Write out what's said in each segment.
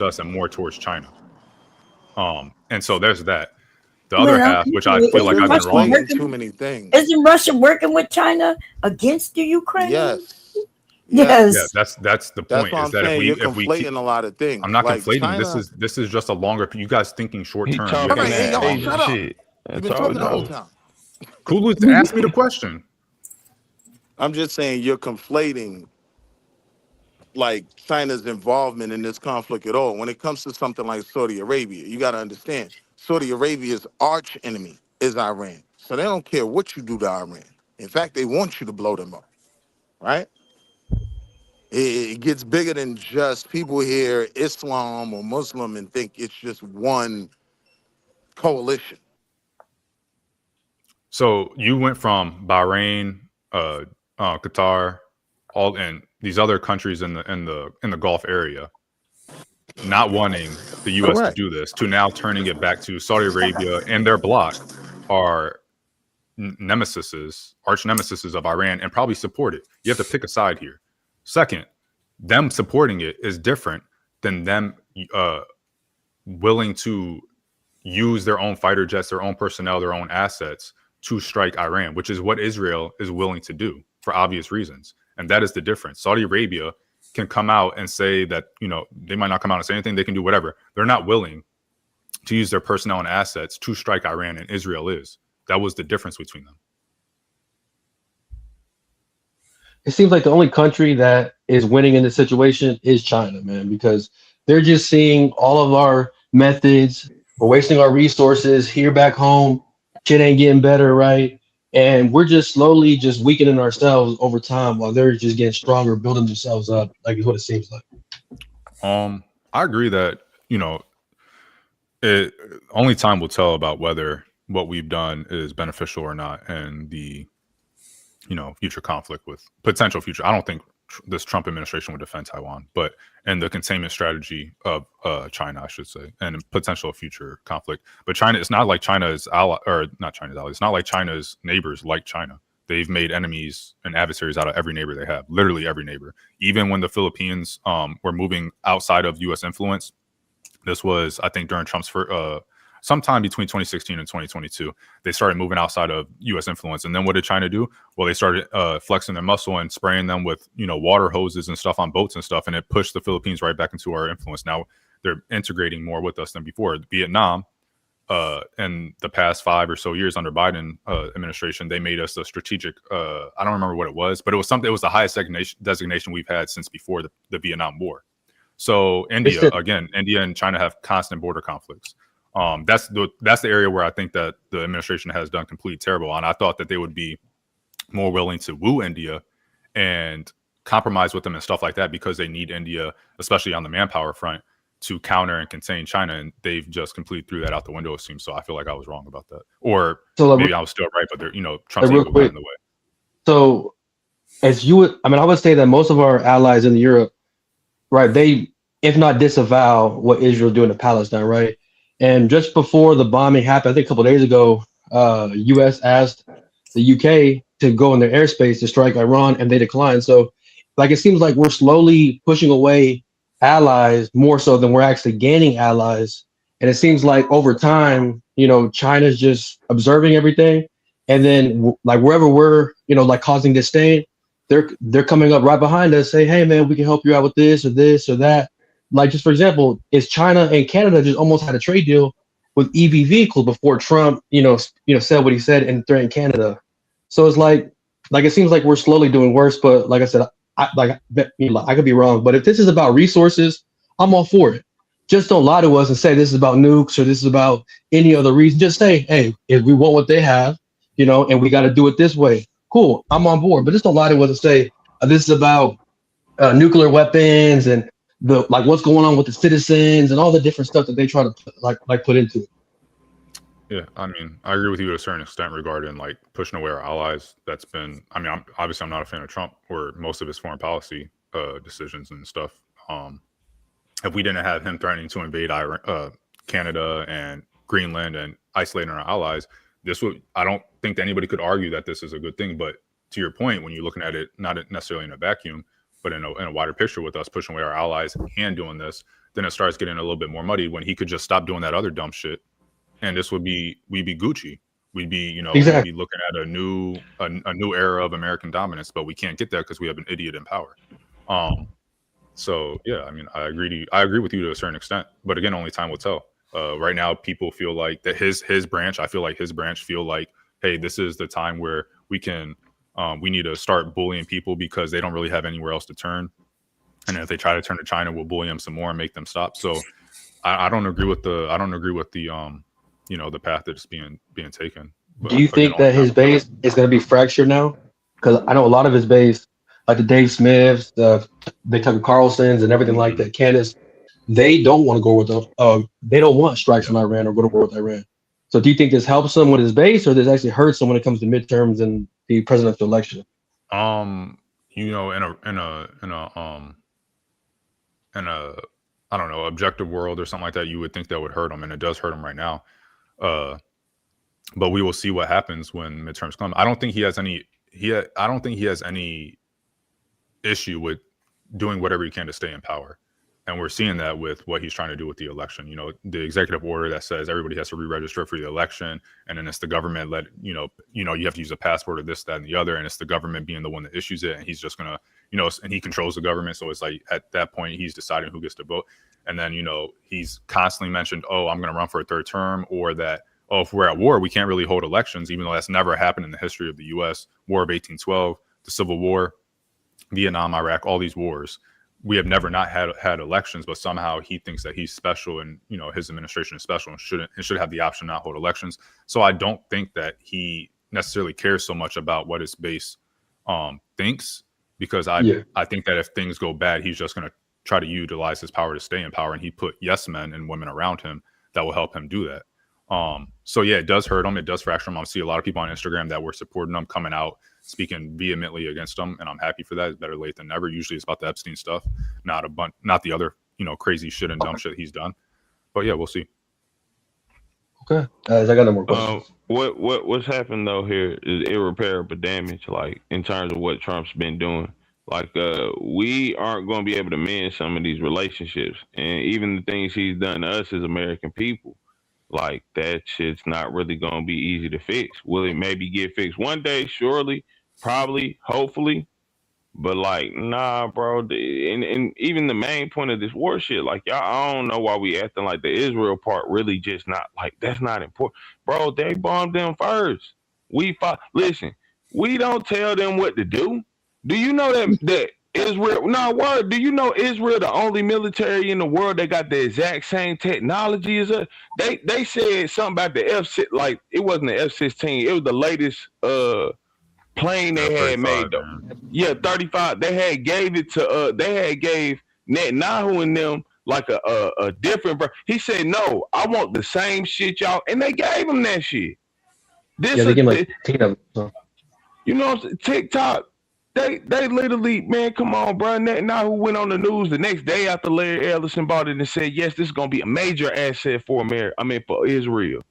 us and more towards China. And so there's that. The other Well, half, which I feel like isn't I've been Russia wrong. Conflating working? too many things. Isn't Russia working with China against the Ukraine? Yes. Yeah, Yes. that's the That's point. why Is I'm that saying you're if we keep, conflating a lot of things. I'm not Like conflating. China. This is just a longer. You guys thinking short He term. All talking right, hey that y'all, Asian shut up. shit. You've That's been all talking the whole though. time. Cool, ask me the question. I'm just saying you're conflating like China's involvement in this conflict at all. When it comes to something like Saudi Arabia, you got to understand Saudi Arabia's arch enemy is Iran. So they don't care what you do to Iran. In fact, they want you to blow them up, right? It gets bigger than just people hear Islam or Muslim and think it's just one coalition. So you went from Bahrain, Qatar, all in these other countries in the Gulf area, not wanting the U.S. to Correct. do this, to now turning it back to Saudi Arabia and their bloc are arch nemesis of Iran, and probably support it. You have to pick a side here. Second, them supporting it is different than them willing to use their own fighter jets, their own personnel, their own assets to strike Iran, which is what Israel is willing to do for obvious reasons. And that is the difference. Saudi Arabia can come out and say that, they might not come out and say anything. They can do whatever. They're not willing to use their personnel and assets to strike Iran, and Israel is. That was the difference between them. It seems like the only country that is winning in this situation is China, man, because they're just seeing all of our methods. We're wasting our resources here back home. Shit ain't getting better, right? And we're just slowly just weakening ourselves over time while they're just getting stronger, building themselves up, like is what it seems like. I agree that, it only time will tell about whether what we've done is beneficial or not, and the future conflict with potential future. I don't think this Trump administration would defend Taiwan, but and the containment strategy of China, I should say, and potential future conflict. But China, it's not like China's ally, or not China's ally. It's not like China's neighbors like China. They've made enemies and adversaries out of every neighbor they have, literally every neighbor. Even when the Philippines were moving outside of U.S. influence, this was, I think, during Trump's sometime between 2016 and 2022, they started moving outside of U.S. influence. And then what did China do? Well, they started flexing their muscle and spraying them with, water hoses and stuff on boats and stuff. And it pushed the Philippines right back into our influence. Now they're integrating more with us than before. Vietnam, in the past 5 or so years under Biden administration, they made us a strategic, I don't remember what it was, but it was something, it was the highest designation we've had since before the Vietnam War. So India and China have constant border conflicts. That's the area where I think that the administration has done completely terrible on. I thought that they would be more willing to woo India and compromise with them and stuff like that, because they need India, especially on the manpower front, to counter and contain China. And they've just completely threw that out the window, it seems. So I feel like I was wrong about that. Or maybe I was still right, but they're, Trump's ego got in the way. So I would say that most of our allies in Europe, right, they, if not disavow what Israel doing to Palestine, right? And just before the bombing happened, I think a couple of days ago, U.S. asked the UK to go in their airspace to strike Iran, and they declined. So, it seems like we're slowly pushing away allies more so than we're actually gaining allies. And it seems like over time, China's just observing everything, and then wherever we're, causing disdain, they're coming up right behind us, say, "Hey, man, we can help you out with this or that." Just for example, is China and Canada just almost had a trade deal with EV vehicles before Trump, said what he said and threatened Canada. So it's like it seems like we're slowly doing worse. But like I said, I could be wrong. But if this is about resources, I'm all for it. Just don't lie to us and say this is about nukes or this is about any other reason. Just say, hey, if we want what they have, and we got to do it this way. Cool, I'm on board. But just don't lie to us and say this is about nuclear weapons and what's going on with the citizens and all the different stuff that they try to put into it. Yeah, I mean, I agree with you to a certain extent regarding pushing away our allies. That's been, I'm not a fan of Trump or most of his foreign policy decisions and stuff. If we didn't have him threatening to invade Canada and Greenland and isolating our allies, I don't think that anybody could argue that this is a good thing. But to your point, when you're looking at it, not necessarily in a vacuum, but in a wider picture, with us pushing away our allies and doing this, then it starts getting a little bit more muddy when he could just stop doing that other dumb shit, and we'd be Gucci. We'd be, Exactly. we'd be looking at a new era of American dominance, but we can't get there because we have an idiot in power. So yeah, I mean, I agree with you to a certain extent, but again, only time will tell. Right now, people feel like that his branch. I feel like his branch feel like, hey, this is the time where we need to start bullying people because they don't really have anywhere else to turn, and if they try to turn to China, we'll bully them some more and make them stop. So I don't agree with the the path that's being taken. But Do you think that his base is going to be fractured now? Because I know a lot of his base, like the Dave Smiths, the Tucker Carlsons, and everything like that, Candace, they don't want to go with they don't want strikes on Iran or go to war with Iran. So do you think this helps him with his base, or does it actually hurts him when it comes to midterms and the presidential election? In a I don't know, objective world or something like that, you would think that would hurt him, and it does hurt him right now. But we will see what happens when midterms come. I don't think he has any issue with doing whatever he can to stay in power. And we're seeing that with what he's trying to do with the election. The executive order that says everybody has to re-register for the election, and then it's the government you have to use a passport or this, that, and the other, and it's the government being the one that issues it, and he's just gonna, and he controls the government. So it's like at that point he's deciding who gets to vote. And then he's constantly mentioned, oh, I'm gonna run for a third term, or that, oh, if we're at war, we can't really hold elections, even though that's never happened in the history of the U.S. War of 1812, the Civil War, Vietnam, Iraq, all these wars. We have never not had elections, but somehow he thinks that he's special, and his administration is special and should have the option to not hold elections. So I don't think that he necessarily cares so much about what his base thinks, because I think that if things go bad, he's just going to try to utilize his power to stay in power, and he put yes men and women around him that will help him do that. So yeah, it does hurt him. It does fracture him. I see a lot of people on Instagram that were supporting him coming out, speaking vehemently against him, and I'm happy for that. It's better late than never. Usually it's about the Epstein stuff, not the other, crazy shit and dumb shit he's done. But yeah, we'll see. Okay. I got no more questions. What's happened though here is irreparable damage, like in terms of what Trump's been doing. Like we aren't going to be able to mend some of these relationships, and even the things he's done to us as American people. Like that shit's not really gonna be easy to fix. Will it maybe get fixed one day? Surely, probably, hopefully. But like, nah, bro. And even the main point of this war shit, like y'all, I don't know why we acting like the Israel part really just not like that's not important, bro. They bombed them first. Listen, we don't tell them what to do. Do you know that Israel? No, word. Do you know Israel, the only military in the world that got the exact same technology as us? They said something about the F-16, like it wasn't the F-16. It was the latest plane they had made though. Man. Yeah, 35. They had gave it to they had gave Netanyahu and them like a different. He said no, I want the same shit, y'all, and they gave him that shit. They gave him like 10 of them. You know, TikTok. They literally, man, come on, bro. Netanyahu went on the news the next day after Larry Ellison bought it and said, yes, this is gonna be a major asset for for Israel.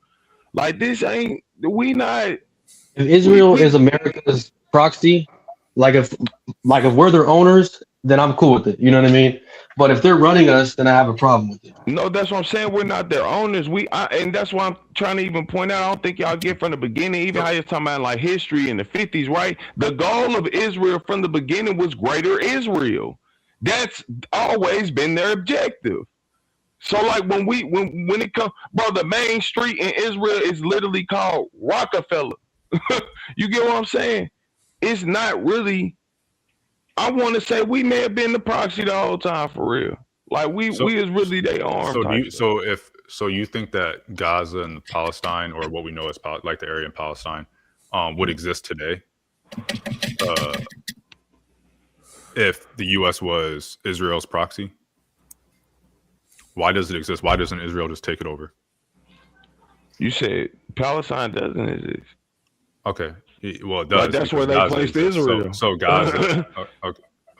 Like this ain't If Israel is America's proxy, like if we're their owners, then I'm cool with it. You know what I mean? But if they're running us, then I have a problem with it. No, that's what I'm saying. We're not their owners. And that's why I'm trying to even point out. I don't think y'all get from the beginning, even how you're talking about like history in the 50s, right? The goal of Israel from the beginning was greater Israel. That's always been their objective. So like when it comes, bro, the main street in Israel is literally called Rockefeller. You get what I'm saying? It's not really. I want to say we may have been the proxy the whole time for real. Like we is really their arm. So you think that Gaza and Palestine, or what we know as like the area in Palestine, would exist today if the U.S. was Israel's proxy? Why does it exist? Why doesn't Israel just take it over? You said Palestine doesn't exist. Okay. Well, it does. Like that's where they placed Israel. So Gaza,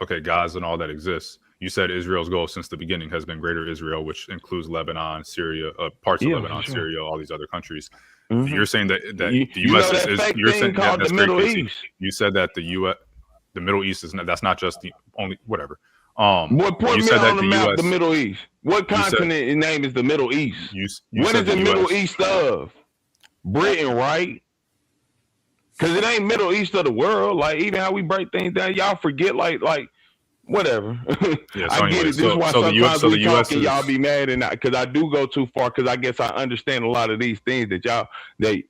okay, Gaza and all that exists. You said Israel's goal since the beginning has been greater Israel, which includes Lebanon, Syria, parts of Lebanon, sure. Syria, all these other countries. Mm-hmm. You're saying that the U.S. is. You're saying that that's the Middle East. You said that the Middle East is not. That's not just the only whatever. What put me on the map? The Middle East. What You said- continent name is the Middle East? You What said is the Middle US. East of? Britain, right? Because it ain't Middle East of the world. Like, even how we break things down, y'all forget, like whatever. Yeah, so I get anyway, it. This is why so the US, sometimes so we the US talk and is, y'all be mad, and because I do go too far, because I guess I understand a lot of these things that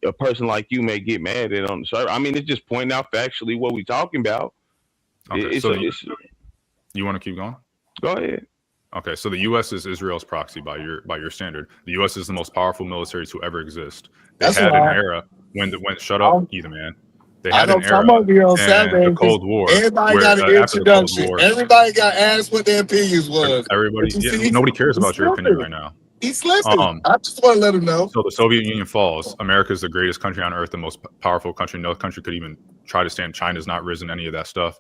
a person like you may get mad at on the server. I mean, it's just pointing out factually what we talking about. okay. You want to keep going? Go ahead. Okay, so the U.S. is Israel's proxy by your standard. The U.S. is the most powerful military to ever exist. They That's had why an era when shut up, either man. They I had know an era I'm over here on in Saturday. the Cold War. Everybody where, got an after the Cold introduction. War, Everybody got asked what their opinions was. everybody, But you see, nobody cares he's about your opinion slipping. right now. He's slipping. Um, I just want to let him know. So the Soviet Union falls. America is the greatest country on earth, the most powerful country. No country could even try to stand. China's not risen, any of that stuff.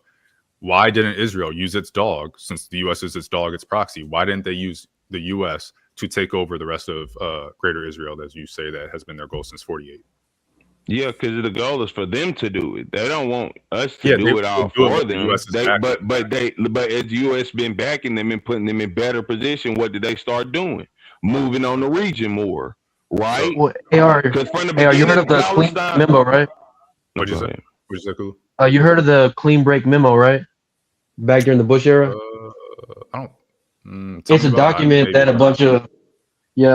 Why didn't Israel use its dog, since the U.S. is its dog, its proxy? Why didn't they use the U.S. to take over the rest of Greater Israel, as you say that has been their goal since '48? Yeah, because the goal is for them to do it. They don't want us to do it all do it for with the them. US is backing. But as the U.S. been backing them and putting them in better position, what did they start doing? Moving on the region more, right? Well, AR, Because from the AR, you heard beginning, of the clean Palestine. memo, right? What'd you Go say? ahead. What'd you say, Kulu? You heard of the clean break memo, right? Back during the Bush era. I don't. Tell It's me a about it. document Maybe. that a bunch of you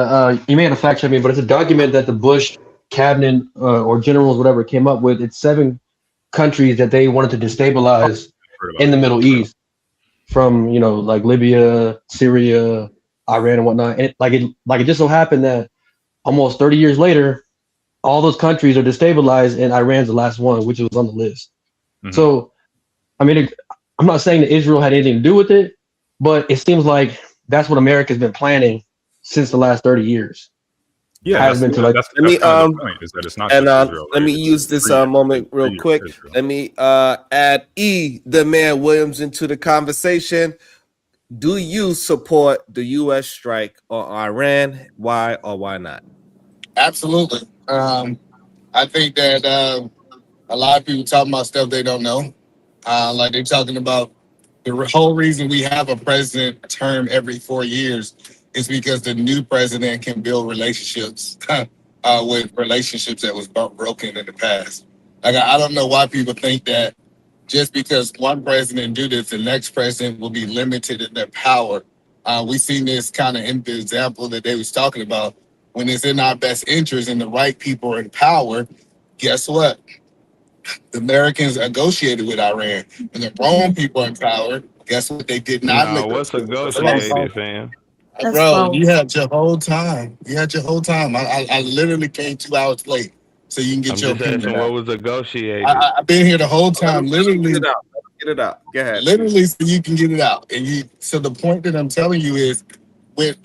may have to fact check me, but it's a document that the Bush cabinet or generals, whatever, came up with. It's 7 countries that they wanted to destabilize Heard about in it. the Middle East, from like Libya, Syria, Iran, and whatnot. And it just so happened that almost 30 years later, all those countries are destabilized, and Iran's the last one, which was on the list. Mhm. So, I mean, I'm not saying that Israel had anything to do with it, but it seems like that's what America's been planning since the last 30 years. Yeah, has been to, like- that's Let me, kind of the point, is that it's not And just Israel. let right? me It's use this free- moment real free quick. Israel. Let me add the man Williams into the conversation. Do you support the U.S. strike on Iran? Why or why not? Absolutely. I think that a lot of people talking about stuff they don't know. Like they're talking about the whole reason we have a president term every 4 years is because the new president can build relationships with relationships that was broken in the past. Like I don't know why people think that just because one president do this, the next president will be limited in their power. We seen this kind of in the example that they was talking about. When it's in our best interest and the right people are in power, guess what? The Americans negotiated with Iran. When the wrong people are in power, guess what? They did not No, what's negotiate. negotiated, fam? That's Bro, false. you had your whole time. I literally came 2 hours late so you can get I'm your just opinion asking what out. was negotiated. I've been here the whole time, literally. Get it out. Go ahead. Literally, so you can get it out. So the point that I'm telling you is, when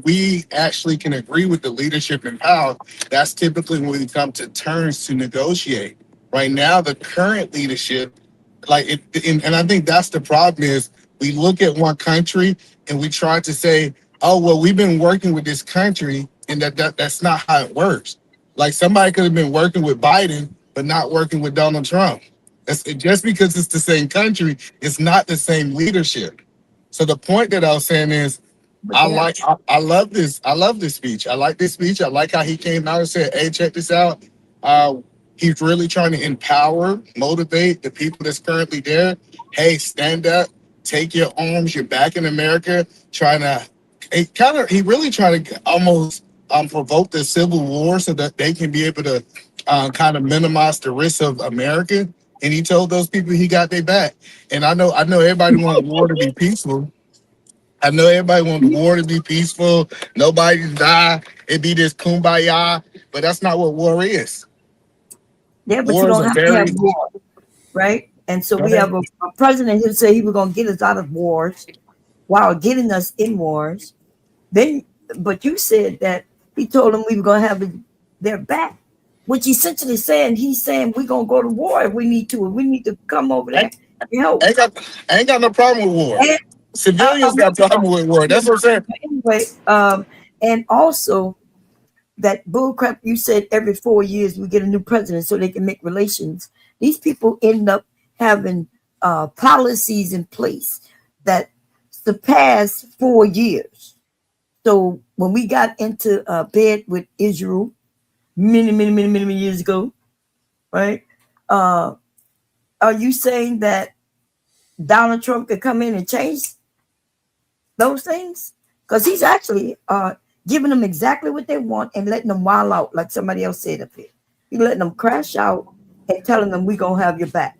we actually can agree with the leadership in power, that's typically when we come to terms to negotiate. Right now, the current leadership, and I think that's the problem is we look at one country and we try to say, oh well, we've been working with this country, and that's not how it works. Like somebody could have been working with Biden, but not working with Donald Trump. Just because it's the same country, it's not the same leadership. So the point that I was saying is, I love this. I love this speech. I like this speech. I like how he came out and said, "Hey, check this out." He's really trying to empower, motivate the people that's currently there. Hey, stand up, take your arms. You're back in America. He really trying to almost provoke the civil war so that they can be able to kind of minimize the risk of America. And he told those people he got their back. And I know everybody wants war to be peaceful. I know everybody wants the war to be peaceful. Nobody to die. It be this kumbaya, but that's not what war is. Yeah, but War you is don't a have to have war, right? And so we have a president who said he was going to get us out of wars while getting us in wars. But you said that he told them we were going to have their back, which essentially he's saying we're going to go to war if we need to. If we need to come over there and help. I ain't got no problem with war. And- Civilians got problem with war. That's what I'm saying. Anyway, and also that bullcrap you said every 4 years we get a new president so they can make relations. These people end up having policies in place that the past 4 years. So when we got into bed with Israel many years ago, right? Are you saying that Donald Trump could come in and change those things? Because he's actually giving them exactly what they want and letting them wild out, like somebody else said up here. He's letting them crash out and telling them we're going to have your back.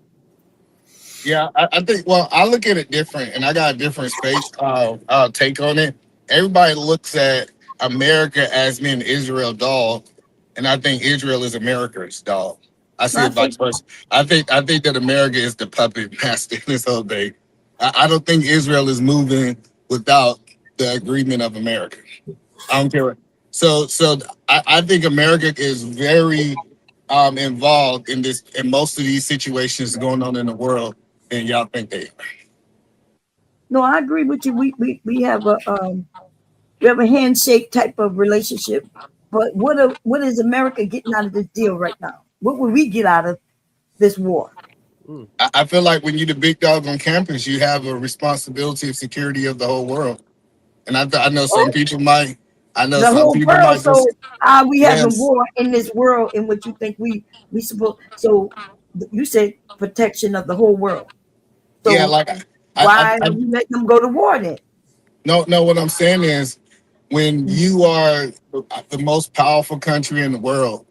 Yeah, I think, well, I look at it different, and I got a different space take on it. Everybody looks at America as being Israel dog, and I think Israel is America's dog. I see it vice versa. I think that America is the puppet master in this whole thing. I don't think Israel is moving without the agreement of America. I don't care. So I think America is very involved in this, in most of these situations going on in the world, and y'all think they are. No, I agree with you. We have a handshake type of relationship, but what is America getting out of this deal right now? What will we get out of this war? I feel like when you're the big dog on campus, you have a responsibility of security of the whole world. And I know some people might. I know The some whole people world. might. So are we having Yes. war in this world in which you think we supposed? So you said protection of the whole world. So Yeah, like why are we letting them go to war then? no. What I'm saying is, when you are the most powerful country in the world,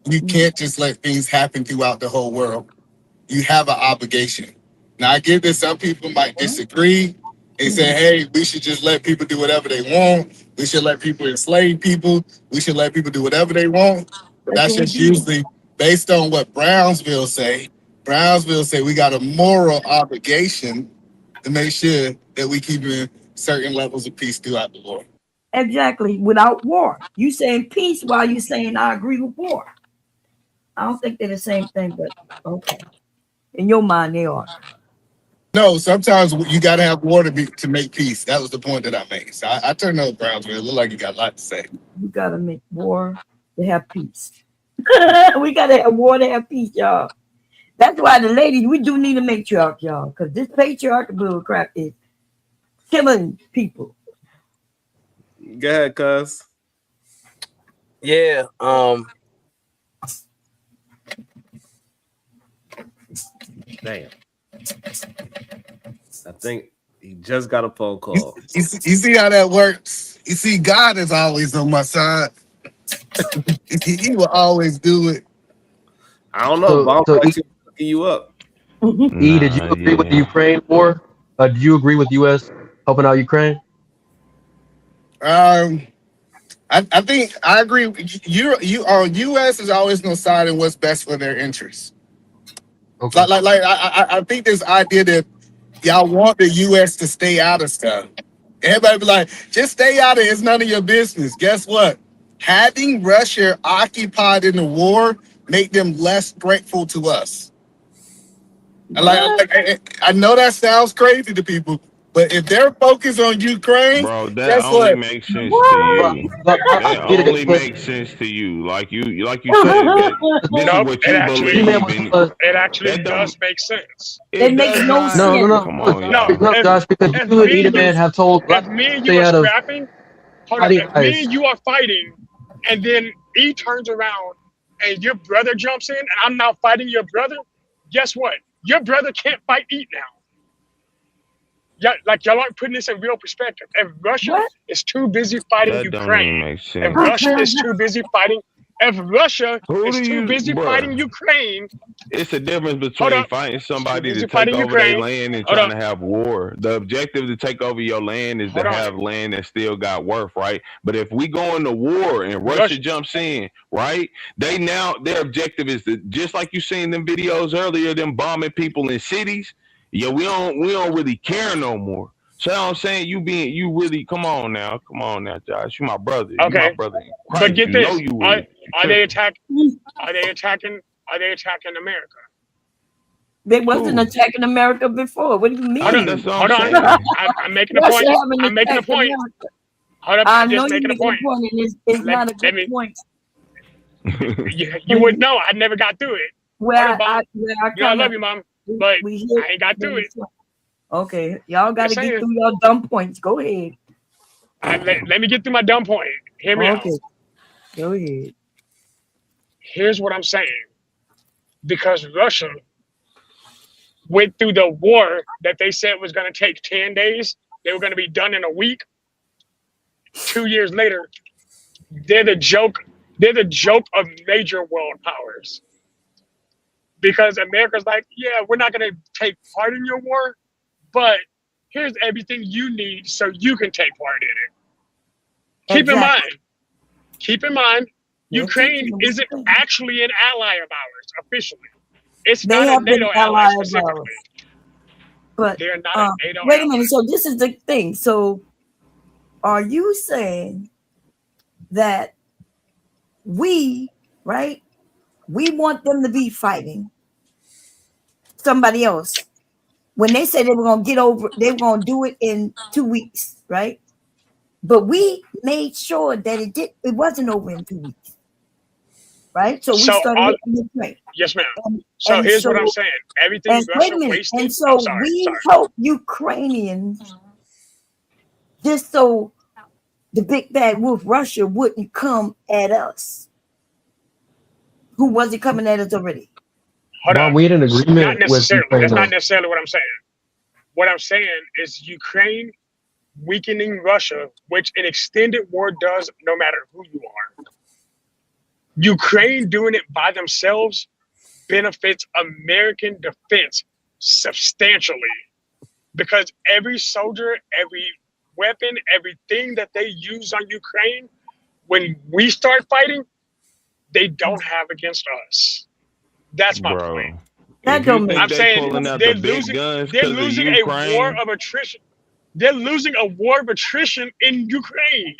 you can't just let things happen throughout the whole world. You have an obligation. Now, I get that some people might disagree and say, hey, we should just let people do whatever they want. We should let people enslave people. We should let people do whatever they want. That's just usually based on what Brownsville say. Brownsville say we got a moral obligation to make sure that we keep in certain levels of peace throughout the world. Exactly. Without war, you saying peace while you saying I agree with war. I don't think they're the same thing, but okay. In your mind, they are. No, sometimes you got to have war to make peace. That was the point that I made. So I turned over Brownsville. It looked like you got a lot to say. You got to make war to have peace. We got to have war to have peace, y'all. That's why the ladies, we do need a matriarch, y'all, because this patriarchal bull crap is killing people. Go ahead, cuz. Yeah. Damn. I think he just got a phone call. You see how that works? You see, God is always on my side. He will always do it. I don't know. Bob So looking you up. E, did you agree with the Ukraine war? Did you agree with U.S. helping out Ukraine? I think I agree. U.S. is always going to side in what's best for their interests. Okay. I think this idea that y'all want the U.S. to stay out of stuff. Everybody be like, just stay out of it. It's none of your business. Guess what? Having Russia occupied in the war make them less threatful to us. I know that sounds crazy to people, but if they're focused on Ukraine, Bro, that guess only what? makes sense to you. That only makes sense to you. Like you said, this is what you believe in. It actually That does don't- make sense. It makes no does sense. not. No. Come on, No, y'all. No, Josh, because if you and me and Edelman you- have told If me and you stay are out of scrapping, hold on. fighting If me eyes. and you are fighting, and then he turns around and your brother jumps in, and I'm now fighting your brother, guess what? Your brother can't fight Eat now. Yeah, like y'all aren't putting this in real perspective. If Russia What? is too busy fighting That don't even Ukraine, make if sense. Russia is too busy fighting, if Russia Who is do too you- busy bruh. fighting Ukraine, It's a difference Hold between up. fighting somebody Busy to take fighting over their Ukraine. land and Hold trying up. to have war. The objective to take over your land is Hold to on. have land that still got worth, right? But if we go into war and Russia Russia- jumps in, right? Their objective is to, just like you seen them videos earlier, them bombing people in cities. Yeah, we don't really care no more. So I'm saying you really come on now, Josh. You my brother. You Okay. my brother. in But Christ. get You this: know you really are they tripping. attacking America? They wasn't Who? attacking America before. What do you mean? Hold on. That's what Hold I'm on. saying. I'm making a Russia point. haven't I'm making a attacked point. America. Hold up. I I'm know just you're making a point. and it's not a Let good me- point. You would know. I never got through it. Where Hold on, I you know, I love you, Mom, but we hear I ain't got through it. Okay, y'all got to Just get saying. through your dumb points. Go ahead. Let me get through my dumb point. Hear me out. Okay, go ahead. Here's what I'm saying. Because Russia went through the war that they said was going to take 10 days, they were going to be done in a week. 2 years later, they're the joke. They're the joke of major world powers. Because America's like, yeah, we're not going to take part in your war, but here's everything you need so you can take part in it. Keep in mind, Ukraine isn't actually an ally of ours officially. It's They not a have been NATO ally allied of specifically. ours. But They're not a NATO wait a ally. minute. So this is the thing. So are you saying that we want them to be fighting somebody else when they said they were going to get over, they were going to do it in 2 weeks, right? But we made sure that it wasn't over in 2 weeks, right? So we started hitting Ukraine. Yes, ma'am. So here's what I'm saying. Everything And Russia wait a minute. wasted. And so sorry. we help Ukrainians just so the big bad wolf Russia wouldn't come at us. Who was it coming at us already? Well, we had an agreement with Ukraine. That's not necessarily what I'm saying. What I'm saying is Ukraine weakening Russia, which an extended war does no matter who you are. Ukraine doing it by themselves benefits American defense substantially because every soldier, every weapon, everything that they use on Ukraine, when we start fighting, they don't have against us. That's my point. That don't make I'm saying they're losing a war of attrition. They're losing a war of attrition in Ukraine.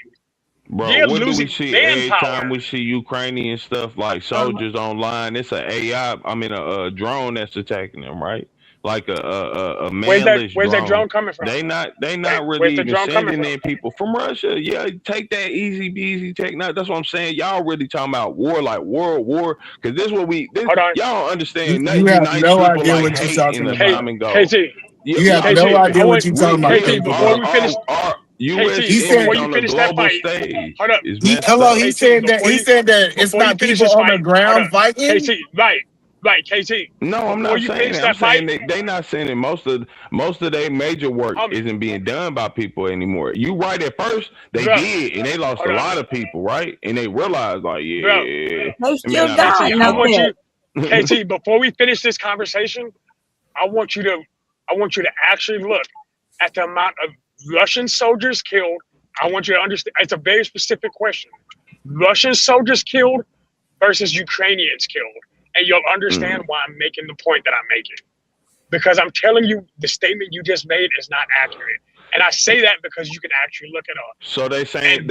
Bro, what do we see every time we see Ukrainian stuff like soldiers online? It's a drone that's attacking them, right? Like a manless where's that drone coming from? They not really even sending in people from Russia. Yeah, take that easy peasy technology. That's what I'm saying. Y'all really talking about war, like world war, because this is what y'all don't understand. You have no idea what you're talking about. KT, you have no idea what you're talking about. KT, before we finish. He said before you finish that fight, hold up. He said that it's not people on the ground fighting. KT, right, KT. No, I'm not saying that. I'm saying they not saying most of their major work isn't being done by people anymore. You right at first they did, and they lost a lot of people, right? And they realized like, they still dying out there. KT, before we finish this conversation, I want you to actually look at the amount of Russian soldiers killed. I want you to understand. It's a very specific question. Russian soldiers killed versus Ukrainians killed. And you'll understand why I'm making the point that I'm making. Because I'm telling you, the statement you just made is not accurate. And I say that because you can actually look it up. So they saying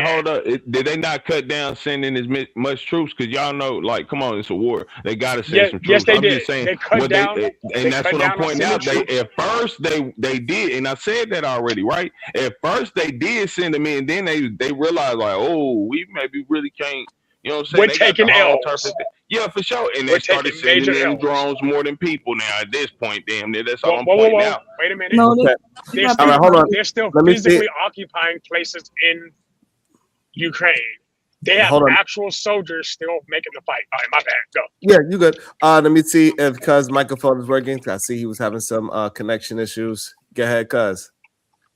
hold up, did they not cut down sending as much troops? Because y'all know, like, come on, it's a war. They got to send some troops. Yes, they I'm did. just saying, they cut down, and that's what I'm pointing out. At first they did, and I said that already, right? At first they did send them in, then they realized like, oh, we maybe really can't. You know what I'm saying? We're taking L's. Yeah, for sure. And they started sending in drones more than people now at this point. Damn, that's all I'm pointing out. Wait a minute. No, They're still physically occupying places in Ukraine. They have actual soldiers still making the fight. All right, my bad. Go. Yeah, you good. Let me see if Cuz microphone is working. I see he was having some connection issues. Go ahead, Cuz.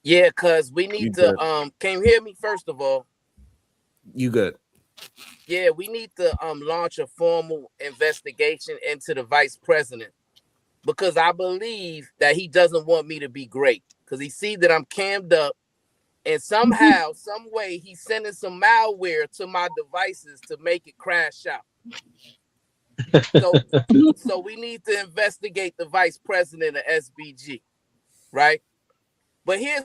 Yeah, Cuz we need to can you hear me first of all? You good. Yeah, we need to launch a formal investigation into the vice president because I believe that he doesn't want me to be great because he sees that I'm cammed up and somehow, some way, he's sending some malware to my devices to make it crash out. So we need to investigate the vice president of SBG, right? But here's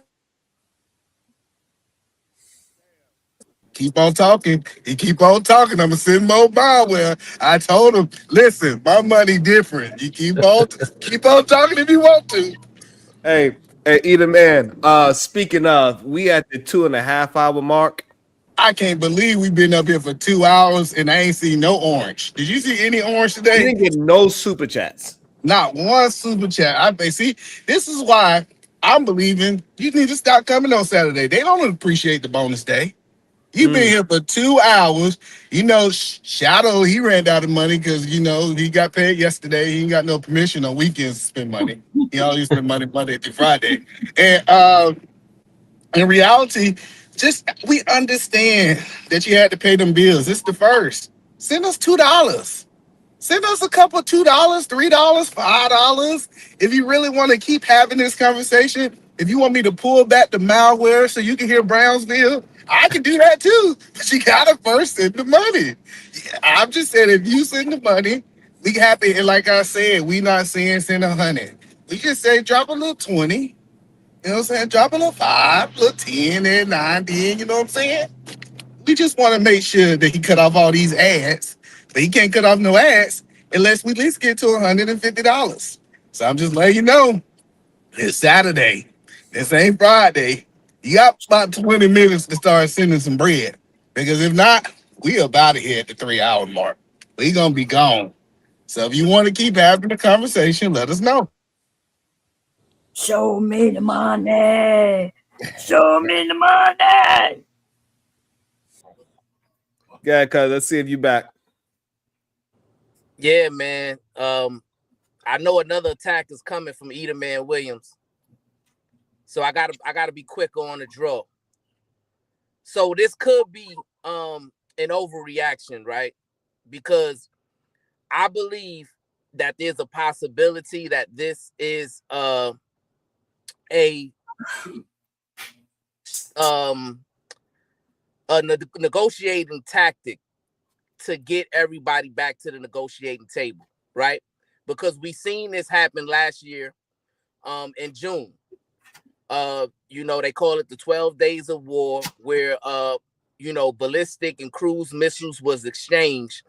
keep on talking. He keep on talking. I'm gonna send more malware. I told him, listen, my money different. You keep on talking if you want to. Hey, Either man. Speaking of, we at the 2.5 hour mark. I can't believe we've been up here for 2 hours and I ain't seen no orange. Did you see any orange today? We didn't get no super chats. Not one super chat. See, this is why I'm believing you need to stop coming on Saturday. They don't appreciate the bonus day. You've been here for 2 hours. You know, Shadow, he ran out of money because, you know, he got paid yesterday. He ain't got no permission on weekends to spend money. He always spend money Monday through Friday. And in reality, just we understand that you had to pay them bills. It's the first. Send us $2. Send us a couple $2, $3, $5. If you really want to keep having this conversation, if you want me to pull back the malware so you can hear Brownsville, I can do that too. But you gotta first send the money. I'm just saying, if you send the money, we happy. And like I said, we not saying send 100. We just say drop a little 20. You know what I'm saying? Drop a little 5, a little 10, and 9, 10. You know what I'm saying? We just want to make sure that he cut off all these ads. But he can't cut off no ads unless we at least get to $150. So I'm just letting you know, it's Saturday. This ain't Friday. You got about 20 minutes to start sending some bread. Because if not, we about to hit the 3-hour mark. We gonna be gone. So if you want to keep having the conversation, let us know. Show me the money. Show me the money. Yeah, cuz let's see if you back. Yeah, man. I know another attack is coming from Edelman Williams. So I gotta be quick on the draw. So this could be an overreaction, right? Because I believe that there's a possibility that this is a negotiating tactic to get everybody back to the negotiating table, right? Because we seen this happen last year in June. You know, they call it the 12 days of war, where you know, ballistic and cruise missiles was exchanged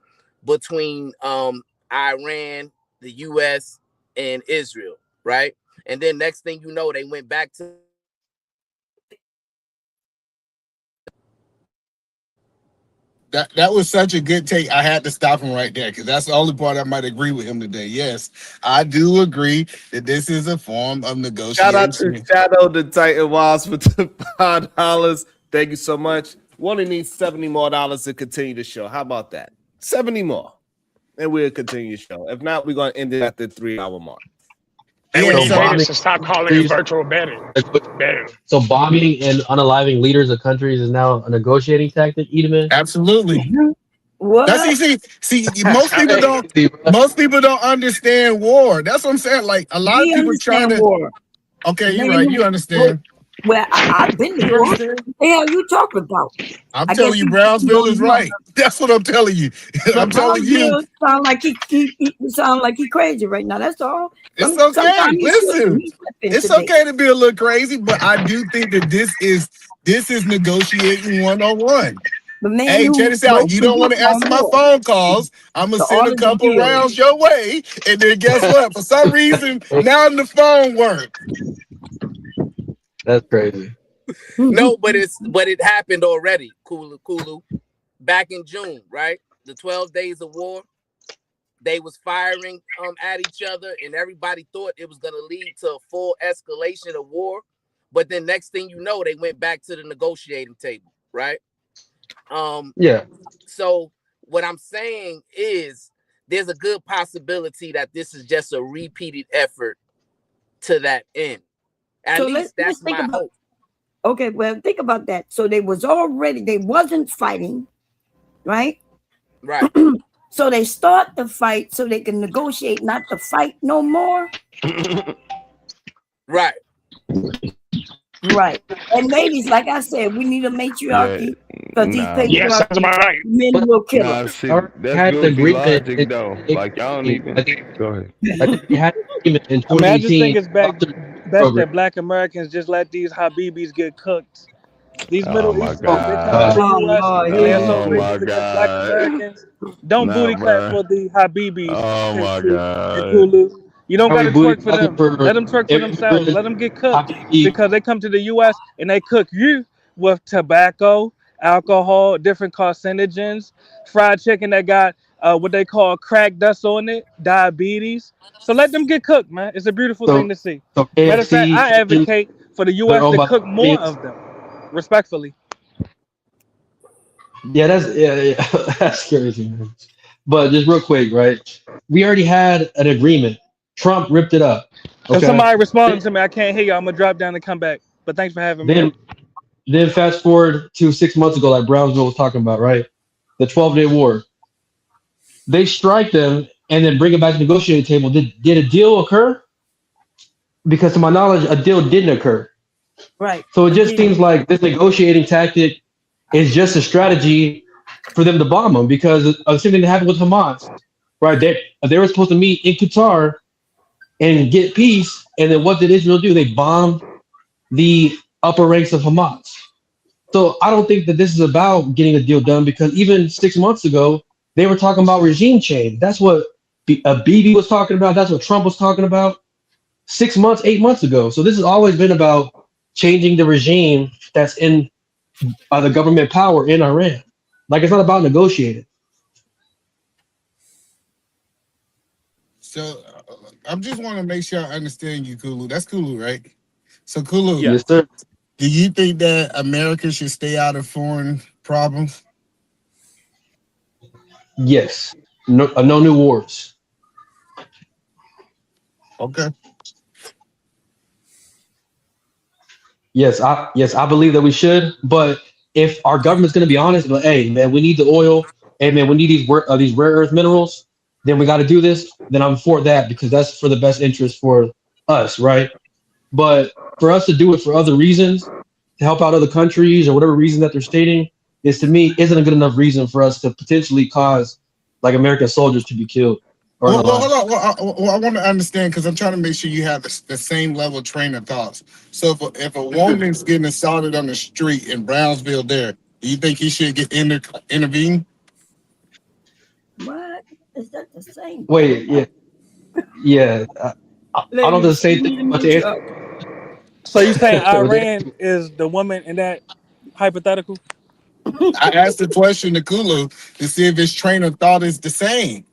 between Iran, the US, and Israel, right? And then next thing you know, they went back to That was such a good take. I had to stop him right there because that's the only part I might agree with him today. Yes, I do agree that this is a form of negotiation. Shout out to Shadow the Titan Walls for the $5. Thank you so much. We only need $70 more to continue the show. How about that? 70 more. And we'll continue the show. If not, we're going to end it at the 3-hour mark. And we So need bombing- leaders to stop calling it virtual betting. So bombing and unaliving leaders of countries is now a negotiating tactic, Edelman? Absolutely. What? That's see, most people don't understand war. That's what I'm saying. Like a lot of people trying to war. Okay, you're right. You understand. Well, I've been to war. What the hell you talking about? I'm telling you, Brownsville is right. That's what I'm telling you. I'm telling you. Sound like he crazy right now. That's all. It's okay. Listen, it's okay to be a little crazy, but I do think that this is negotiating 101. But man, hey, check this out. You don't want to answer my phone calls. I'm gonna send a couple rounds your way, and then guess what? For some reason, now the phone works. That's crazy. No, but it happened already, Kulu. Back in June, right? The 12 days of war. They was firing at each other, and everybody thought it was gonna lead to a full escalation of war. But then next thing you know, they went back to the negotiating table, right? Yeah. So what I'm saying is there's a good possibility that this is just a repeated effort to that end. At least that's my hope. Okay, well, think about that. So they wasn't fighting, right? Right. So they start the fight so they can negotiate not to fight no more. Right. Right. And ladies, like I said, we need a matriarchy because these patriarchy men will kill us. See, that's goofy logic, though. Like, y'all don't even... Go ahead. I mean, I just think it's best that Black Americans just let these Habibis get cooked. These Middle Eastern, Black Americans don't booty clap for the Habibis. Oh my God. You don't gotta twerk for them. Let them twerk for themselves. Let them get cooked because they come to the U.S. and they cook you with tobacco, alcohol, different carcinogens, fried chicken that got what they call crack dust on it, diabetes. So let them get cooked, man. It's a beautiful thing to see. So Matter of fact, I advocate for the U.S. to cook more Koreans. of them, respectfully. Yeah, that's crazy, man. But just real quick, right? We already had an agreement. Trump ripped it up. If somebody responding to me, I can't hear you. I'm gonna drop down and come back. But thanks for having me. Then fast forward to 6 months ago, like Brownsville was talking about, right? The 12-day war. They strike them and then bring it back to the negotiating table. Did a deal occur? Because to my knowledge, a deal didn't occur. Right. So it just seems like this negotiating tactic is just a strategy for them to bomb them, because of the same thing that happened with Hamas, right? They were supposed to meet in Qatar and get peace, and then what did Israel do? They bombed the upper ranks of Hamas. So I don't think that this is about getting a deal done, because even 6 months ago, they were talking about regime change. That's what Bibi was talking about. That's what Trump was talking about 6 months, 8 months ago. So this has always been about changing the regime that's in the government power in Iran. Like, it's not about negotiating. So I just want to make sure I understand you, Kulu. That's Kulu, right? So Kulu, Yes, sir. do you think that America should stay out of foreign problems? Yes. No new wars. Okay. Yes, I believe that we should. But if our government's going to be honest, but hey, man, we need the oil. Hey, man, we need these rare earth minerals. Then we got to do this. Then I'm for that, because that's for the best interest for us, right? But for us to do it for other reasons, to help out other countries or whatever reason that they're stating, is, to me, isn't a good enough reason for us to potentially cause like American soldiers to be killed. Well, hold on. I want to understand, because I'm trying to make sure you have the same level of train of thoughts. So if a woman's getting assaulted on the street in Brownsville, do you think he should get intervene? What? Is that the same? Wait, yeah. I don't know the same thing. But to answer, So you saying Iran is the woman in that hypothetical? I asked the question to Kulu to see if his train of thought is the same.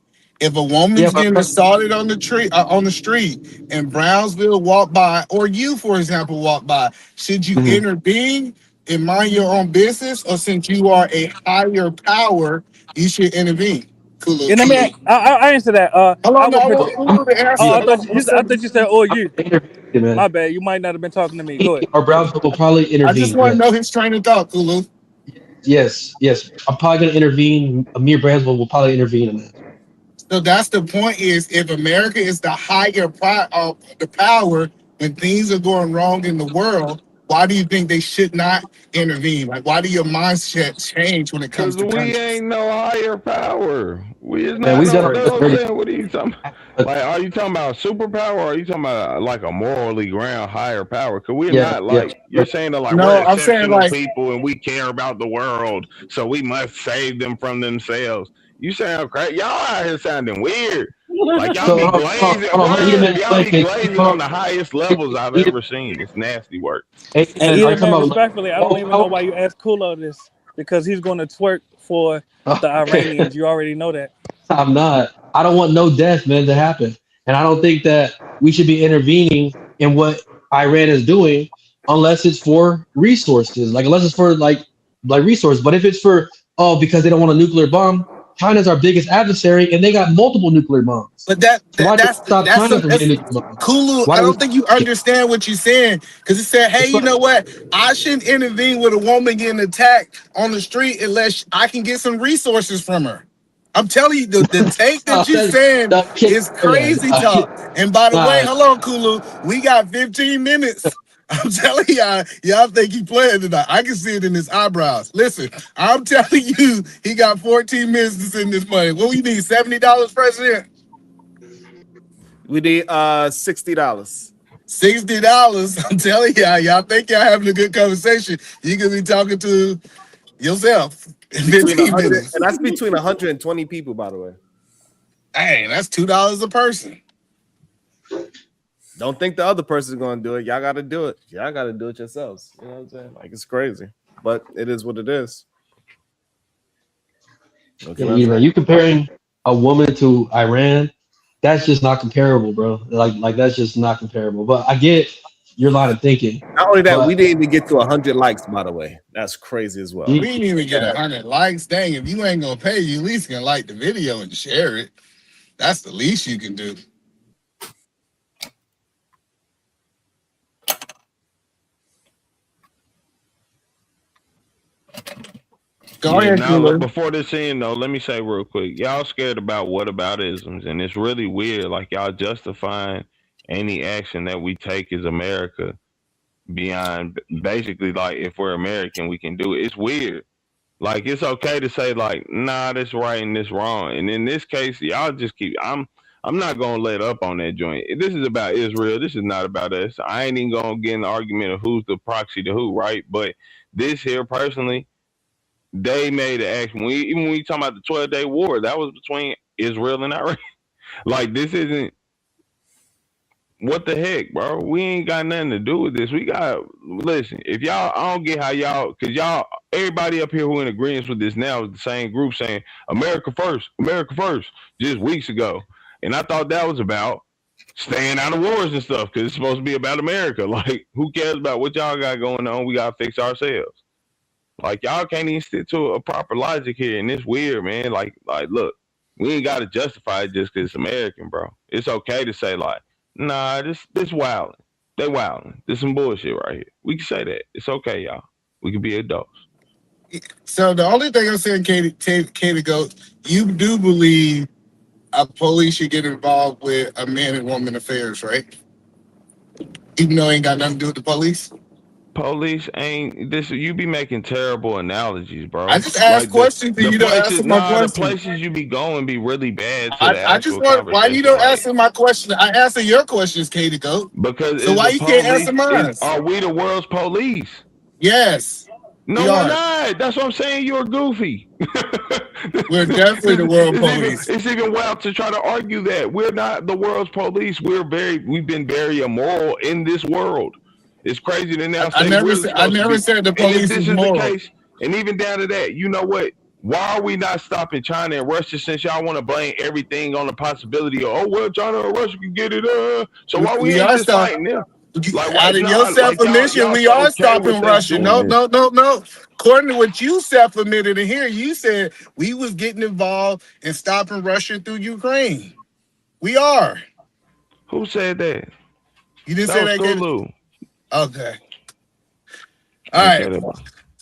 If a woman's getting assaulted on the street in Brownsville, walk by, or you, for example, walk by, should you intervene and mind your own business, or since you are a higher power, you should intervene? Kulu. And I answer that. Hold on, I want Kulu to answer. I thought you said, "Oh, you." My bad. You might not have been talking to me. Go ahead. Or Brownsville will probably intervene. I just want to know his train of thought, Kulu. Yes. I'm probably going to intervene. Amir Brownsville will probably intervene in that. So that's the point, is if America is the higher the power when things are going wrong in the world, why do you think they should not intervene? Like, why do your mindset change when it comes to we ain't no higher power. We is not. Man, What are you talking about? Like, are you talking about superpower, or are you talking about like a morally ground higher power? Because we're not like you're saying that like we're I'm saying like people and we care about the world, so we must save them from themselves. You sound crazy. Y'all out here sounding weird. Like y'all be glazing. Y'all be glazing on the highest levels I've ever seen. It's nasty work. And even respectfully, I don't even know why you asked Kulo this, because he's going to twerk for the Iranians. You already know that. I'm not. I don't want no death, man, to happen. And I don't think that we should be intervening in what Iran is doing unless it's for resources. Like, unless it's for like resources. But if it's for, because they don't want a nuclear bomb, China's our biggest adversary, and they got multiple nuclear bombs. But that's Kulu. I don't think you understand what you're saying, because it said, hey, you know what? I shouldn't intervene with a woman getting attacked on the street unless I can get some resources from her. I'm telling you, the take that you're saying is crazy talk. And by the way, hold on, Kulu, we got 15 minutes. I'm telling y'all think he playing tonight. I can see it in his eyebrows. Listen, I'm telling you, he got 14 minutes to send this money. What we need, $70, President? We need $60. $60. I'm telling y'all think y'all having a good conversation. You could be talking to yourself in 15 minutes. And that's between 120 people, by the way. Hey, that's $2 a person. Don't think the other person's going to do it. Y'all got to do it. Y'all got to do it yourselves. You know what I'm saying? Like, it's crazy, but it is what it is. Okay, you comparing a woman to Iran, that's just not comparable, bro. Like that's just not comparable. But I get your line of thinking. Not only that, but we didn't even get to 100 likes, by the way. That's crazy as well. We didn't even get 100 likes. Dang, if you ain't gonna pay, you at least can like the video and share it. That's the least you can do. Go ahead, now, Cooler. before this end though, let me say real quick, y'all scared about whataboutisms, and it's really weird. Like y'all justifying any action that we take as America beyond basically like if we're American, we can do it. It's weird. Like it's okay to say like, nah, this right and this wrong. And in this case, y'all just keep. I'm not gonna let up on that joint. This is about Israel. This is not about us. I ain't even gonna get in the argument of who's the proxy to who, right? But this here personally, they made an action. Even when you talking about the 12-day war, that was between Israel and Iran. Like this isn't. What the heck, bro? We ain't got nothing to do with this. We got listen. If y'all, I don't get how y'all, cause y'all, everybody up here who in agreement with this now is the same group saying America first, just weeks ago, and I thought that was about staying out of wars and stuff, cause it's supposed to be about America. Like, who cares about what y'all got going on? We gotta fix ourselves. Like, y'all can't even stick to a proper logic here, and it's weird, man. Like, look, we ain't gotta justify it just cause it's American, bro. It's okay to say like, nah, this wilding. They wilding. This some bullshit right here. We can say that. It's okay, y'all. We can be adults. So the only thing I'm saying, Katie Goat, you do believe a police should get involved with a man and woman affairs, right? Even though it ain't got nothing to do with the police? Police ain't this. You be making terrible analogies, bro. I just asked questions and you don't answer my question. The places you be going be really bad. I just want why you don't answer my question. I answer your questions, Katie Goat. Because so why you can't answer mine? Are we the world's police? Yes. No, we're not. That's what I'm saying. You're goofy. We're definitely the world police. It's even wild to try to argue that we're not the world's police. We've been very immoral in this world. It's crazy to now say I never said the police is moral. And even down to that, you know what? Why are we not stopping China and Russia since y'all want to blame everything on the possibility of, oh, well, China and Russia can get it. So why we ain't just fighting them? Like, out of your self-admission, we are stopping Russia. No. According to what you self-admitted in here, you said we was getting involved in stopping Russia through Ukraine. We are. Who said that? You didn't say that, Lulu. Okay. All right.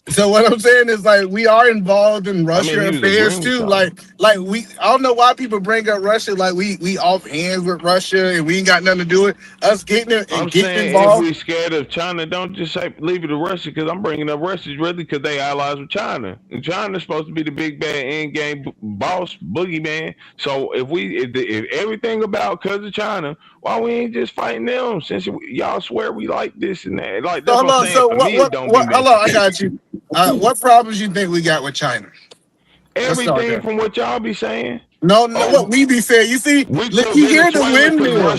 So what I'm saying is like we are involved in Russia affairs too. Like we I don't know why people bring up Russia like we off hands with Russia and we ain't got nothing to do with us getting involved. If we scared of China, don't just say leave it to Russia because I'm bringing up Russia really because they allies with China. And China's supposed to be the big bad end game boss boogeyman. So if everything about because of China, why we ain't just fighting them since y'all swear we like this and that? Like that's what I'm saying. Hello, I got you. What problems you think we got with China? Everything from what y'all be saying. No, what we be saying. You see, you hear the windmill.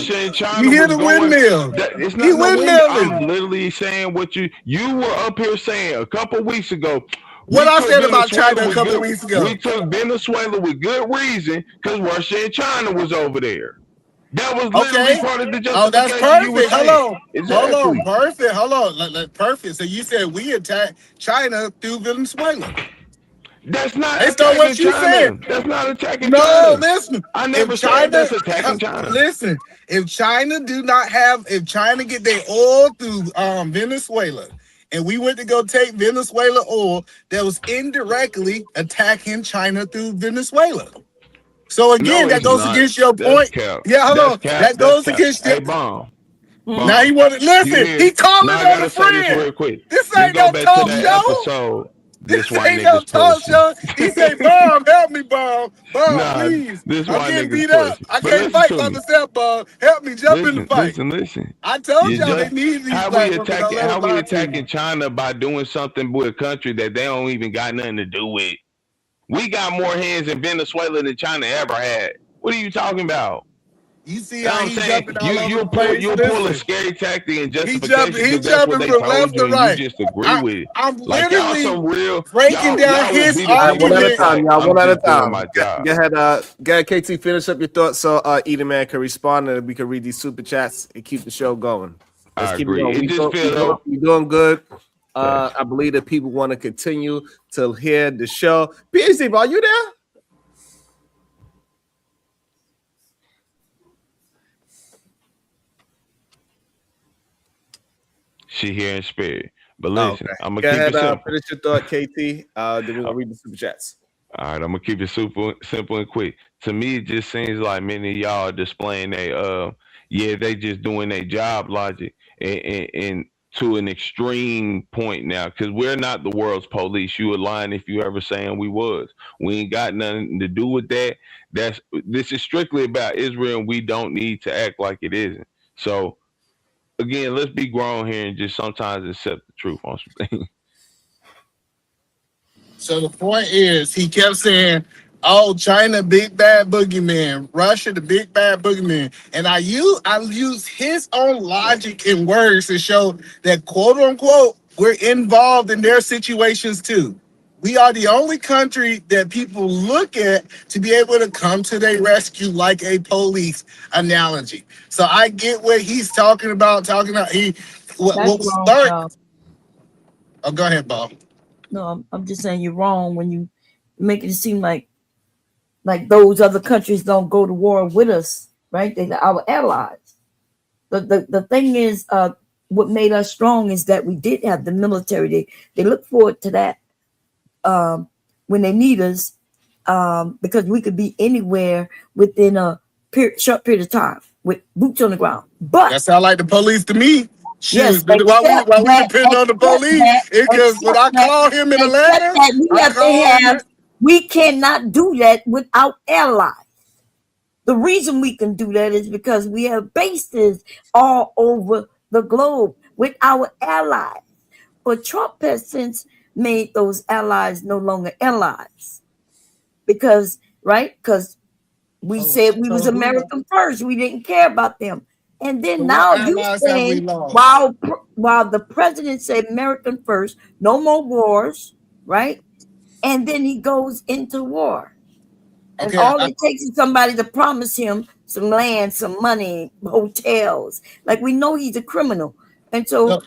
You hear the windmill. It's not windmill. I'm literally saying what you were up here saying a couple weeks ago. What I said about China a couple weeks ago. We took Venezuela with good reason because Russia and China was over there. That was literally part of the justification. Oh, that's perfect. Hold on. Exactly. Hold on. Perfect. So you said we attacked China through Venezuela. That's not attacking what you China. Said. That's not attacking China. No, listen. I never said that's attacking China. Listen, if China get their oil through Venezuela, and we went to go take Venezuela oil, that was indirectly attacking China through Venezuela. So again, that goes against your point. Yeah, hold on. That goes against your bomb. Now he wanted listen. He calling on a friend. Real quick. This ain't no talk show. This ain't no talk show. He say, "Bomb, help me, Bomb. Please. I'm getting beat up. I can't fight by myself, Bomb. Help me jump in the fight." Listen. I told y'all they need these. How we attacking China by doing something with a country that they don't even got nothing to do with? We got more hands in Venezuela than China ever had. What are you talking about? You see You know how what I'm he's saying? jumping all over the You'll place. pull a Listen, scary tactic and he justification because that's what jumping they from told left you, to and right. you just agree with it. I'm Like y'all literally some real breaking down y'all would his be All right, defeated. one at a argument. time, y'all. I'm One at a just doing time. my job. Go ahead, KT. Finish up your thoughts so Eden Man can respond and we can read these super chats and keep the show going. Let's I keep agree. it going. It just feel We're doing good. Thanks. I believe that people want to continue to hear the show. PhD, are you there? She here in spirit. But listen, Okay. I'm gonna Go keep ahead, it simple. finish your thought, KT. Then we're gonna read the super chats. All right, I'm gonna keep it super simple and quick. To me, it just seems like many of y'all are displaying they just doing their job logic and to an extreme point now, because we're not the world's police. You were lying if you ever saying we was. We ain't got nothing to do with that. This is strictly about Israel, and we don't need to act like it isn't. So again, let's be grown here and just sometimes accept the truth on some things. So the point is, he kept saying, "Oh, China, big bad boogeyman. Russia, the big bad boogeyman." And I use his own logic and words to show that, quote unquote, we're involved in their situations too. We are the only country that people look at to be able to come to their rescue, like a police analogy. So I get what he's talking about. That's What wrong, start? y'all. Oh, go ahead, Bob. No, I'm just saying you're wrong when you make it seem like those other countries don't go to war with us, right? They're our allies. The thing is, what made us strong is that we did have the military. They look forward to that when they need us, because we could be anywhere within a short period of time with boots on the ground. But That sound like the police to me. yes, Shoot, why we depend on the police? Because when I call him in Atlanta, we cannot do that without allies. The reason we can do that is because we have bases all over the globe with our allies. But Trump has since made those allies no longer allies. Because we said we was American first. We didn't care about them. And then So now what you allies have we saying, lost? while the president said American first, no more wars, right? And then he goes into war. And it takes is somebody to promise him some land, some money, hotels. Like, we know he's a criminal. And so I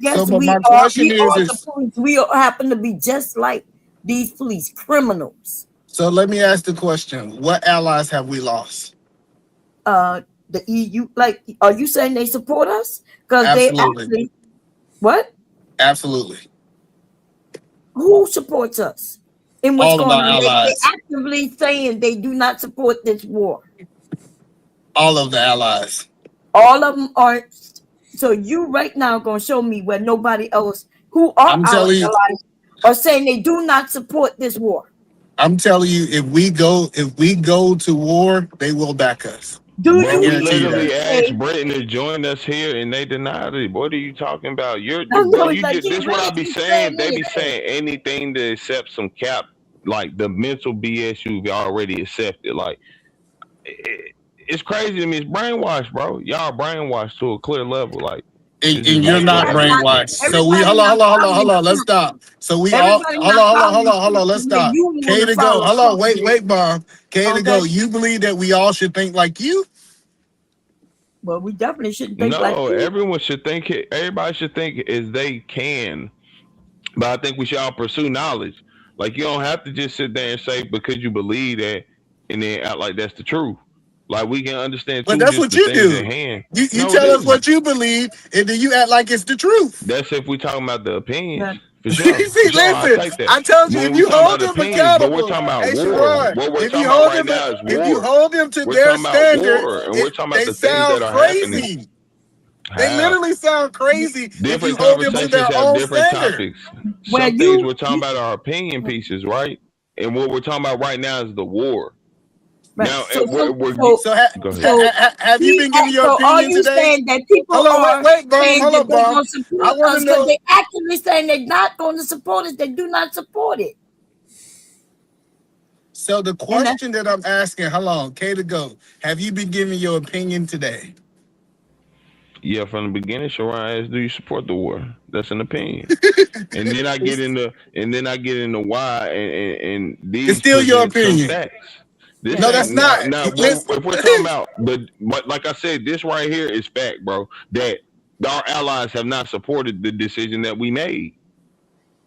guess we happen to be just like these police criminals. So let me ask the question: what allies have we lost? The EU, like, are you saying they support us? Because they actually, what? Absolutely. Who supports us? In what's All of going our on? allies. They're actively saying they do not support this war. All of the allies. All of them are. So you right now going to show me where nobody else who are our allies are saying they do not support this war. I'm telling you, if we go to war, they will back us. We literally asked Britain to join us here, and they denied it. What are you talking about? This is what I be saying. They be saying anything to accept some cap, like the mental BS you've already accepted. Like, it's crazy to me. It's brainwashed, bro. Y'all brainwashed to a clear level. Like, and you're not brainwashed. So we hold on. Let's stop. So we all hold on. Let's stop. K to go. Hold on. Wait, Bob. K to go. You believe that we all should think like you? Well, we definitely shouldn't think like you. Everyone should think. Everybody should think as they can. But I think we should all pursue knowledge. Like, you don't have to just sit there and say because you believe that and then act like that's the truth. Like, we can understand. But that's what you do. You tell us what you believe, and then you act like it's the truth. That's if we're talking about the opinions. For See, sure. listen, I told you, if you hold them accountable, we're talking about war. If you hold them to their standards, they sound crazy. They literally sound crazy. Different conversations have different topics. Some things we're talking about are opinion pieces, right? And what we're talking about right now is the war. Right. Now, have you been giving your opinion are you today? saying that people are saying that they're going to support us because they're actually saying they're not going to support us? They do not support it. So the question that I'm asking, hold on, K to go. Have you been giving your opinion today? Yeah, from the beginning, Sharon asked, "Do you support the war?" That's an opinion, and then I get into why, and these It's still your present some opinion. facts. This No, ain't that's not. now. Listen. If we're talking about but like I said, this right here is fact, bro. That our allies have not supported the decision that we made.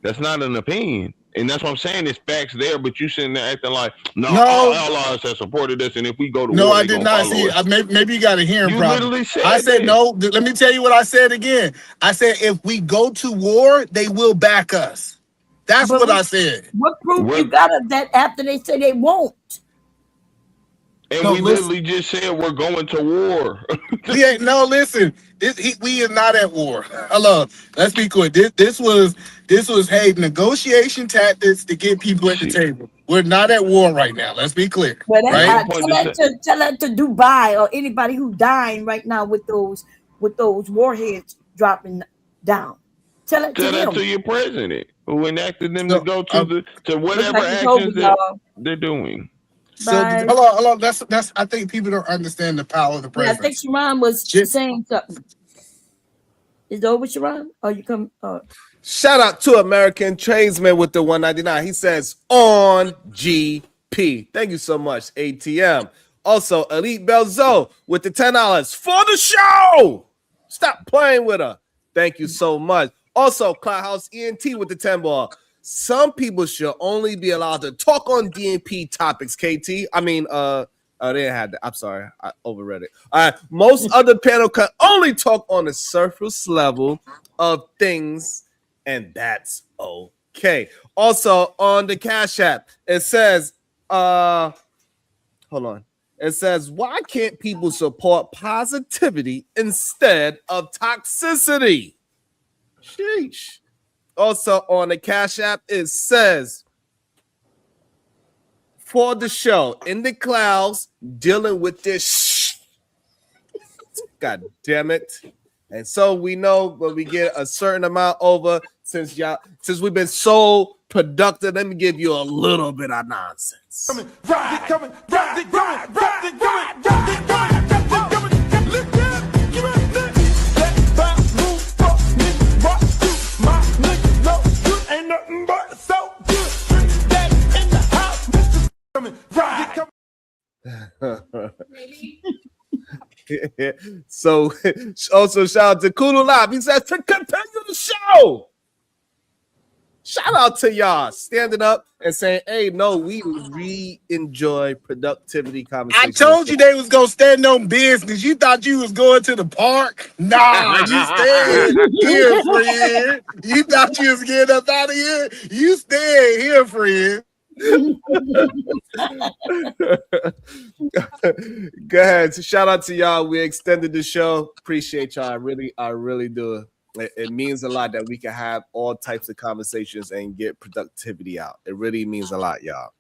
That's not an opinion. And that's what I'm saying. It's facts there, but you sitting there acting like, no, our allies have supported us, and if we go to No, war, I they did gonna not follow see us. it. Maybe you got a hearing You problem. literally said I said that. no. Let me tell you what I said again. I said if we go to war, they will back us. That's what I said. What proof you got of that after they say they won't? And No, we literally just said we're going to war. Listen. We are not at war. Hello. Let's be clear. This was hey, negotiation tactics to get people at the table. We're not at war right now. Let's be clear. Well, Right? tell that to Dubai or anybody who's dying right now with those warheads dropping down. Tell it to Tell that them. to your president who enacted them to go to whatever like it's actions over, y'all. they're doing. So hold on. That's I think people don't understand the power of the Yeah, I president. think Sharon was saying something. Is it over, Sharon? Or you come? Shout out to American Tradesman with the 199. He says on GP. Thank you so much, ATM. Also, Elite Belzo with the $10 for the show. Stop playing with her. Thank you so much. Also, Cloudhouse ENT with the 10 ball. Some people should only be allowed to talk on DNP topics, KT. I mean, they didn't have that. I'm sorry. I overread it. All right. Most other panel can only talk on the surface level of things, and that's okay. Also, on the Cash App, it says, hold on. It says, why can't people support positivity instead of toxicity? Sheesh. Also, on the Cash App, it says, for the show, in the clouds, dealing with this God damn it. And so we know when we get a certain amount over, since we've been so productive, let me give you a little bit of nonsense. So also shout out to Kulu Lab. He says to continue the show. Shout out to y'all standing up and saying, hey, no, we enjoy productivity conversations. I told you they was gonna stand on business. You thought you was going to the park? Nah, you stayed here, friend. You thought you was getting up out of here? You stayed here, friend. Go ahead. So shout out to y'all. We extended the show. Appreciate y'all. I really do. It means a lot that we can have all types of conversations and get productivity out. It really means a lot, y'all.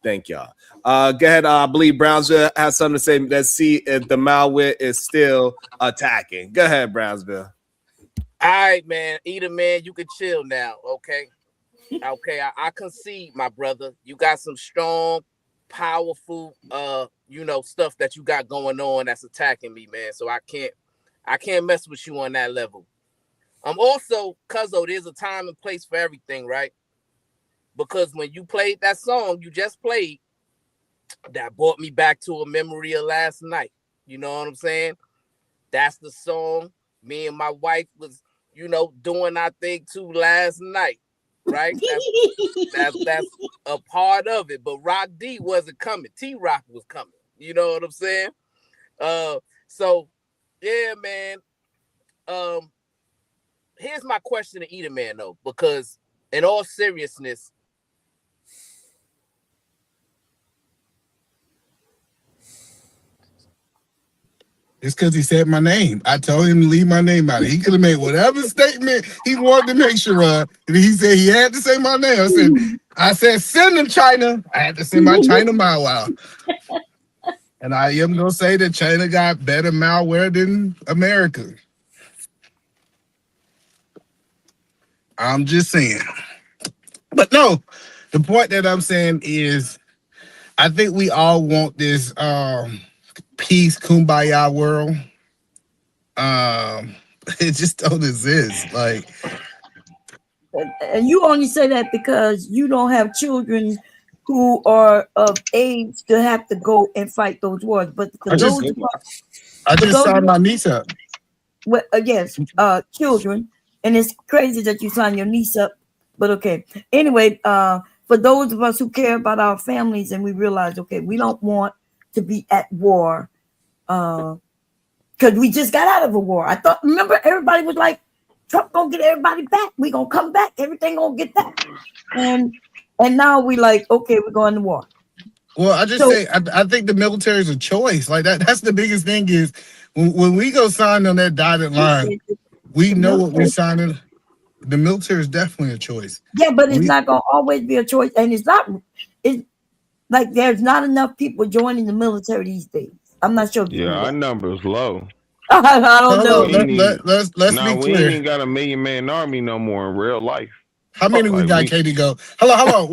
Thank y'all. Go ahead. I believe Brownsville has something to say. Let's see if the malware is still attacking. Go ahead, Brownsville. All right, man. Either man, you can chill now, okay? Okay, I concede, my brother. You got some strong, powerful, stuff that you got going on that's attacking me, man. So I can't mess with you on that level. Also, Cuzzo, there's a time and place for everything, right? Because when you played that song you just played, that brought me back to a memory of last night. You know what I'm saying? That's the song me and my wife was, doing our thing too last night. Right? That's a part of it. But Rock D wasn't coming. T-Rock was coming. You know what I'm saying? So yeah, man. Here's my question to Either Man, though, because in all seriousness, It's because he said my name. I told him to leave my name out. He could have made whatever statement he wanted to make sure of. And he said he had to say my name. I said, send him China. I had to send my China mile out. And I am going to say that China got better malware than America. I'm just saying. But no, the point that I'm saying is, I think we all want this peace, kumbaya world. It just don't exist. Like, and you only say that because you don't have children who are of age to have to go and fight those wars. But for I just signed my niece up. Yes, children, and it's crazy that you sign your niece up. But okay, anyway, for those of us who care about our families and we realize, okay, we don't want to be at war, because we just got out of a war. Remember, everybody was like, Trump gonna get everybody back. We gonna come back. Everything gonna get back. And now we like, okay, we're going to war. Well, I think the military is a choice. Like that's the biggest thing is when we go sign on that dotted line, we know what we're signing. The military is definitely a choice. Yeah, but it's not gonna always be a choice, and it's like there's not enough people joining the military these days. I'm not sure. Yeah, our number is low. I don't know. Let's be clear. We ain't even got a 1 million man army no more in real life. How many we got, Katie? Go. Hello. How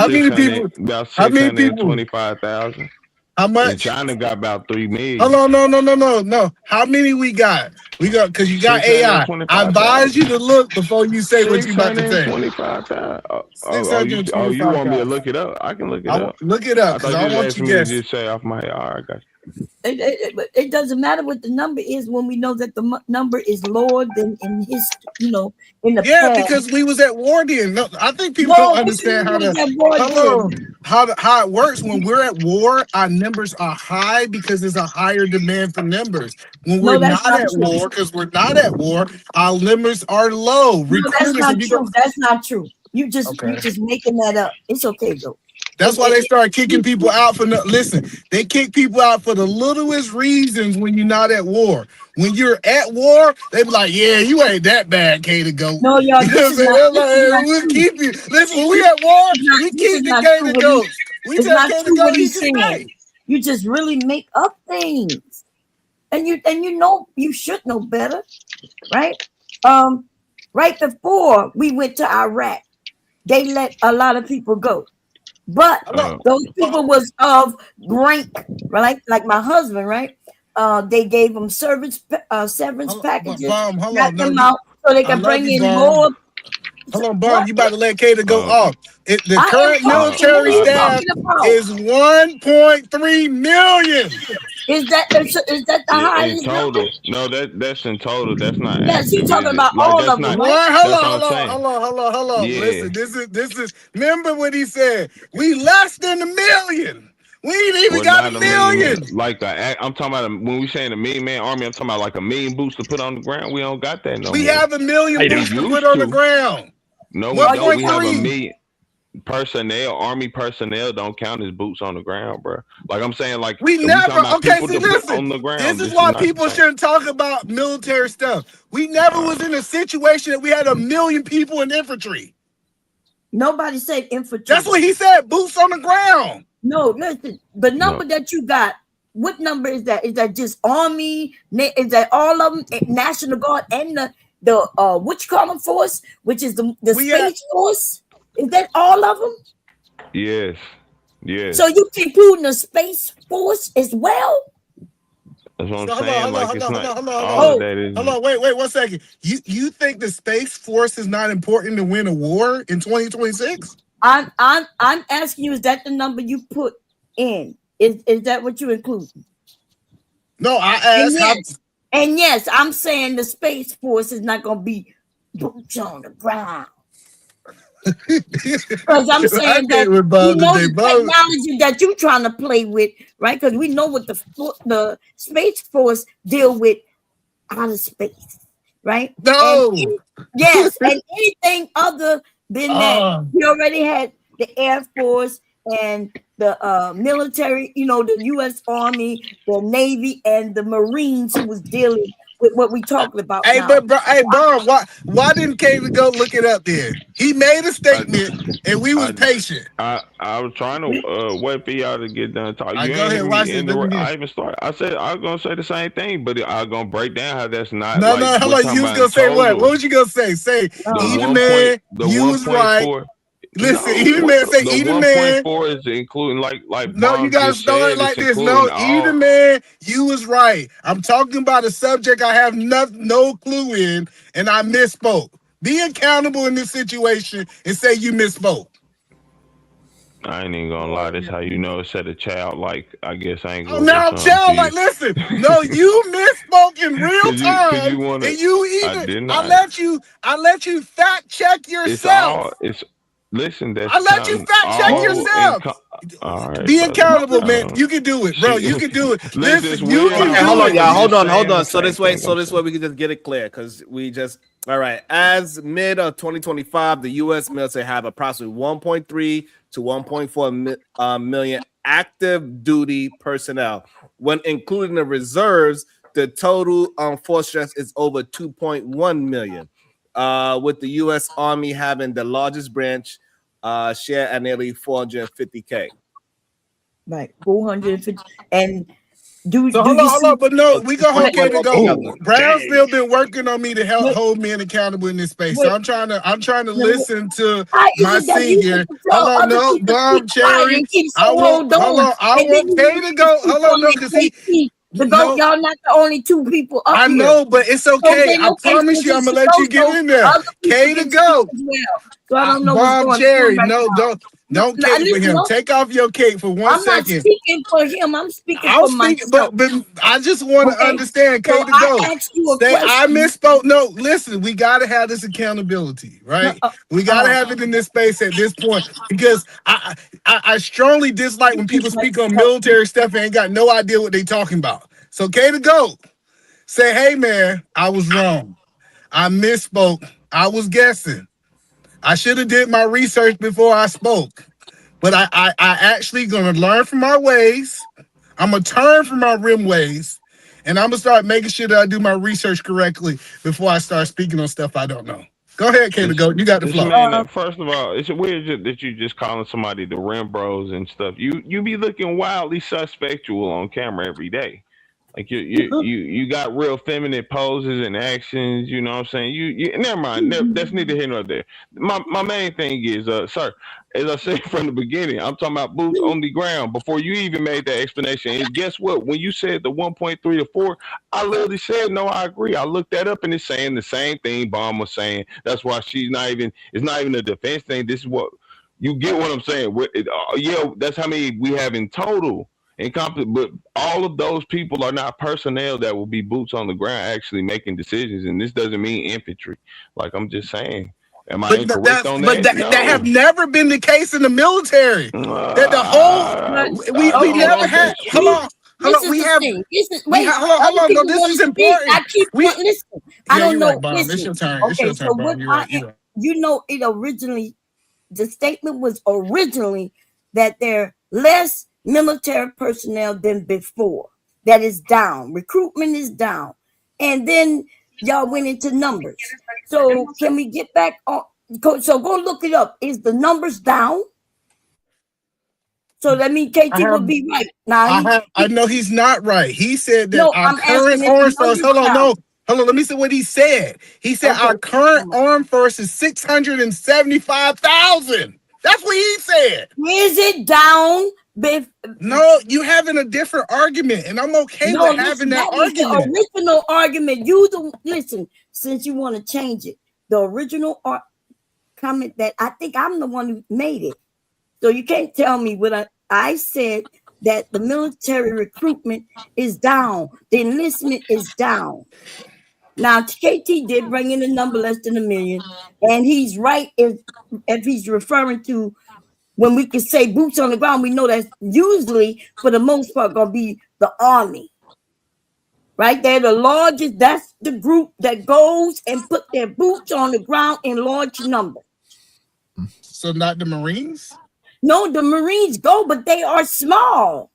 many people? About 625,000. How much? And China got about 3 million. Hello, no. How many we got? Because you got AI. I advise you to look before you say what you about to say. 625,000. Oh, you want me to look it up? I can look it up. Look it up because I want you to just say off my head. All right, I got you. It doesn't matter what the number is when we know that the number is lower than in his, in the past. Because we was at war then. No, I think people don't understand how it works. When we're at war, our numbers are high because there's a higher demand for numbers. When we're not at war, because we're not at war, our numbers are low. No, that's not true. That's not true. You just making that up. It's okay though. That's why they start kicking people out listen, they kick people out for the littlest reasons when you're not at war. When you're at war, they be like, yeah, you ain't that bad, K to go. No, y'all, we'll keep you. Listen, when we at war, we keep the K to go. We tell K to go, he can stay. You just really make up things. And you know you should know better, right? Right before we went to Iraq, they let a lot of people go. But those people was of rank, right? Like my husband, right? They gave them severance packages, knocked them out so they can bring in more. Hold on, Bob. You about to let Kato go off. The current military staff is 1.3 million. Is that the highest? In total? No, that's in total. That's not. Yes, you're talking about all of them. Hold on. Yeah. Listen, this is. Remember what he said? We less than 1 million. We ain't even got 1 million. I'm talking about when we saying 1 million man army. I'm talking about like 1 million boots to put on the ground. We don't got that no more. We have 1 million boots to put on the ground. No, we don't. We have 1 million. Army personnel don't count as boots on the ground, bro. Like I'm saying, like we never. Okay, see, listen. On the ground, this is why people shouldn't talk about military stuff. We never was in a situation that we had 1 million people in infantry. Nobody said infantry. That's what he said. Boots on the ground. No, listen. The number that you got. What number is that? Is that just Army? Is that all of them? National Guard and the what you call them force, which is the Space Force? Is that all of them? Yes. So you including the Space Force as well? That's what I'm saying. Hold on, wait 1 second. You think the Space Force is not important to win a war in 2026? I'm asking you, is that the number you put in? Is that what you include? No, I asked. And yes, I'm saying the Space Force is not going to be boots on the ground. Because I'm saying that you know the technology that you're trying to play with, right? Because we know what the Space Force deal with outer space, right? No. And anything other than that, we already had the Air Force and the military, the U.S. Army, the Navy, and the Marines who was dealing with what we talking about. Hey, bro, why didn't Katie go look it up there? He made a statement and we was patient. I was trying to wait for y'all to get done talking. Go ahead, watch it. I even started. I said I was gonna say the same thing, but I was gonna break down how that's not. No, hold on. You was gonna say what? What was you gonna say? Say, either man, you was right. Listen, No, Eden Man say the Eden Man. 1.4 is including like No, you Mom gotta just start said, like it's this. No, including all. Eden Man, you was right. I'm talking about a subject I have no clue in, and I misspoke. Be accountable in this situation and say you misspoke. I ain't even gonna lie. That's how you know it said a child. Like, I guess I ain't Oh, gonna. now child, like, listen. No, you misspoke in real time, and you I even. did I not. let you fact check It's yourself. all. It's listen. That's I let you fact check yourself. All right, Be brother. accountable, man. You can do it, bro. You can do it. Listen, you weird can Okay, how hold do on, it. y'all. Hold you're on. saying the So this same way, thing we can just get it clear because we just all right. As mid of 2025, the U.S. military have approximately 1.3 to 1.4 million active duty personnel. When including the reserves, the total force strength is over 2.1 million. With the U.S. Army having the largest branch share at nearly 450K. Right, 450. And do Hold you on, see? but no, we gonna hold K to go. Oh, Brownsville been working on me to hold me accountable in this space. So I'm trying to listen to my senior. Hold on, no, Bomb Cherry. I want K to go. Hold on, no, because he. No, y'all not the only two people up I know, but it's okay. I promise you, I'm gonna let you get in there. K to go. So I don't know Bomb what's Cherry. going on. No, don't cape for him. Take off your cape for 1 second. I'm not speaking for him. I'm speaking I'll for speak, myself. but I just want to understand. K to go. I asked you a Say question. I misspoke. No, listen, we gotta have this accountability, right? We gotta have it in this space at this point because I strongly dislike when people speak on military stuff and ain't got no idea what they talking about. So K to go. Say, hey man, I was wrong. I misspoke. I was guessing. I should have did my research before I spoke. But I actually gonna learn from my ways. I'm gonna turn from my rim ways, and I'm gonna start making sure that I do my research correctly before I start speaking on stuff I don't know. Go ahead, K to go. You got the flow. Man, first of all, it's weird that you just calling somebody the rim bros and stuff. You be looking wildly suspectual on camera every day. Like you got real feminine poses and actions, you know what I'm saying? You never mind. That's neither here nor there. My main thing is, sir, as I said from the beginning, I'm talking about boots on the ground before you even made that explanation. And guess what? When you said the 1.3 to 4, I literally said no, I agree. I looked that up and it's saying the same thing Bomb was saying. That's why it's not even a defense thing. This is what you get what I'm saying. Yeah, that's how many we have in total. But all of those people are not personnel that will be boots on the ground actually making decisions, and this doesn't mean infantry. Like I'm just saying, am I incorrect on that? But that have never been the case in the military. That the whole we never had. Hold on. We have. Hold on. No, this is important. I keep listening. I don't know. Right, Bob. It's your turn. Okay, it's your turn, Bob. You're right. You know, it originally, the statement was originally that they're less military personnel than before. That is down. Recruitment is down. And then y'all went into numbers. So can we get back on? So go look it up. Is the numbers down? So that means KT will be right. Now I know he's not right. He said that our current armed force. Hold on. Let me see what he said. He said our current armed force is 675,000. That's what he said. Is it down? No, you having a different argument, and I'm okay with having that argument. The original argument. Listen, since you want to change it, the original comment that I think I'm the one who made it. So you can't tell me what I said, that the military recruitment is down, the enlistment is down. Now KT did bring in a number less than 1 million, and he's right if he's referring to. When we can say boots on the ground, we know that's usually, for the most part, going to be the Army. Right? They're the largest. That's the group that goes and put their boots on the ground in large numbers. So not the Marines? No, the Marines go, but they are small.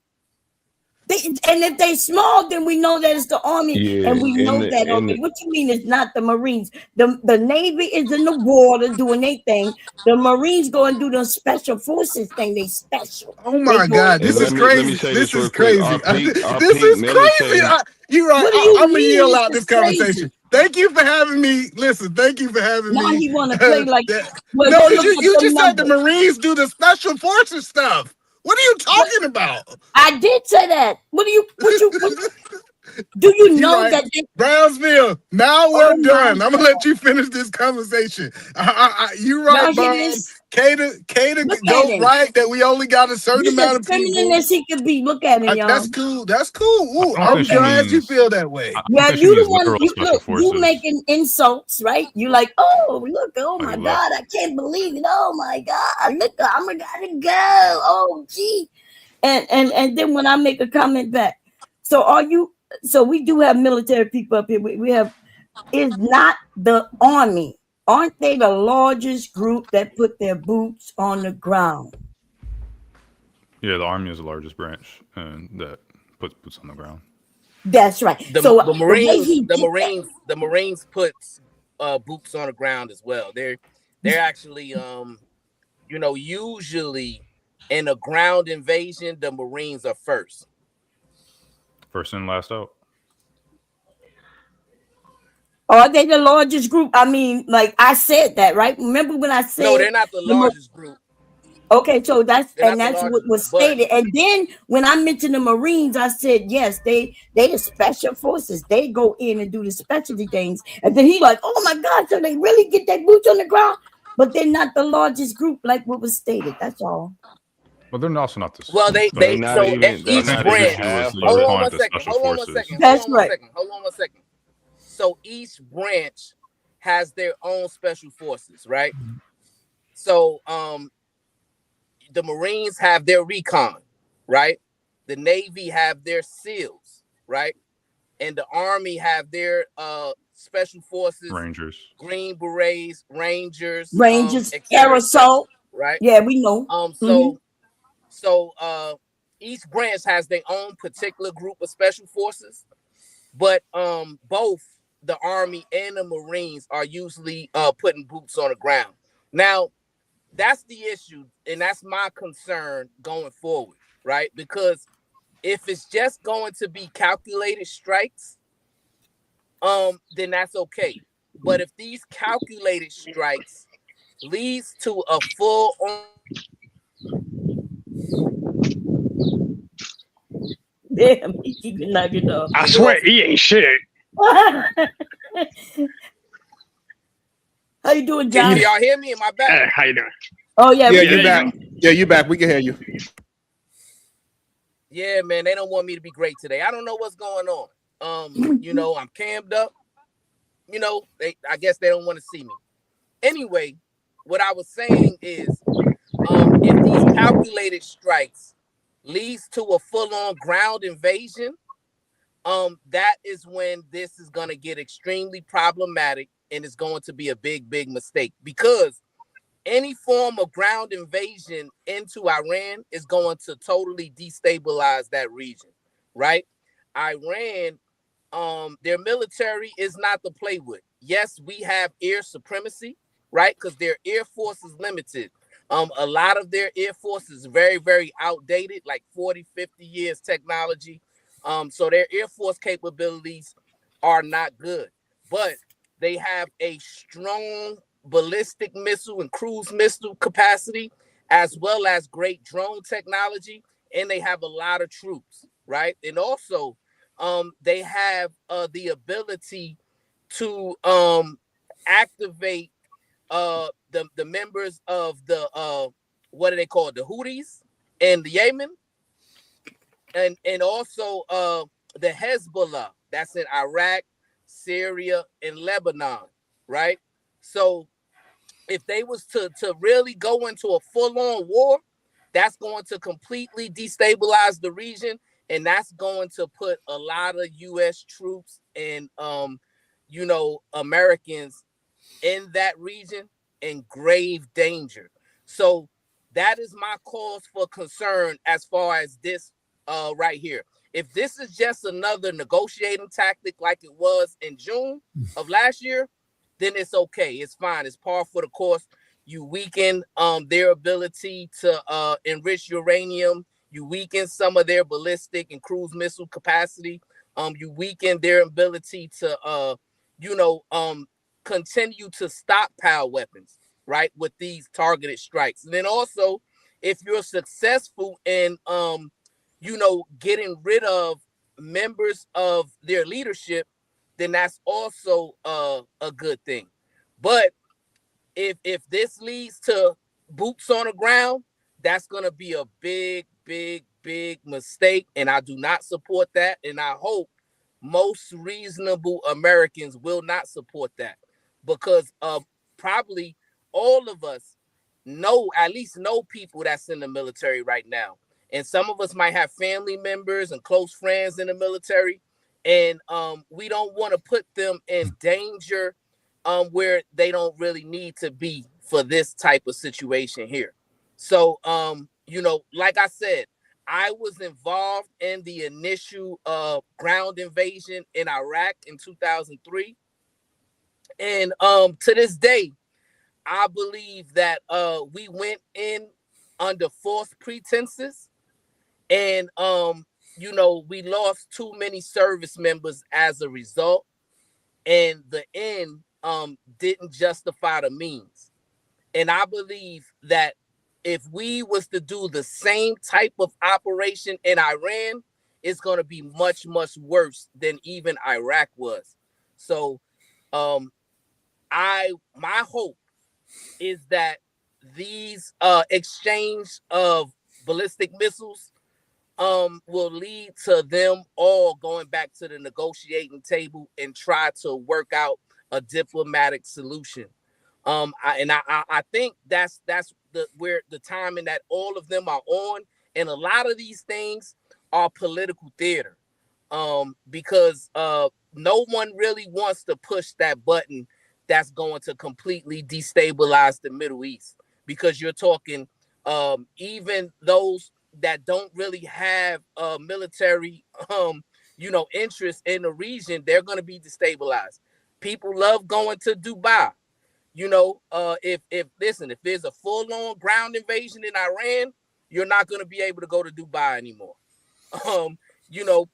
And if they're small, then we know that it's the Army. Yeah, and we know that. Okay, what you mean it's not the Marines? The Navy is in the water doing their thing. The Marines go and do the special forces thing. They special. Oh my God, this is crazy. This is crazy. This is crazy. You're right. I'm going to yell out this conversation. Thank you for having me. Listen, thank you for having Now me. he want to play like. Well, No, look at you them just said the numbers. Marines do the special forces stuff. What are you talking about? I did say that. What do you You know right. that they, Brownsville, now we're oh my done. I'm gonna God. let you finish this conversation. You Now right, here Bob. this. Cater Look at go him. right that we only got a certain Just as amount of people. feminine as he could be. Look at him, y'all. That's cool. That's cool. Ooh, I don't I'm think she glad you means. feel that way. I don't Yeah, think she you the means one. literal You special look. You forces. making insults, right? You like, oh look, oh Oh, my he left. God, I can't believe it. Oh my God, look, I'm gotta go. Oh gee, and then when I make a comment back, so are you? So we do have military people up here. We have. Is not the Army. Aren't they the largest group that put their boots on the ground? Yeah, the Army is the largest branch and that puts boots on the ground. That's right. The So the the way Marines, he the did Marines, the Marines puts boots on the ground as well. They're actually usually in a ground invasion, the Marines are first. First in, last out. are they the largest group? I mean, like I said that, right? Remember when I said No, they're not the largest group. Okay, so that's They're not the what largest was group, but stated. And then when I mentioned the Marines, I said yes, they the special forces. They go in and do the specialty things. And then he like, oh my God, so they really get their boots on the ground, but they're not the largest group, like what was stated. That's all. But they're also not the. well, They not so even. at They each I think not the even branch. issue was half that Hold you're on calling one it the second. special Hold on one forces. second. Hold That's on one right. second. Hold on one second. So each branch has their own special forces, right? So the Marines have their recon, right? The Navy have their SEALs, right? And the Army have their special forces, Rangers. Green Berets, Rangers, Rangers, et cetera, aerosol. right? Yeah, we know. So each branch has their own particular group of special forces, but both the Army and the Marines are usually putting boots on the ground. Now, that's the issue, and that's my concern going forward, right? Because if it's just going to be calculated strikes, then that's okay. But if these calculated strikes leads to a full on Damn, he keep knocking off. I swear he ain't shit. How you doing, John? Can y'all hear me? Am I back? How you doing? Oh yeah, Yeah, we you can back. hear you. Yeah, you back. We can hear you. Yeah, man, they don't want me to be great today. I don't know what's going on. I'm cammed up. I guess they don't want to see me. Anyway, what I was saying is, if these calculated strikes leads to a full-on ground invasion, that is when this is going to get extremely problematic, and it's going to be a big, big mistake, because any form of ground invasion into Iran is going to totally destabilize that region, right? Iran, their military is not to play with. Yes, we have air supremacy, right? Because their air force is limited. A lot of their air force is very, very outdated, like 40, 50 years technology. So their air force capabilities are not good, but they have a strong ballistic missile and cruise missile capacity, as well as great drone technology, and they have a lot of troops, right? And also, they have the ability to activate the members of the what are they called, the Houthis and the Yemen, and also the Hezbollah that's in Iraq, Syria, and Lebanon, right? So if they was to really go into a full-on war, that's going to completely destabilize the region, and that's going to put a lot of U.S. troops and Americans in that region in grave danger. So that is my cause for concern as far as this right here. If this is just another negotiating tactic like it was in June of last year, then it's okay. It's fine. It's par for the course. You weaken their ability to enrich uranium. You weaken some of their ballistic and cruise missile capacity. You weaken their ability to continue to stockpile weapons, right, with these targeted strikes. And then also, if you're successful in, getting rid of members of their leadership, then that's also a good thing. But if this leads to boots on the ground, that's going to be a big mistake, and I do not support that, and I hope most reasonable Americans will not support that, because probably all of us at least know people that's in the military right now, and some of us might have family members and close friends in the military, and we don't want to put them in danger where they don't really need to be for this type of situation here. So like I said, I was involved in the initial ground invasion in Iraq in 2003. And to this day, I believe that we went in under false pretenses. And, we lost too many service members as a result. And the end didn't justify the means. And I believe that if we was to do the same type of operation in Iran, it's going to be much worse than even Iraq was. So my hope is that these exchange of ballistic missiles will lead to them all going back to the negotiating table and try to work out a diplomatic solution. I think that's where the timing that all of them are on, and a lot of these things are political theater, because no one really wants to push that button that's going to completely destabilize the Middle East, because you're talking even those that don't really have military interest in the region, they're going to be destabilized. People love going to Dubai. If there's a full-on ground invasion in Iran, you're not going to be able to go to Dubai anymore.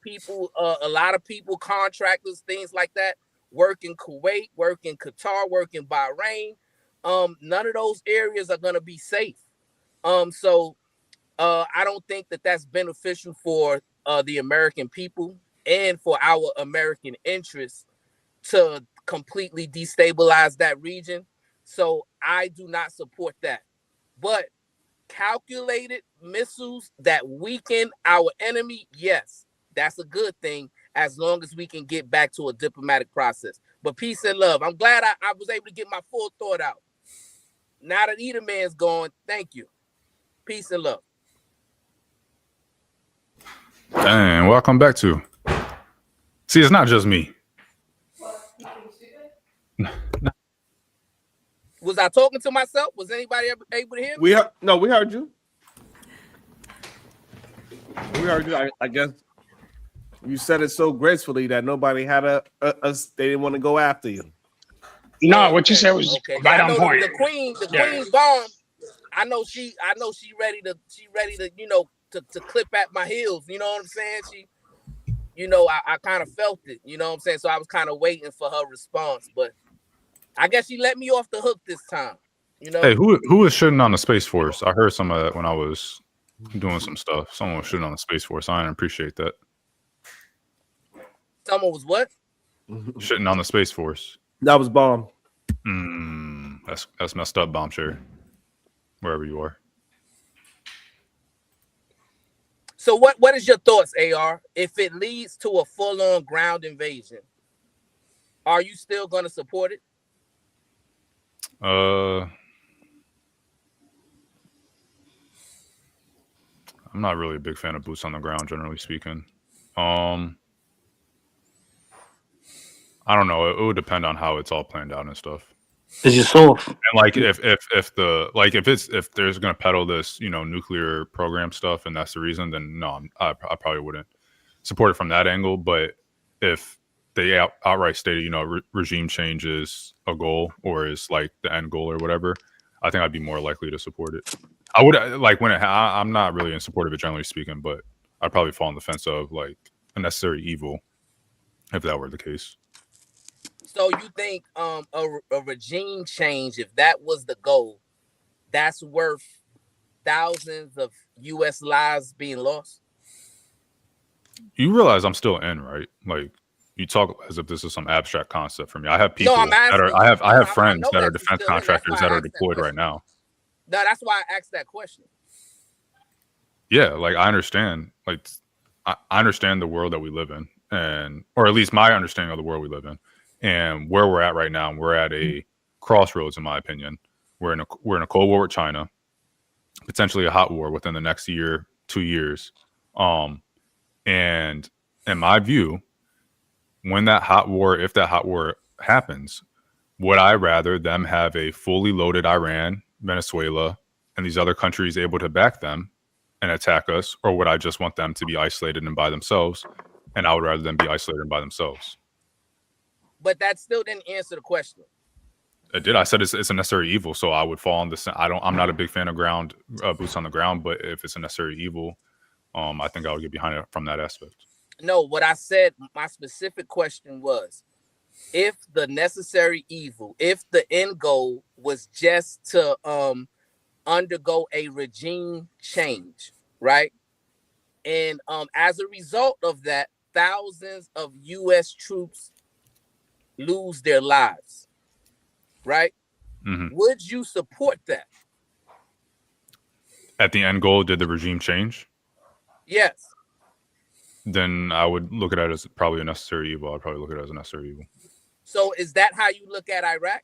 People, a lot of people, contractors, things like that, work in Kuwait, work in Qatar, work in Bahrain. None of those areas are going to be safe. So I don't think that that's beneficial for the American people and for our American interests to completely destabilize that region. So I do not support that. But calculated missiles that weaken our enemy, yes, that's a good thing, as long as we can get back to a diplomatic process. But peace and love. I'm glad I was able to get my full thought out. Now that either man's gone, thank you. Peace and love. Dang, welcome back to. See, it's not just me. Was I talking to myself? Was anybody ever able to hear me? We heard you. We heard you. I guess you said it so gracefully that nobody had they didn't want to go after you. No, what you said was right on point. The queen's gone. I know she ready to to clip at my heels. You know what I'm saying? I kind of felt it. You know what I'm saying? So I was kind of waiting for her response, but I guess she let me off the hook this time. Hey, who was shitting on the Space Force? I heard some of that when I was doing some stuff. Someone was shitting on the Space Force. I didn't appreciate that. Someone was what? Shitting on the Space Force. That was bomb. That's messed up, Bombshare. Wherever you are. So what is your thoughts, AR? If it leads to a full-on ground invasion, are you still going to support it? I'm not really a big fan of boots on the ground, generally speaking. I don't know. It would depend on how it's all planned out and stuff. It's yourself. And like if there's gonna peddle this nuclear program stuff and that's the reason, then no, I probably wouldn't support it from that angle. But if they outright stated regime change is a goal or is like the end goal or whatever, I think I'd be more likely to support it. I would I'm not really in support of it generally speaking, but I'd probably fall on the fence of like a necessary evil if that were the case. So you think a regime change, if that was the goal, that's worth thousands of U.S. lives being lost? You realize I'm still in, right? Like, you talk as if this is some abstract concept for me. I have people I'm that asking are. you. I have I friends know that are that you're defense still in. That's contractors why that I are asked that deployed right question. now. No, that's why I asked that question. Yeah, like I understand. Like I understand the world that we live in, and or at least my understanding of the world we live in, and where we're at right now. We're at a crossroads, in my opinion. We're in a cold war with China, potentially a hot war within the next year, 2 years. And in my view, when that hot war, if that hot war happens, would I rather them have a fully loaded Iran, Venezuela, and these other countries able to back them and attack us, or would I just want them to be isolated and by themselves? And I would rather them be isolated and by themselves. But that still didn't answer the question. I did. I said it's a necessary evil, so I would fall on this. I'm not a big fan of boots on the ground, but if it's a necessary evil, I think I would get behind it from that aspect. No, what I said, my specific question was, if the necessary evil, if the end goal was just to undergo a regime change, right? And as a result of that, thousands of U.S. troops lose their lives, right? Mm-hmm. Would you support that? At the end goal, did the regime change? Yes. Then I would look at it as probably a necessary evil. I'd probably look at it as a necessary evil. So is that how you look at Iraq?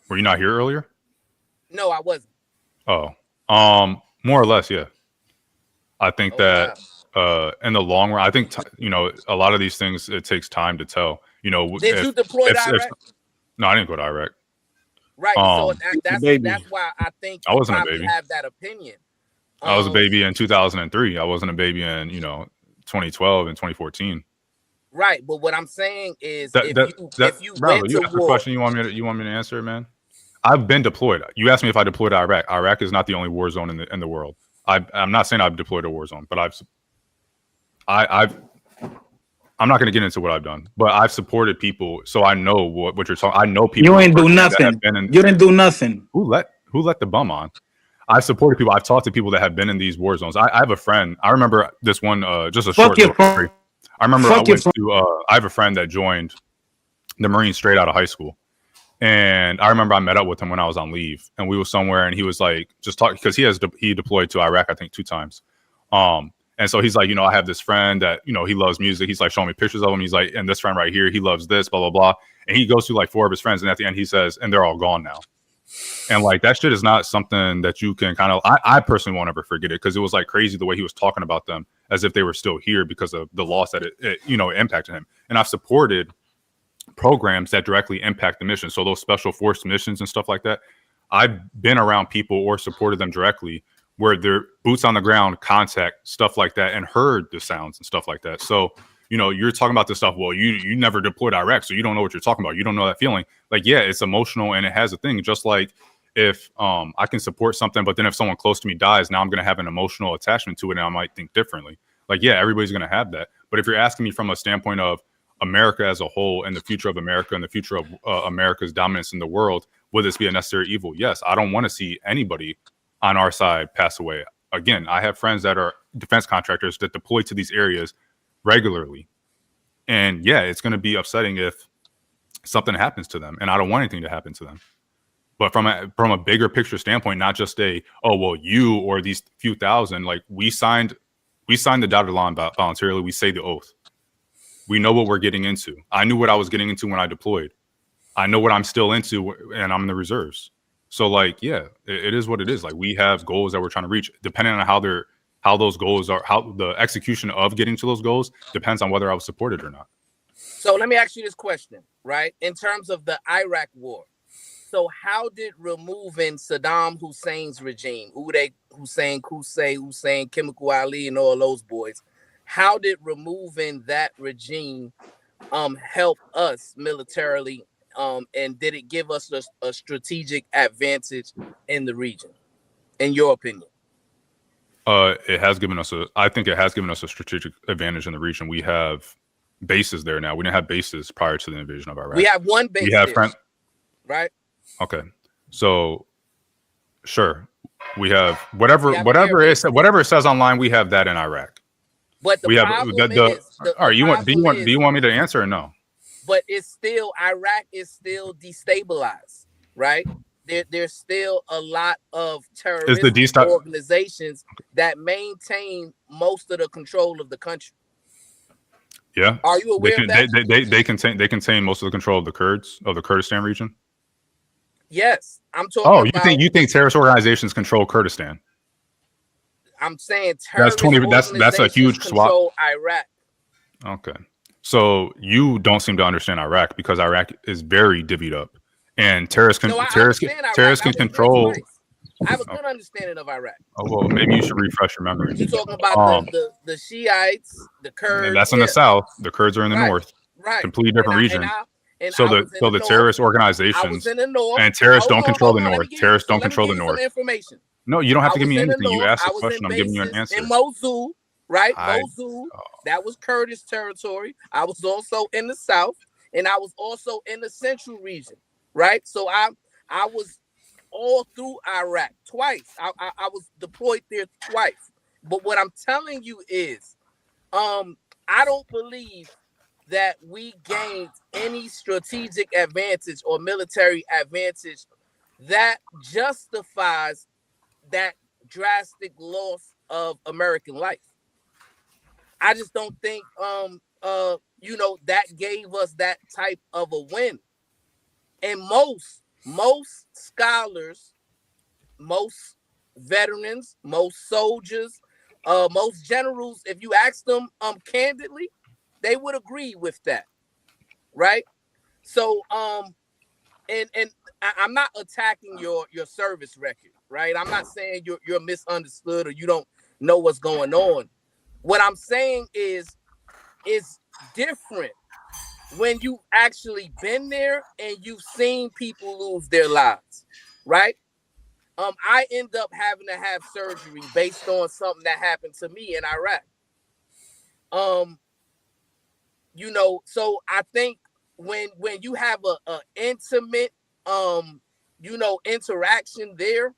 Were you not here earlier? No, I wasn't. Oh, more or less, yeah. I think that in the long run, I think a lot of these things, it takes time to tell. Did you deploy to Iraq? No, I didn't go to Iraq. Right. So that's why I think I wasn't probably a baby. have that opinion. I was a baby in 2003. I wasn't a baby in 2012 and 2014. Right, but what I'm saying is, if you went to war, question you want me to answer it, man? I've been deployed. You asked me if I deployed to Iraq. Iraq is not the only war zone in the world. I'm not saying I've deployed to a war zone, but I'm not going to get into what I've done, but I've supported people, so I know what you're talking. I know people. You ain't do nothing. You didn't do nothing. Who let the bum on? I've supported people. I've talked to people that have been in these war zones. I have a friend. I remember this one. Just a short story. I remember I have a friend that joined the Marines straight out of high school, and I remember I met up with him when I was on leave, and we were somewhere, and he was like just talking because he deployed to Iraq, I think 2 times. And so he's like, I have this friend that, he loves music. He's like showing me pictures of him. He's like, and this friend right here, he loves this, blah, blah, blah. And he goes through like 4 of his friends. And at the end, he says, and they're all gone now. And like, that shit is not something that you can kind of, I personally won't ever forget it, because it was like crazy the way he was talking about them as if they were still here because of the loss that it impacted him. And I've supported programs that directly impact the mission. So those special force missions and stuff like that, I've been around people or supported them directly where they're boots on the ground, contact, stuff like that, and heard the sounds and stuff like that. So, you're talking about this stuff. Well, you never deployed to Iraq, so you don't know what you're talking about. You don't know that feeling. Like, yeah, it's emotional and it has a thing. Just like if I can support something, but then if someone close to me dies, now I'm going to have an emotional attachment to it, and I might think differently. Like, yeah, everybody's going to have that. But if you're asking me from a standpoint of America as a whole and the future of America and the future of America's dominance in the world, will this be a necessary evil? Yes. I don't want to see anybody on our side pass away. Again, I have friends that are defense contractors that deploy to these areas regularly. And yeah, it's going to be upsetting if something happens to them, and I don't want anything to happen to them. But from a bigger picture standpoint, not just you or these few thousand, like we signed the dotted line voluntarily. We say the oath. We know what we're getting into. I knew what I was getting into when I deployed. I know what I'm still into, and I'm in the reserves. So like, yeah, it is what it is. Like, we have goals that we're trying to reach. Depending on how those goals are, how the execution of getting to those goals depends on whether I was supported or not. So let me ask you this question, right? In terms of the Iraq war, so how did removing Saddam Hussein's regime, Hussein Qusay, Hussein Chemical Ali, and all those boys, how did removing that regime help us militarily? And did it give us a strategic advantage in the region, in your opinion? I think it has given us a strategic advantage in the region. We have bases there now. We didn't have bases prior to the invasion of Iraq. We have one base. We have there, right? Okay, so sure, we have whatever it says online. We have that in Iraq. But the problem is, all right. Do you want me to answer or no? But it's still, Iraq is still destabilized, right? There's still a lot of terrorist organizations that maintain most of the control of the country. Yeah. Are you aware of that? They contain most of the control of the Kurds of the Kurdistan region. Yes, I'm talking. Oh, you think terrorist organizations control Kurdistan? I'm saying terrorist That's a huge control Iraq. Okay. So you don't seem to understand Iraq because Iraq is very divvied up, and terrorists can control. I have a good understanding of Iraq. Oh, well, maybe you should refresh your memory. You're talking about the Shiites, the Kurds. And that's in the south. The Kurds are in the north. Right. Completely different region. So the terrorist organizations and terrorists don't control the north. Terrorists don't control the north. No, you don't have to give me anything. You asked the question. I'm giving you an answer. In Mosul, right? Mosul, that was Kurdish territory. I was also in the south, and I was also in the central region, right? So I was all through Iraq twice. I was deployed there twice. But what I'm telling you is, I don't believe that we gained any strategic advantage or military advantage that justifies that drastic loss of American life. I just don't think that gave us that type of a win. And most scholars, most veterans, most soldiers, most generals, if you ask them candidly, they would agree with that, right? So and I'm not attacking your service record, right? I'm not saying you're misunderstood or you don't know what's going on. What I'm saying is it's different when you've actually been there and you've seen people lose their lives, right? I end up having to have surgery based on something that happened to me in Iraq. So I think when you have a intimate interaction there,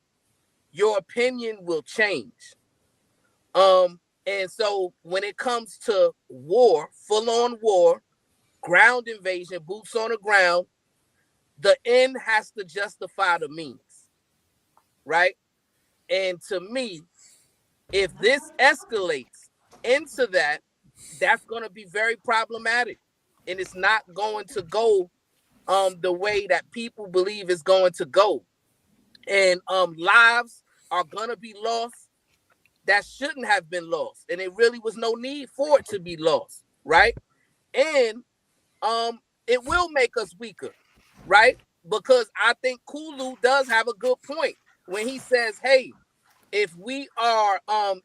your opinion will change. And so when it comes to war, full-on war, ground invasion, boots on the ground, the end has to justify the means, right? And to me, if this escalates into that, that's going to be very problematic, and it's not going to go the way that people believe it's going to go, and lives are going to be lost that shouldn't have been lost, and it really was no need for it to be lost, right? And it will make us weaker, right? Because I think Kulu does have a good point when he says, hey, if we are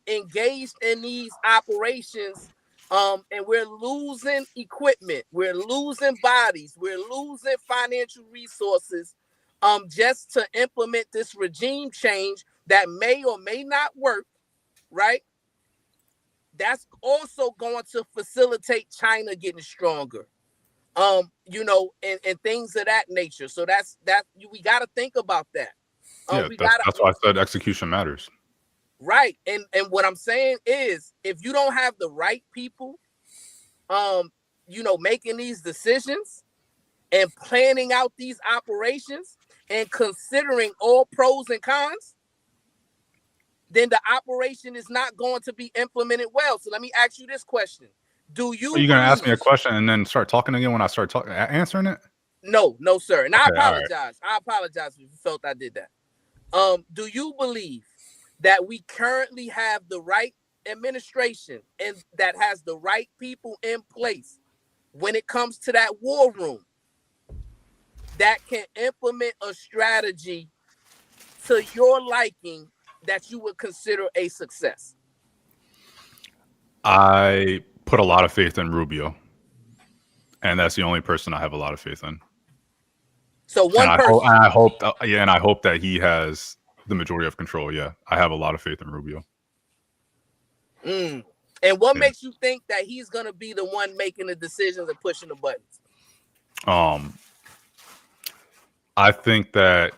engaged in these operations and we're losing equipment, we're losing bodies, we're losing financial resources just to implement this regime change that may or may not work, right? That's also going to facilitate China getting stronger, and things of that nature. So we got to think about that. That's why I said execution matters. Right. And what I'm saying is, if you don't have the right people, making these decisions and planning out these operations and considering all pros and cons, then the operation is not going to be implemented well. So let me ask you this question. Are you going to ask me a question and then start talking again when I start answering it? No, sir. And I apologize. Right. I apologize if you felt I did that. Do you believe that we currently have the right administration and that has the right people in place when it comes to that war room that can implement a strategy to your liking that you would consider a success? I put a lot of faith in Rubio, and that's the only person I have a lot of faith in. So I hope that he has the majority of control. Yeah, I have a lot of faith in Rubio. And what makes you think that he's gonna be the one making the decisions and pushing the buttons? I think that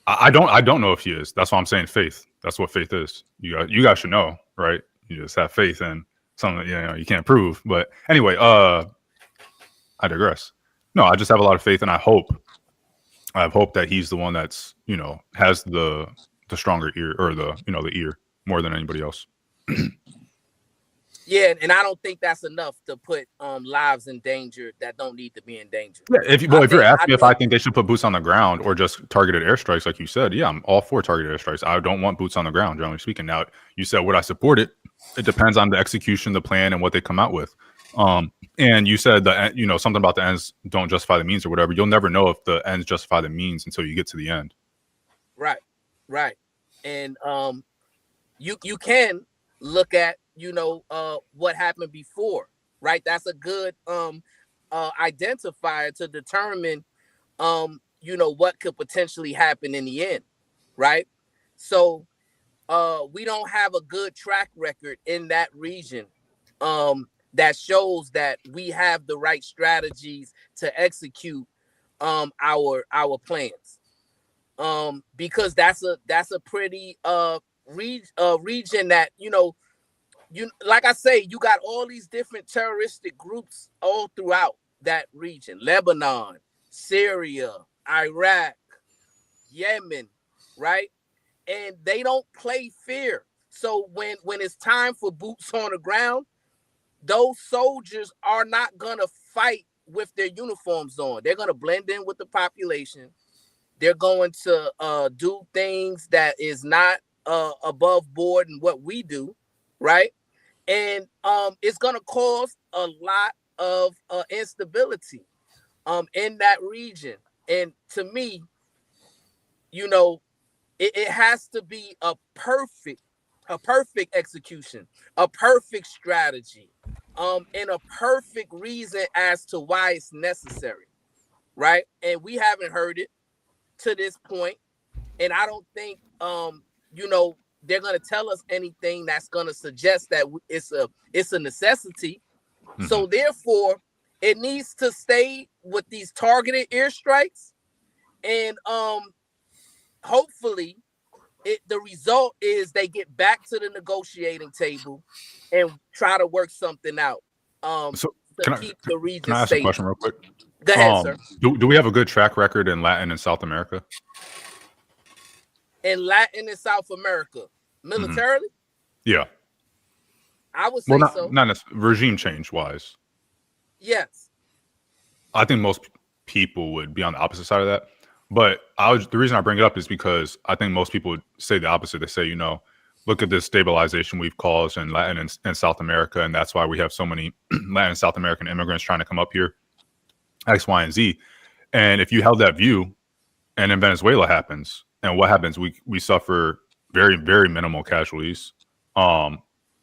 I don't know if he is. That's why I'm saying faith. That's what faith is. You guys should know, right? You just have faith in something you can't prove. But anyway, I digress. No, I just have a lot of faith, and I have hope that he's the one that's has the stronger ear, or the ear more than anybody else. Yeah, and I don't think that's enough to put lives in danger that don't need to be in danger. Yeah, if you're asking me if I think they should put boots on the ground or just targeted airstrikes, like you said, yeah, I'm all for targeted airstrikes. I don't want boots on the ground, generally speaking. Now, you said would I support it? It depends on the execution, the plan, and what they come out with. And you said that something about the ends don't justify the means or whatever. You'll never know if the ends justify the means until you get to the end. Right. And you can look at what happened before, right? That's a good identifier to determine what could potentially happen in the end, right? So we don't have a good track record in that region that shows that we have the right strategies to execute our plans, because that's a pretty region that like I say, you got all these different terroristic groups all throughout that region: Lebanon, Syria, Iraq, Yemen, right? And they don't play fair. So when it's time for boots on the ground, those soldiers are not gonna fight with their uniforms on. They're gonna blend in with the population. They're going to do things that is not above board in what we do, right? And it's going to cause a lot of instability in that region. And to me, it has to be a perfect execution, a perfect strategy, and a perfect reason as to why it's necessary, right? And we haven't heard it to this point, and I don't think they're going to tell us anything that's going to suggest that it's a necessity. Mm-hmm. So therefore, it needs to stay with these targeted airstrikes, and hopefully the result is they get back to the negotiating table and try to work something out keep the region can I ask safe. A question real quick? Go ahead, sir. Do we have a good track record in Latin and South America? In Latin and South America, militarily? Yeah. I would say so. Not necessarily regime change wise. Yes. I think most people would be on the opposite side of that. But the reason I bring it up is because I think most people would say the opposite. They say, look at this stabilization we've caused in Latin and South America, and that's why we have so many Latin and South American immigrants trying to come up here, X, Y, and Z. And if you held that view, and in Venezuela happens, and what happens? We suffer very, very minimal casualties.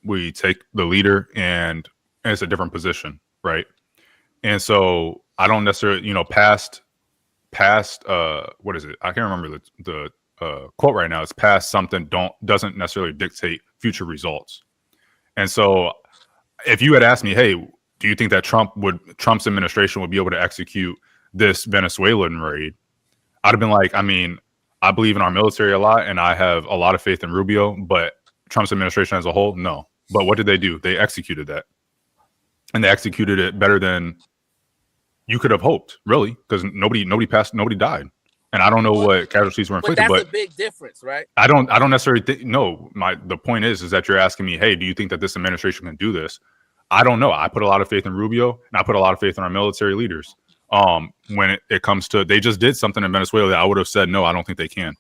We take the leader, and it's a different position, right? And so I don't necessarily, past what is it? I can't remember the quote right now. It's past something doesn't necessarily dictate future results. And so if you had asked me, hey, do you think that Trump's administration would be able to execute this Venezuelan raid? I'd have been like, I believe in our military a lot, and I have a lot of faith in Rubio, but Trump's administration as a whole, no. But what did they do? They executed that. And they executed it better than you could have hoped, really, because nobody died. And I don't know what casualties were inflicted, but that's a big difference, right? I don't necessarily think. No, the point is that you're asking me, hey, do you think that this administration can do this? I don't know. I put a lot of faith in Rubio, and I put a lot of faith in our military leaders. When it comes to, they just did something in Venezuela that I would have said, no, I don't think they can.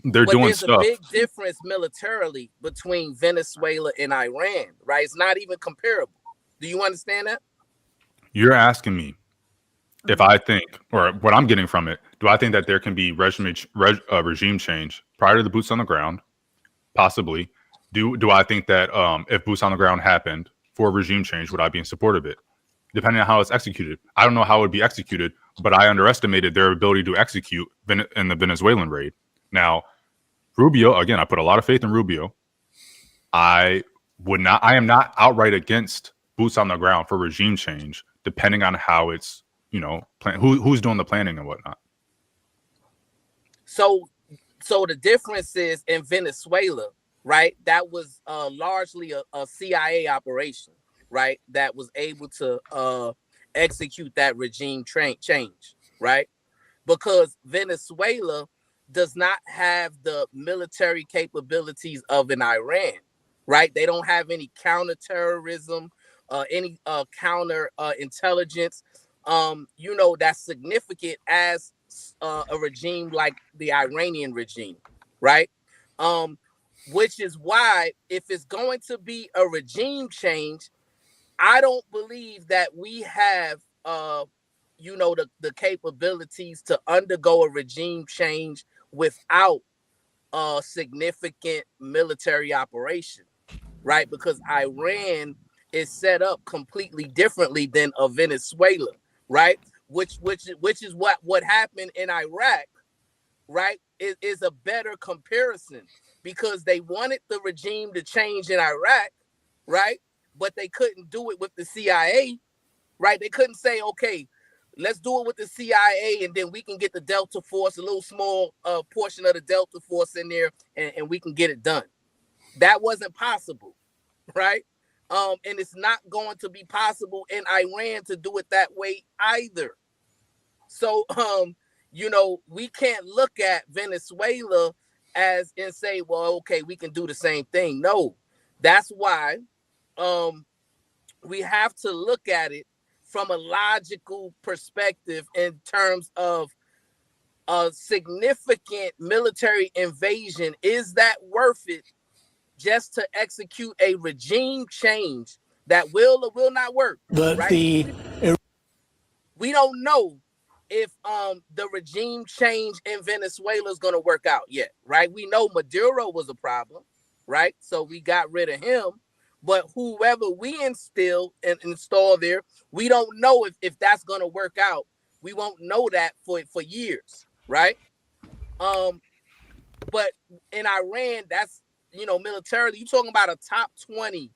They're doing stuff. There's a big difference militarily between Venezuela and Iran, right? It's not even comparable. Do you understand that? You're asking me if I think, or what I'm getting from it, do I think that there can be regime change prior to the boots on the ground? Possibly. Do I think that if boots on the ground happened for regime change, would I be in support of it? Depending on how it's executed. I don't know how it would be executed, but I underestimated their ability to execute in the Venezuelan raid. Now, Rubio, again, I put a lot of faith in Rubio. I I am not outright against boots on the ground for regime change, depending on how it's, who's doing the planning and whatnot. So the difference is in Venezuela, right? That was largely a CIA operation, right? That was able to execute that regime change, right? Because Venezuela does not have the military capabilities of an Iran, right? They don't have any counterterrorism, any counter intelligence, that's significant as a regime like the Iranian regime, right? Which is why if it's going to be a regime change, I don't believe that we have the capabilities to undergo a regime change without a significant military operation, right? Because Iran is set up completely differently than a Venezuela, right? Which is what happened in Iraq, right? Is a better comparison because they wanted the regime to change in Iraq, right? But they couldn't do it with the CIA, right? They couldn't say, okay, let's do it with the CIA and then we can get the Delta Force, a little small portion of the Delta Force in there and we can get it done. That wasn't possible, right? And it's not going to be possible in Iran to do it that way either. So, we can't look at Venezuela as and say, well, okay, we can do the same thing. No, that's why we have to look at it from a logical perspective in terms of a significant military invasion. Is that worth it just to execute a regime change that will or will not work? But right? We don't know if the regime change in Venezuela is going to work out yet, right? We know Maduro was a problem, right? So we got rid of him. But whoever we install there, we don't know if that's going to work out. We won't know that for years, right? But in Iran, that's, militarily, you're talking about a top 20,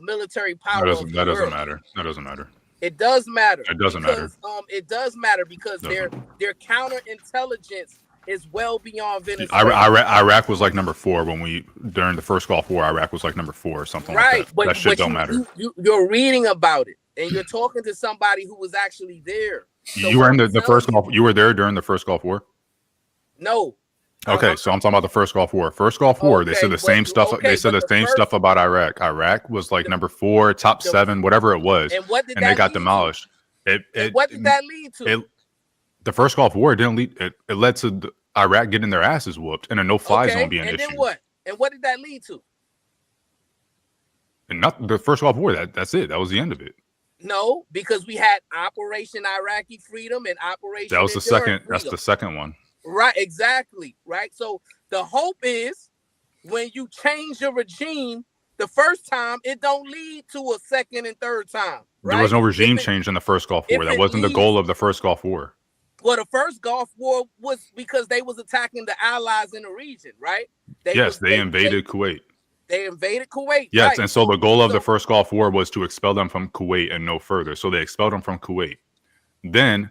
military power. That doesn't matter. That doesn't matter. It does matter. It doesn't matter. It does matter because their counterintelligence is well beyond Venezuela. Iraq was like number 4 during the first Gulf War. Iraq was like number 4 or something like that. But that shit don't matter. You're reading about it and you're talking to somebody who was actually there. So you were in the first Gulf. You were there during the first Gulf War? No. Okay, so I'm talking about the first Gulf War. First Gulf War, they said the same stuff. They said the same stuff about Iraq. Iraq was like number 4, top 7, whatever it was, and they got demolished. What did that lead to? The first Gulf War didn't lead. It led to Iraq getting their asses whooped and a no-fly zone being issued. And then what? And what did that lead to? And not the first Gulf War. That's it. That was the end of it. No, because we had Operation Iraqi Freedom and Operation. That was the second. That's the second one. Right, exactly. Right. So the hope is when you change your regime the first time, it don't lead to a second and third time. Right? There was no regime change in the first Gulf War. That wasn't the goal of the first Gulf War. Well, the first Gulf War was because they was attacking the allies in the region, right? They invaded Kuwait. They invaded Kuwait. Yes, right. and so the goal of the first Gulf War was to expel them from Kuwait and no further. So they expelled them from Kuwait. Then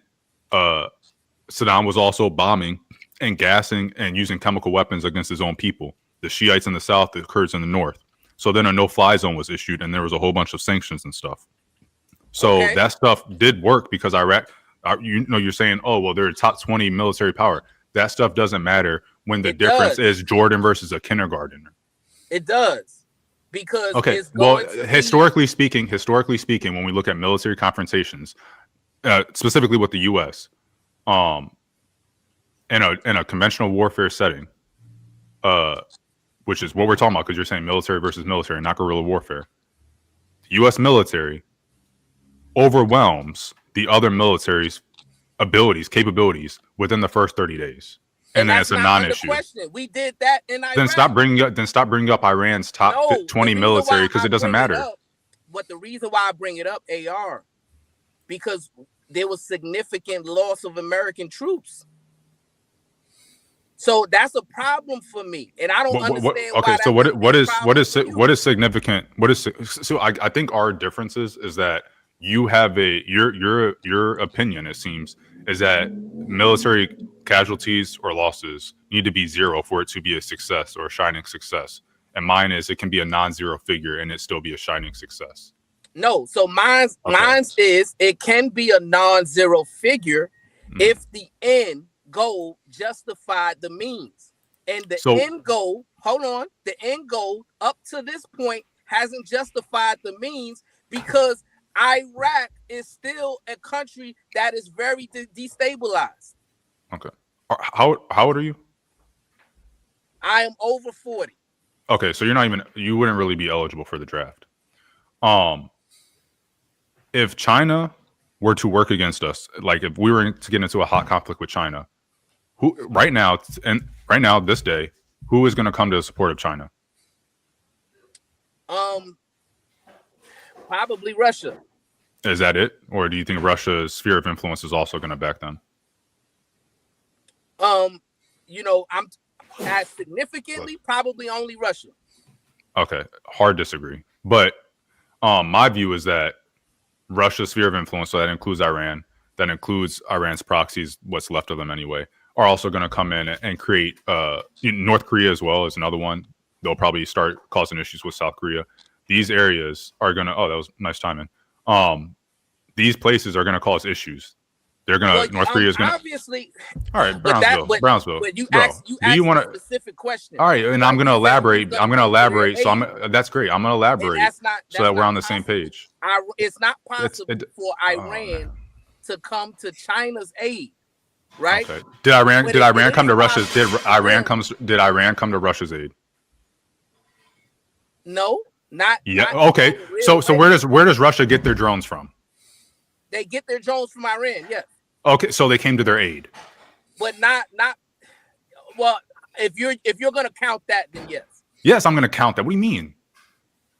Saddam was also bombing and gassing and using chemical weapons against his own people, the Shiites in the south, the Kurds in the north. So then a no-fly zone was issued, and there was a whole bunch of sanctions and stuff. So that stuff did work because Iraq, you're saying, oh, well, they're a top 20 military power. That stuff doesn't matter when the difference is Jordan versus a kindergartner. It does. Because historically speaking, when we look at military confrontations, specifically with the U.S., in a conventional warfare setting, which is what we're talking about, because you're saying military versus military, not guerrilla warfare. The U.S. military overwhelms the other military's capabilities within the first 30 days, and then it's a non-issue. We did that in Iraq. Then stop bringing up Iran's top 20 military because it doesn't matter. But the reason why I bring it up, AR, because there was significant loss of American troops. So that's a problem for me, and I don't understand. Okay, why so that's a what big is problem for you. significant? So I think our differences is that you have your opinion, it seems, is that military casualties or losses need to be 0 for it to be a success or a shining success, and mine is it can be a non-zero figure and it still be a shining success. No, so mine's is it can be a non-zero figure if the end goal justified the means, and the end goal, the end goal up to this point hasn't justified the means because Iraq is still a country that is very destabilized. Okay, how old are you? I am over 40. Okay, so you wouldn't really be eligible for the draft. If China were to work against us, like if we were to get into a hot conflict with China, who right now this day, who is going to come to the support of China? Probably Russia. Is that it, or do you think Russia's sphere of influence is also going to back them? I'm as significantly probably only Russia. Okay, hard disagree, but my view is that Russia's sphere of influence, so that includes Iran, that includes Iran's proxies, what's left of them anyway, are also going to come in and create North Korea as well as another one. They'll probably start causing issues with South Korea. These areas are going to, that was nice timing. These places are going to cause issues. They're going to, North Korea is going to. Obviously. All right, Brownsville. But you asked a specific question. All right, and I'm going to elaborate. So that's great. I'm going to elaborate so that we're on the same page. It's not possible for Iran to come to China's aid, right? Okay. Did Iran come to Russia's? Did Iran come to Russia's aid? No, not. Yeah. Okay. So where does Russia get their drones from? They get their drones from Iran. Yes. Okay, so they came to their aid. But not. Well, if you're gonna count that, then yes. Yes, I'm gonna count that. What do you mean?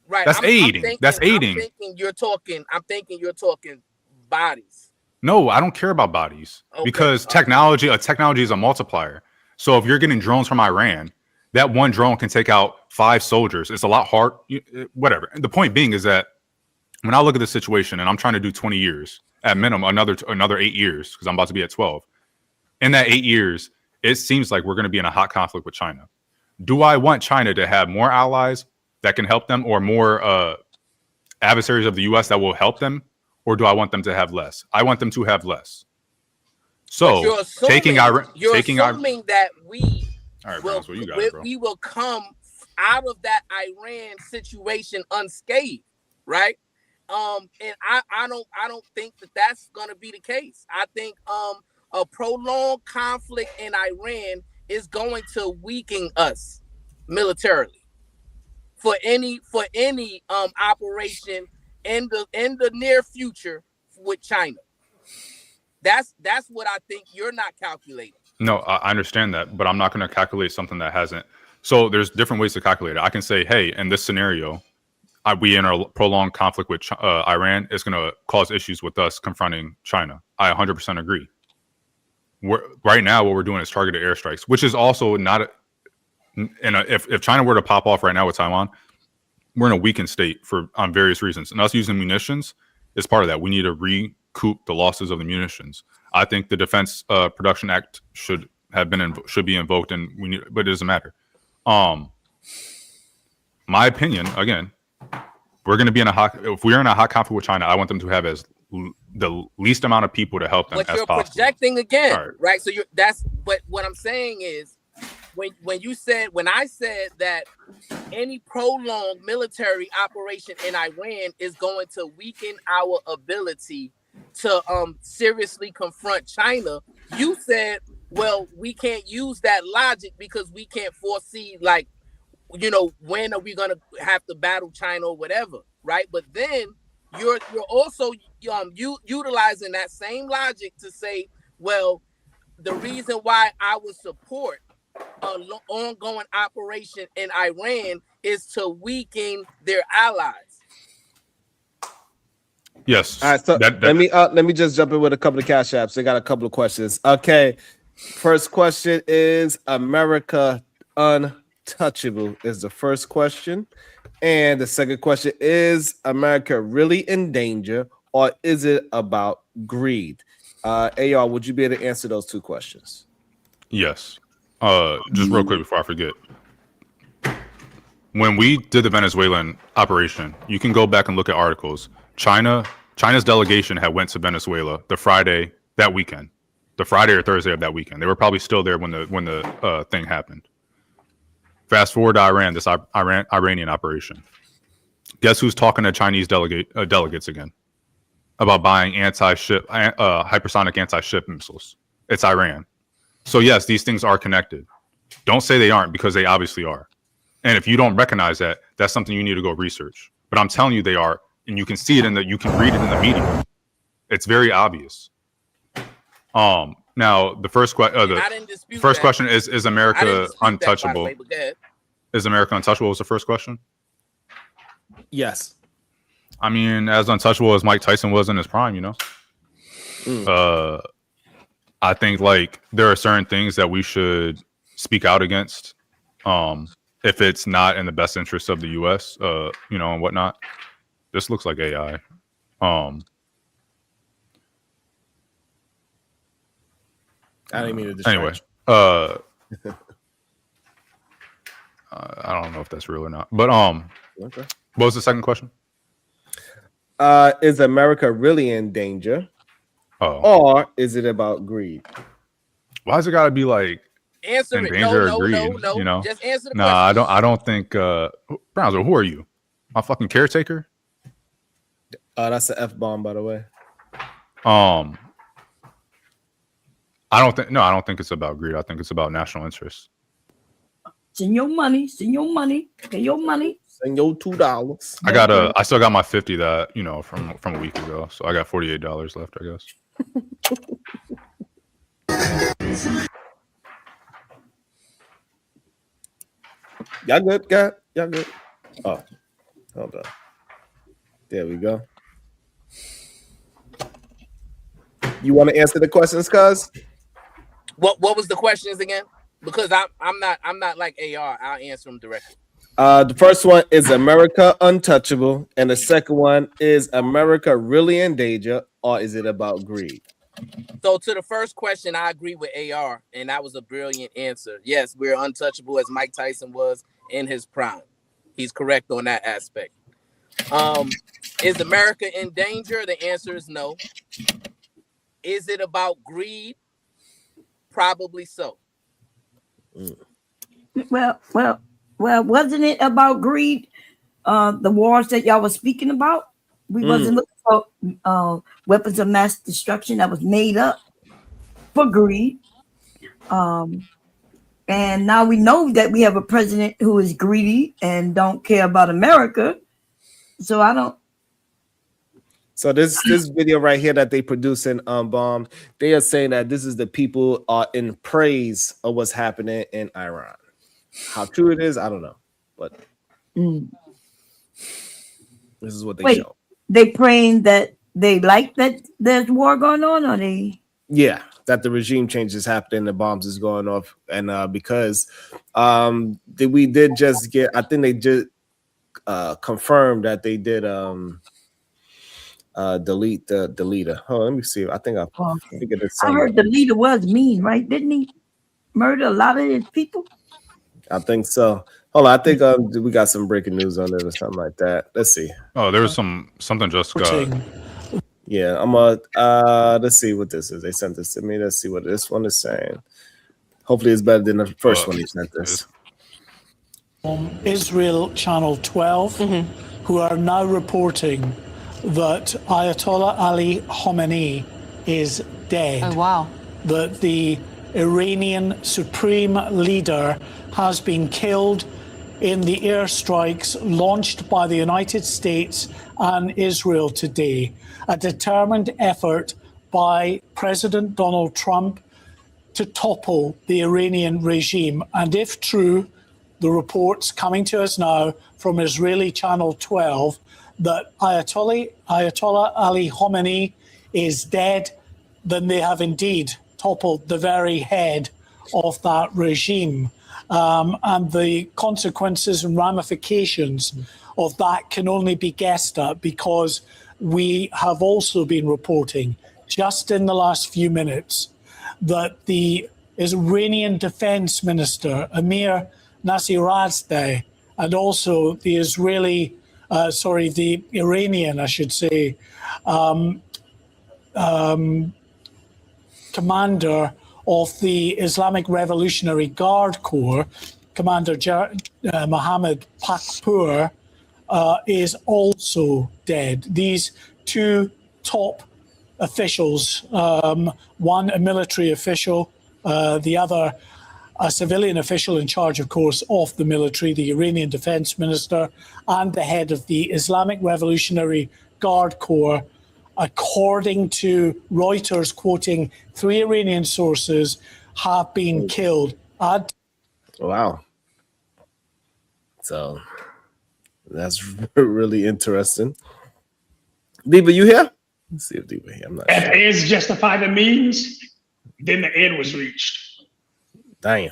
Right. That's aiding. That's aiding. I'm thinking you're talking bodies. No, I don't care about bodies because technology is a multiplier. So if you're getting drones from Iran, that one drone can take out 5 soldiers. It's a lot hard. Whatever. And the point being is that when I look at the situation and I'm trying to do 20 years at minimum, another 8 years because I'm about to be at 12. In that 8 years, it seems like we're going to be in a hot conflict with China. Do I want China to have more allies that can help them or more adversaries of the U.S. that will help them? Or do I want them to have less? I want them to have less. So you're assuming that we we will come out of that Iran situation unscathed, right? And I don't think that that's going to be the case. I think a prolonged conflict in Iran is going to weaken us militarily for any operation in the near future with China. That's what I think you're not calculating. No, I understand that, but I'm not going to calculate something that hasn't. So there's different ways to calculate it. I can say, hey, in this scenario, we in a prolonged conflict with Iran is going to cause issues with us confronting China. I 100% agree. Right now, what we're doing is targeted airstrikes, which is also not. If China were to pop off right now with Taiwan, we're in a weakened state on various reasons, and us using munitions is part of that. We need to recoup the losses of the munitions. I think the Defense Production Act should be invoked, but it doesn't matter. My opinion, again, we're going to be if we're in a hot conflict with China, I want them to have the least amount of people to help them as possible. But you're projecting again, right? So but what I'm saying is, when I said that any prolonged military operation in Iran is going to weaken our ability to seriously confront China, you said, well, we can't use that logic because we can't foresee, like, when are we going to have to battle China or whatever, right? But then you're also utilizing that same logic to say, well, the reason why I would support an ongoing operation in Iran is to weaken their allies. Yes. All right. So let me just jump in with a couple of cash apps. I got a couple of questions. Okay. First question is America untouchable is the first question. And the second question is America really in danger or is it about greed? AR, would you be able to answer those two questions? Yes. Just real quick before I forget. When we did the Venezuelan operation, you can go back and look at articles. China's delegation had went to Venezuela the Friday that weekend, the Friday or Thursday of that weekend. They were probably still there when the thing happened. Fast forward to Iran, this Iranian operation. Guess who's talking to Chinese delegates again about buying hypersonic anti-ship missiles? It's Iran. So yes, these things are connected. Don't say they aren't, because they obviously are. And if you don't recognize that, that's something you need to go research. But I'm telling you they are, and you can see it you can read it in the media. It's very obvious. Now the first question is America untouchable? Is America untouchable was the first question? Yes. I mean, as untouchable as Mike Tyson was in his prime, you know. I think like there are certain things that we should speak out against. If it's not in the best interest of the U.S., you know, and whatnot. This looks like AI. I didn't mean to distract anyway, I don't know if that's real or not. But okay. What was the second question? Is America really in danger? Or is it about greed? Why has it got to be like answer in it? danger No, or greed? no. You know, just answer the question. question. I don't think Brownsville. Who are you? My fucking caretaker? That's an F-bomb, by the way. I don't think it's about greed. I think it's about national interest. Send your money. Pay your money. Send your $2. I still got my 50 that, you know, from a week ago. So I got $48 left, I guess. Y'all good? Y'all good? Oh, hold on. There we go. You want to answer the questions, cuz? What was the questions again? Because I'm not like AR. I'll answer them directly. The first one is America untouchable, and the second one is America really in danger, or is it about greed? So to the first question, I agree with AR, and that was a brilliant answer. Yes, we're untouchable as Mike Tyson was in his prime. He's correct on that aspect. Is America in danger? The answer is no. Is it about greed? Probably so. Well, wasn't it about greed? The wars that y'all was speaking about? We wasn't looking for weapons of mass destruction that was made up for greed. And now we know that we have a president who is greedy and don't care about America. So I don't. So this video right here that they produce in Bomb, they are saying that this is the people are in praise of what's happening in Iran. How true it is, I don't know, but this is what they show. They praying that they like that there's war going on, or they? Yeah, that the regime change is happening, the bombs is going off, and because we did just get, I think they just confirmed that they did delete the leader. Oh, let me see. I think I figured it. I heard the leader was mean, right? Didn't he murder a lot of his people? I think so. Hold on, I think we got some breaking news on it or something like that. Let's see. Oh, there was something just got. Yeah, I'm let's see what this is. They sent this to me. Let's see what this one is saying. Hopefully it's better than the first one he sent this. Israel Channel 12, who are now reporting that Ayatollah Ali Khamenei is dead. Oh, wow. That the Iranian supreme leader has been killed in the airstrikes launched by the United States and Israel today. A determined effort by President Donald Trump to topple the Iranian regime. And if true, the reports coming to us now from Israeli Channel 12 that Ayatollah Ali Khamenei is dead, then they have indeed toppled the very head of that regime. And the consequences and ramifications of that can only be guessed at, because we have also been reporting just in the last few minutes that the Iranian Defense Minister, Amir Nasirazdeh, and also the the Iranian, I should say, commander of the Islamic Revolutionary Guard Corps, Commander Mohammed Pakpour, is also dead. These two top officials, one a military official, the other a civilian official in charge, of course, of the military, the Iranian Defense Minister, and the head of the Islamic Revolutionary Guard Corps, according to Reuters, quoting 3 Iranian sources, have been killed. Wow. So that's really interesting. Diva, you here? Let's see if Diva here. I'm not If sure. ends justify the means, then the end was reached. Damn.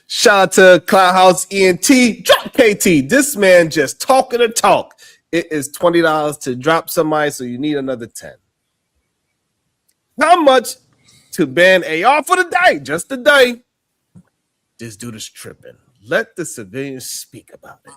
Shout out to Cloudhouse ENT. Drop KT. This man just talking the talk. It is $20 to drop somebody, so you need another 10. How much to ban AR for the day? Just the day. This dude is tripping. Let the civilians speak about it.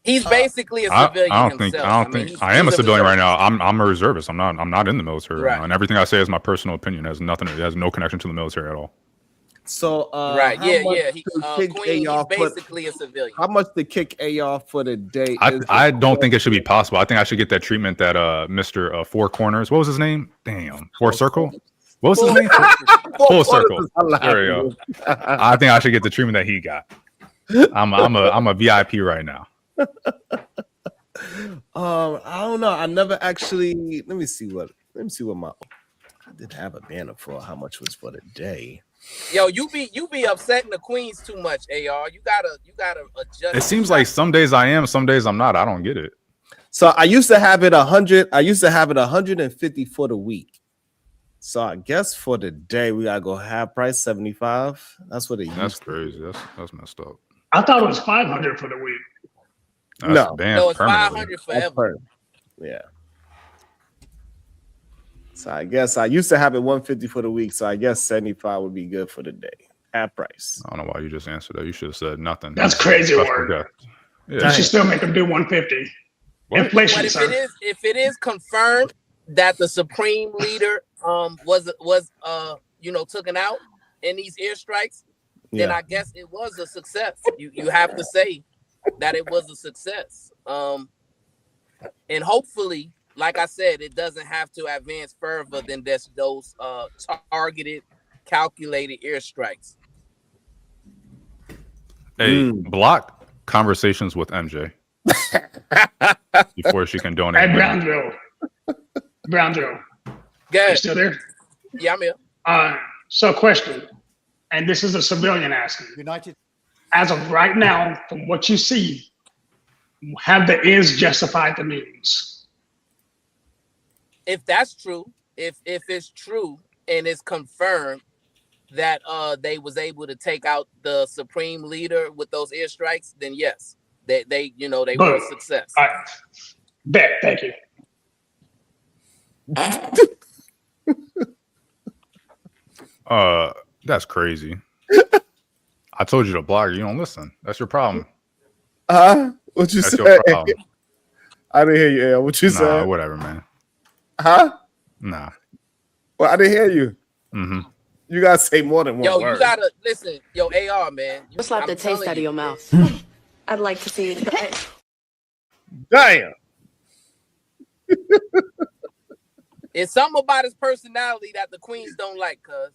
He's basically a civilian I himself. I am a civilian right now. I'm a reservist. I'm not in the military right Right. now. And everything I say is my personal opinion. It has no connection to the military at all. So Right, how yeah, much yeah. to kick Queen, AR he's for- basically a civilian. How much to kick AR for the day? I don't think it should be possible. I think I should get that treatment that Mr. Four Corners. What was his name? Damn, Four Circle. What was his name? Full Circle. There you go. I think I should get the treatment that he got. I'm a VIP right now. I don't know. I never actually. Let me see what my. I did have a banner for how much was for the day. Yo, you be upsetting the queens too much, AR. You gotta adjust. It seems like some days I am, some days I'm not. I don't get it. So I used to have it 100. I used to have it 150 for the week. So I guess for the day we gotta go half price 75. That's what it used. That's crazy. That's messed up. I thought it was 500 for the week. That's No. banned No, it's permanently. 500 forever. Yeah. So I guess I used to have it 150 for the week. So I guess 75 would be good for the day. Half price. I don't know why you just answered that. You should have said nothing. That's crazy That's word. okay. You Yeah. should still make them do 150. What? Inflation, But sir. if it is confirmed that the supreme leader was taken out in these airstrikes, then Yeah. I guess it was a success. You have to say that it was a success. And hopefully, like I said, it doesn't have to advance further than those targeted, calculated airstrikes. Hey, block conversations with MJ before she can donate. Hey, money. Brownville. You Good. still there? Yeah, I'm here. So question, and this is a civilian asking. United. As of right now, from what you see, have the ends justified the means? If that's true, if it's true and it's confirmed that they was able to take out the supreme leader with those airstrikes, then yes, they were a Boom. success. All right. Bet. Thank you. That's crazy. I told you to block her. You don't listen. That's your problem. What you That's say? your problem. I didn't hear you, Al. What you Nah, said? whatever, man. Huh? Nah. Well, I didn't hear you. Mm-hmm. You gotta say more than one Yo, word. you gotta listen. Yo, AR, man. Just slap I'm the taste telling out of you, your mouth. I'd like to see you try it. Damn. It's something about his personality that the queens don't like, cuz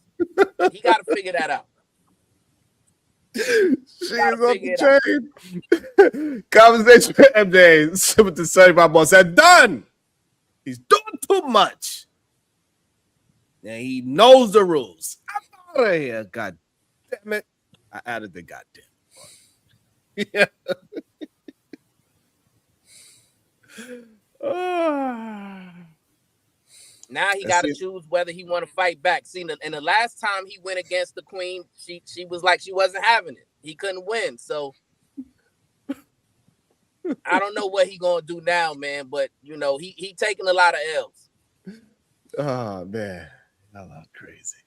he gotta figure that out. She's on the chain. Conversation with MJ. With the 75 boss said, done. He's doing too much. And he knows the rules. I'm out of here. God damn it. I added the goddamn part. Yeah. Now he got to choose whether he want to fight back. See, and the last time he went against the queen, she was like she wasn't having it. He couldn't win. So I don't know what he gonna do now, man. But you know, he taking a lot of L's. Oh man, I love crazy.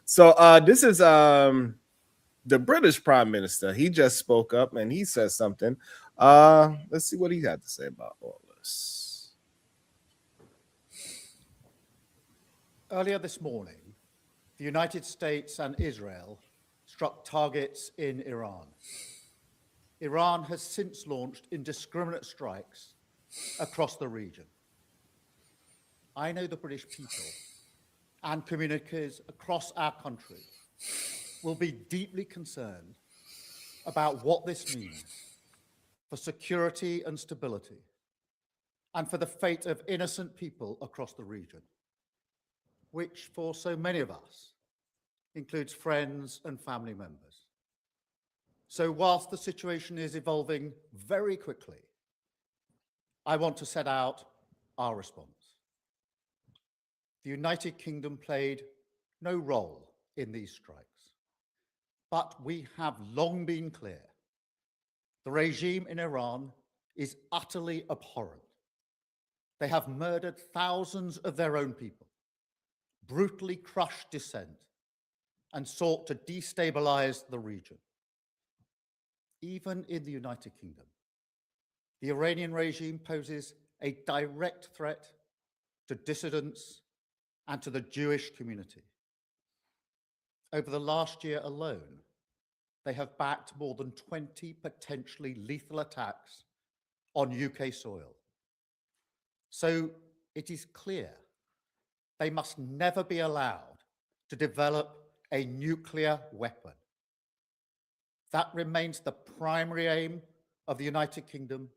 So this is the British Prime Minister. He just spoke up and he said something. Let's see what he had to say about all this. Earlier this morning, the United States and Israel struck targets in Iran. Iran has since launched indiscriminate strikes across the region. I know the British people and communities across our country will be deeply concerned about what this means for security and stability, and for the fate of innocent people across the region, which for so many of us includes friends and family members. So whilst the situation is evolving very quickly, I want to set out our response. The United Kingdom played no role in these strikes, but we have long been clear. The regime in Iran is utterly abhorrent. They have murdered thousands of their own people, brutally crushed dissent, and sought to destabilize the region. Even in the United Kingdom, the Iranian regime poses a direct threat to dissidents and to the Jewish community. Over the last year alone, they have backed more than 20 potentially lethal attacks on UK soil. So it is clear they must never be allowed to develop a nuclear weapon. That remains the primary aim of the United Kingdom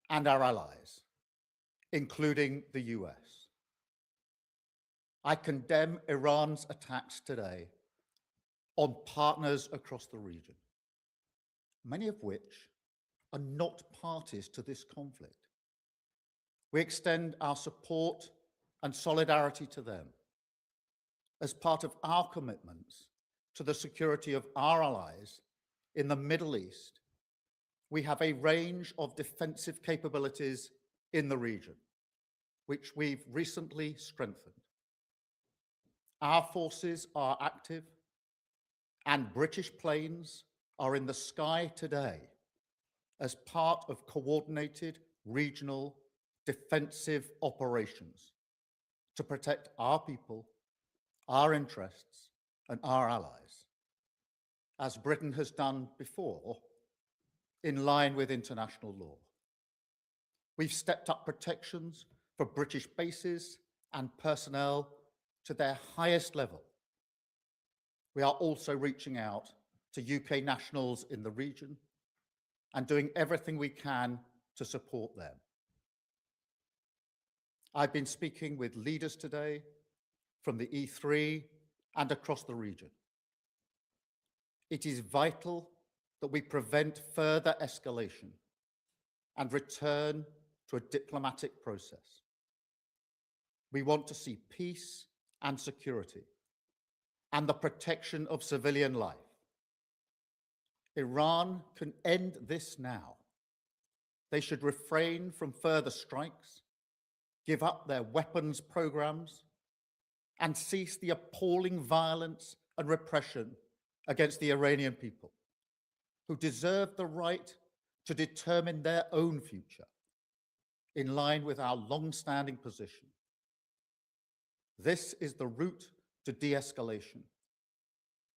and our allies, including the US. I condemn Iran's attacks today on partners across the region, many of which are not parties to this conflict. We extend our support and solidarity to them as part of our commitments to the security of our allies in the Middle East. We have a range of defensive capabilities in the region, which we've recently strengthened. Our forces are active, and British planes are in the sky today as part of coordinated regional defensive operations to protect our people, our interests, and our allies, as Britain has done before, in line with international law. We've stepped up protections for British bases and personnel to their highest level. We are also reaching out to UK nationals in the region and doing everything we can to support them. I've been speaking with leaders today from the E3 and across the region. It is vital that we prevent further escalation and return to a diplomatic process. We want to see peace and security and the protection of civilian life. Iran can end this now. They should refrain from further strikes, give up their weapons programs, and cease the appalling violence and repression against the Iranian people, who deserve the right to determine their own future in line with our long-standing position. This is the route to de-escalation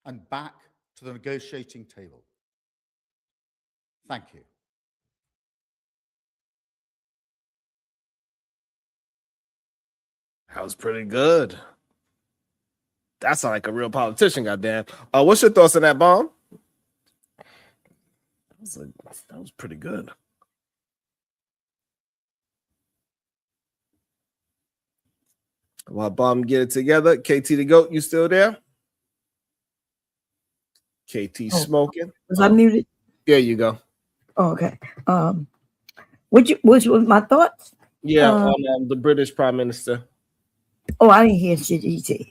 and back to the negotiating table. Thank you. That was pretty good. That sounds like a real politician, goddamn. What's your thoughts on that, Bomb? That was pretty good. While Bomb get it together, KT the GOAT, you still there? KT smoking. Was I muted? There you go. Oh, okay. Which was my thoughts? Yeah, on the British Prime Minister. Oh, I didn't hear shit he said.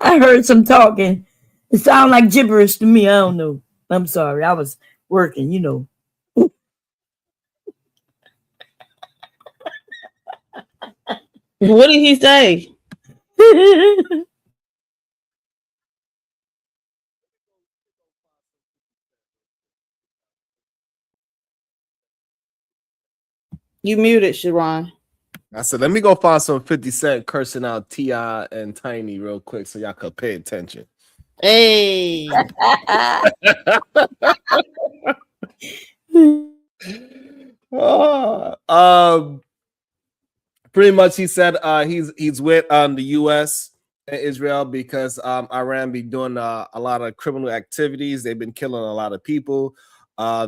I heard some talking. It sounded like gibberish to me. I don't know. I'm sorry. I was working, you know. What did he say? You muted, Sharon. I said, let me go find some 50 Cent cursing out T.I. and Tiny real quick so y'all could pay attention. Hey. Pretty much he said he's with the US and Israel because Iran be doing a lot of criminal activities. They've been killing a lot of people.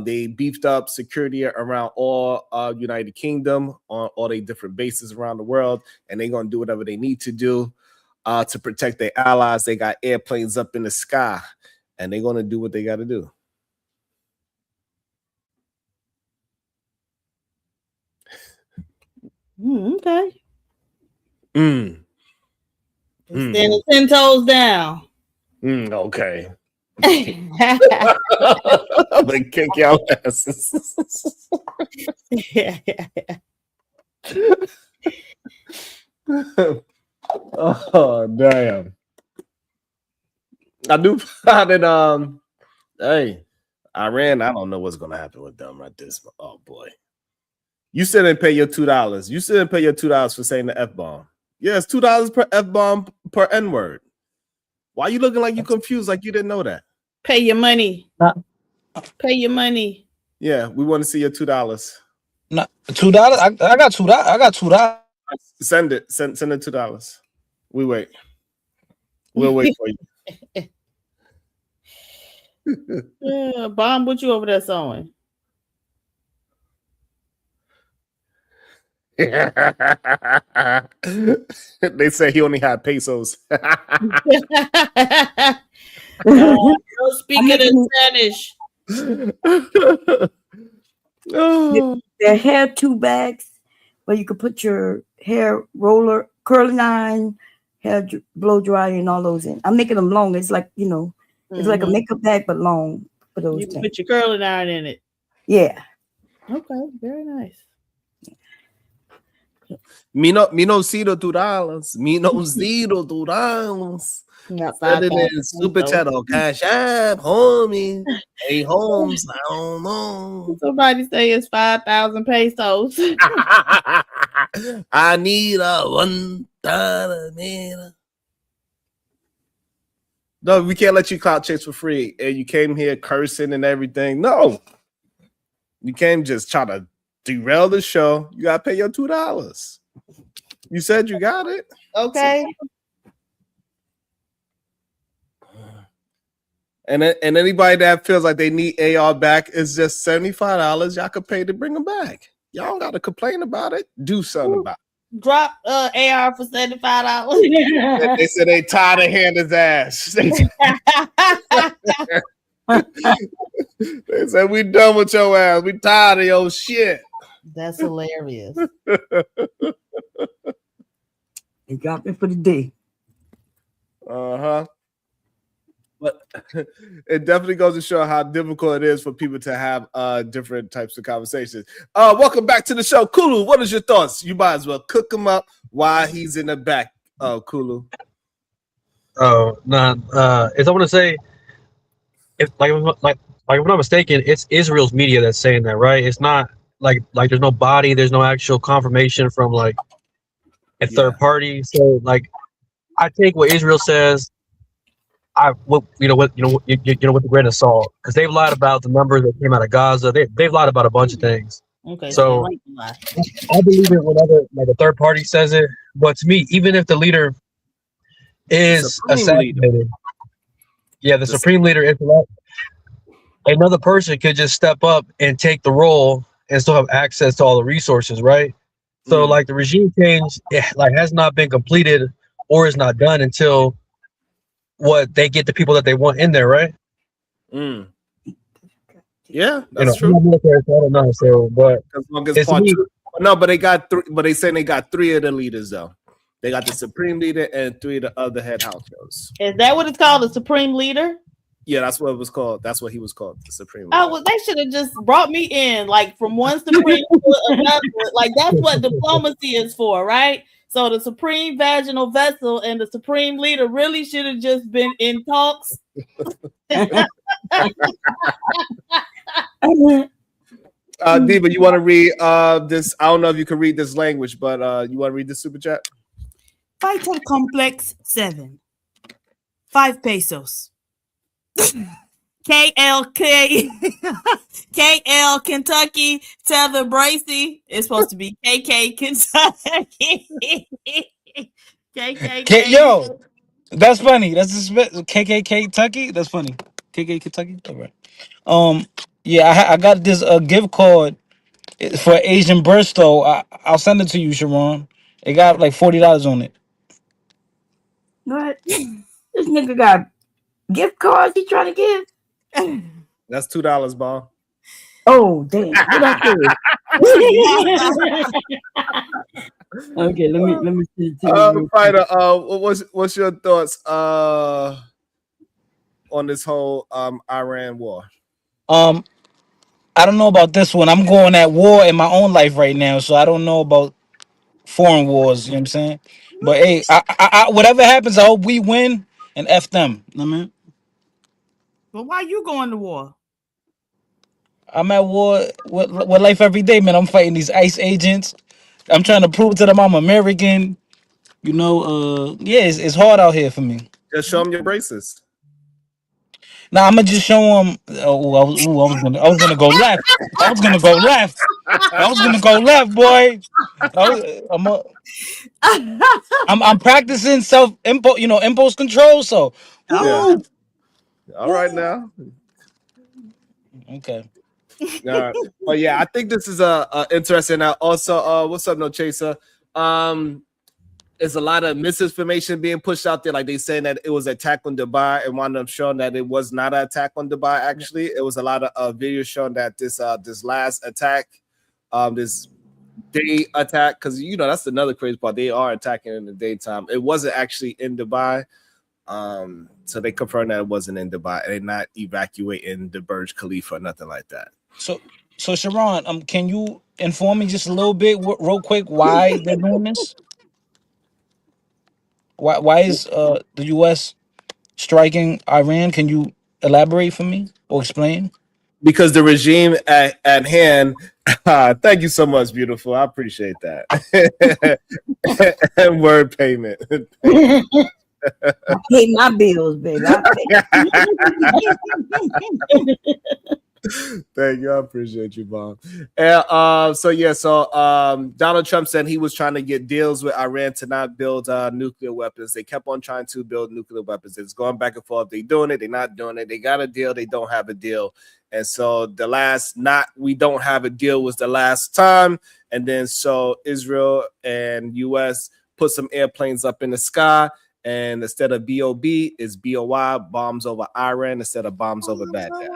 They beefed up security around all United Kingdom on all their different bases around the world, and they're gonna do whatever they need to do to protect their allies. They got airplanes up in the sky, and they're gonna do what they got to do. Okay. Standing 10 toes down. Okay. They kick your asses. Yeah. Oh damn! I do find it. Hey, Iran. I don't know what's gonna happen with them right this. Oh boy, you still didn't pay your $2. You still didn't pay your $2 for saying the F-bomb. Yes, $2 per F-bomb per N-word. Why you looking like you confused, like you didn't know that? Pay your money. Pay your money. Yeah, we want to see your $2. No, $2. I got $2. I got $2. Send it. Send it $2. We wait. We'll wait for you. Yeah, Bomb, what you over there sewing? They say he only had pesos. No speaking in Spanish. Their hair 2 bags where you could put your hair roller, curling iron, hair blow dryer, and all those in. I'm making them long. It's like, you know, it's like a makeup bag but long for those. You can put your curling iron in it. Yeah. Okay, very nice. Me no cito $2. Me no cito $2. Send it in super chat on Cash App, homie. Hey, Holmes, I don't know. Somebody say it's 5,000 pesos. I need a $1. No, we can't let you clout chase for free. And you came here cursing and everything. No, you can't just try to derail the show. You gotta pay your $2. You said you got it. Okay. And anybody that feels like they need AR back is just $75. Y'all could pay to bring them back. Y'all don't gotta complain about it. Do something about it. Drop AR for $75. They said they tired of hand his ass. They said we done with your ass. We tired of your shit. That's hilarious. They dropped it for the day. Uh-huh. But it definitely goes to show how difficult it is for people to have different types of conversations. Welcome back to the show. Kulu, what is your thoughts? You might as well cook him up while he's in the back. Oh, Kulu. Oh, no. As I want to say, if like if I'm not mistaken, it's Israel's media that's saying that, right? It's not like there's no body, there's no actual confirmation from like a third party. So like, I take what Israel says. With a grain of salt, because they've lied about the numbers that came out of Gaza. They've lied about a bunch of things. Okay. So I believe it whenever like a third party says it. But to me, even if the leader is assassinated, the supreme leader is another person could just step up and take the role and still have access to all the resources, right? So like the regime change, has not been completed or is not done until they get the people that they want in there, right? Yeah, You that's know, I'm true. not military, so I don't know. So, but As long as it's part me. two. No, but they got three. But they saying they got three of the leaders though. They got the supreme leader and three of the other head house girls. Is that what it's called? The Supreme Leader? Yeah, that's what it was called. That's what he was called, the supreme leader. Oh, well, they should have just brought me in, like from one supreme to another. Like that's what diplomacy is for, right? So the supreme vaginal vessel and the supreme leader really should have just been in talks. Diva, you want to read this? I don't know if you can read this language, but you want to read this super chat? Fighter Complex 7. 5 pesos. KLK KL Kentucky Tether Bracy. It's supposed to be KK Kentucky. KKK. Yo, that's funny. That's KKK Kentucky. That's funny. KK Kentucky. All right. Yeah, I got this gift card for Asian Bursto. I'll send it to you, Sharon. It got like $40 on it. What? This nigga got gift cards he trying to give? That's $2, Bob. Oh, damn. What I said? Okay, let me see. Fighter, what's your thoughts on this whole Iran war? I don't know about this one. I'm going at war in my own life right now, so I don't know about foreign wars. You know what I'm saying? But hey, I whatever happens, I hope we win and F them. You know what I mean? But why you going to war? I'm at war with life every day, man. I'm fighting these ICE agents. I'm trying to prove to them I'm American. You know, yeah, it's hard out here for me. Just show them your braces. Now I'm gonna just show them. I was gonna go left. I was gonna go left. I was gonna go left, boy. I'm practicing impulse control. So, yeah. All right now. Okay. All right. Well, yeah, I think this is interesting. Also, what's up, No Chaser? There's a lot of misinformation being pushed out there. Like they saying that it was an attack on Dubai, and one of them showing that it was not an attack on Dubai. Actually, it was a lot of videos showing that this last attack, this day attack, because that's another crazy part. They are attacking in the daytime. It wasn't actually in Dubai. So they confirmed that it wasn't in Dubai. They're not evacuating the Burj Khalifa or nothing like that. So Sharon, can you inform me just a little bit, real quick, why they're doing this? Why is the U.S. striking Iran? Can you elaborate for me or explain? Because the regime at hand. Thank you so much, beautiful. I appreciate that. And word payment. I pay my bills, baby. Thank you. I appreciate you, Bob. And so Donald Trump said he was trying to get deals with Iran to not build nuclear weapons. They kept on trying to build nuclear weapons. It's going back and forth. They doing it. They're not doing it. They got a deal. They don't have a deal. And so the last we don't have a deal was the last time. And then so Israel and US put some airplanes up in the sky. And instead of BOB, it's BOI, bombs over Iran instead of bombs over Baghdad.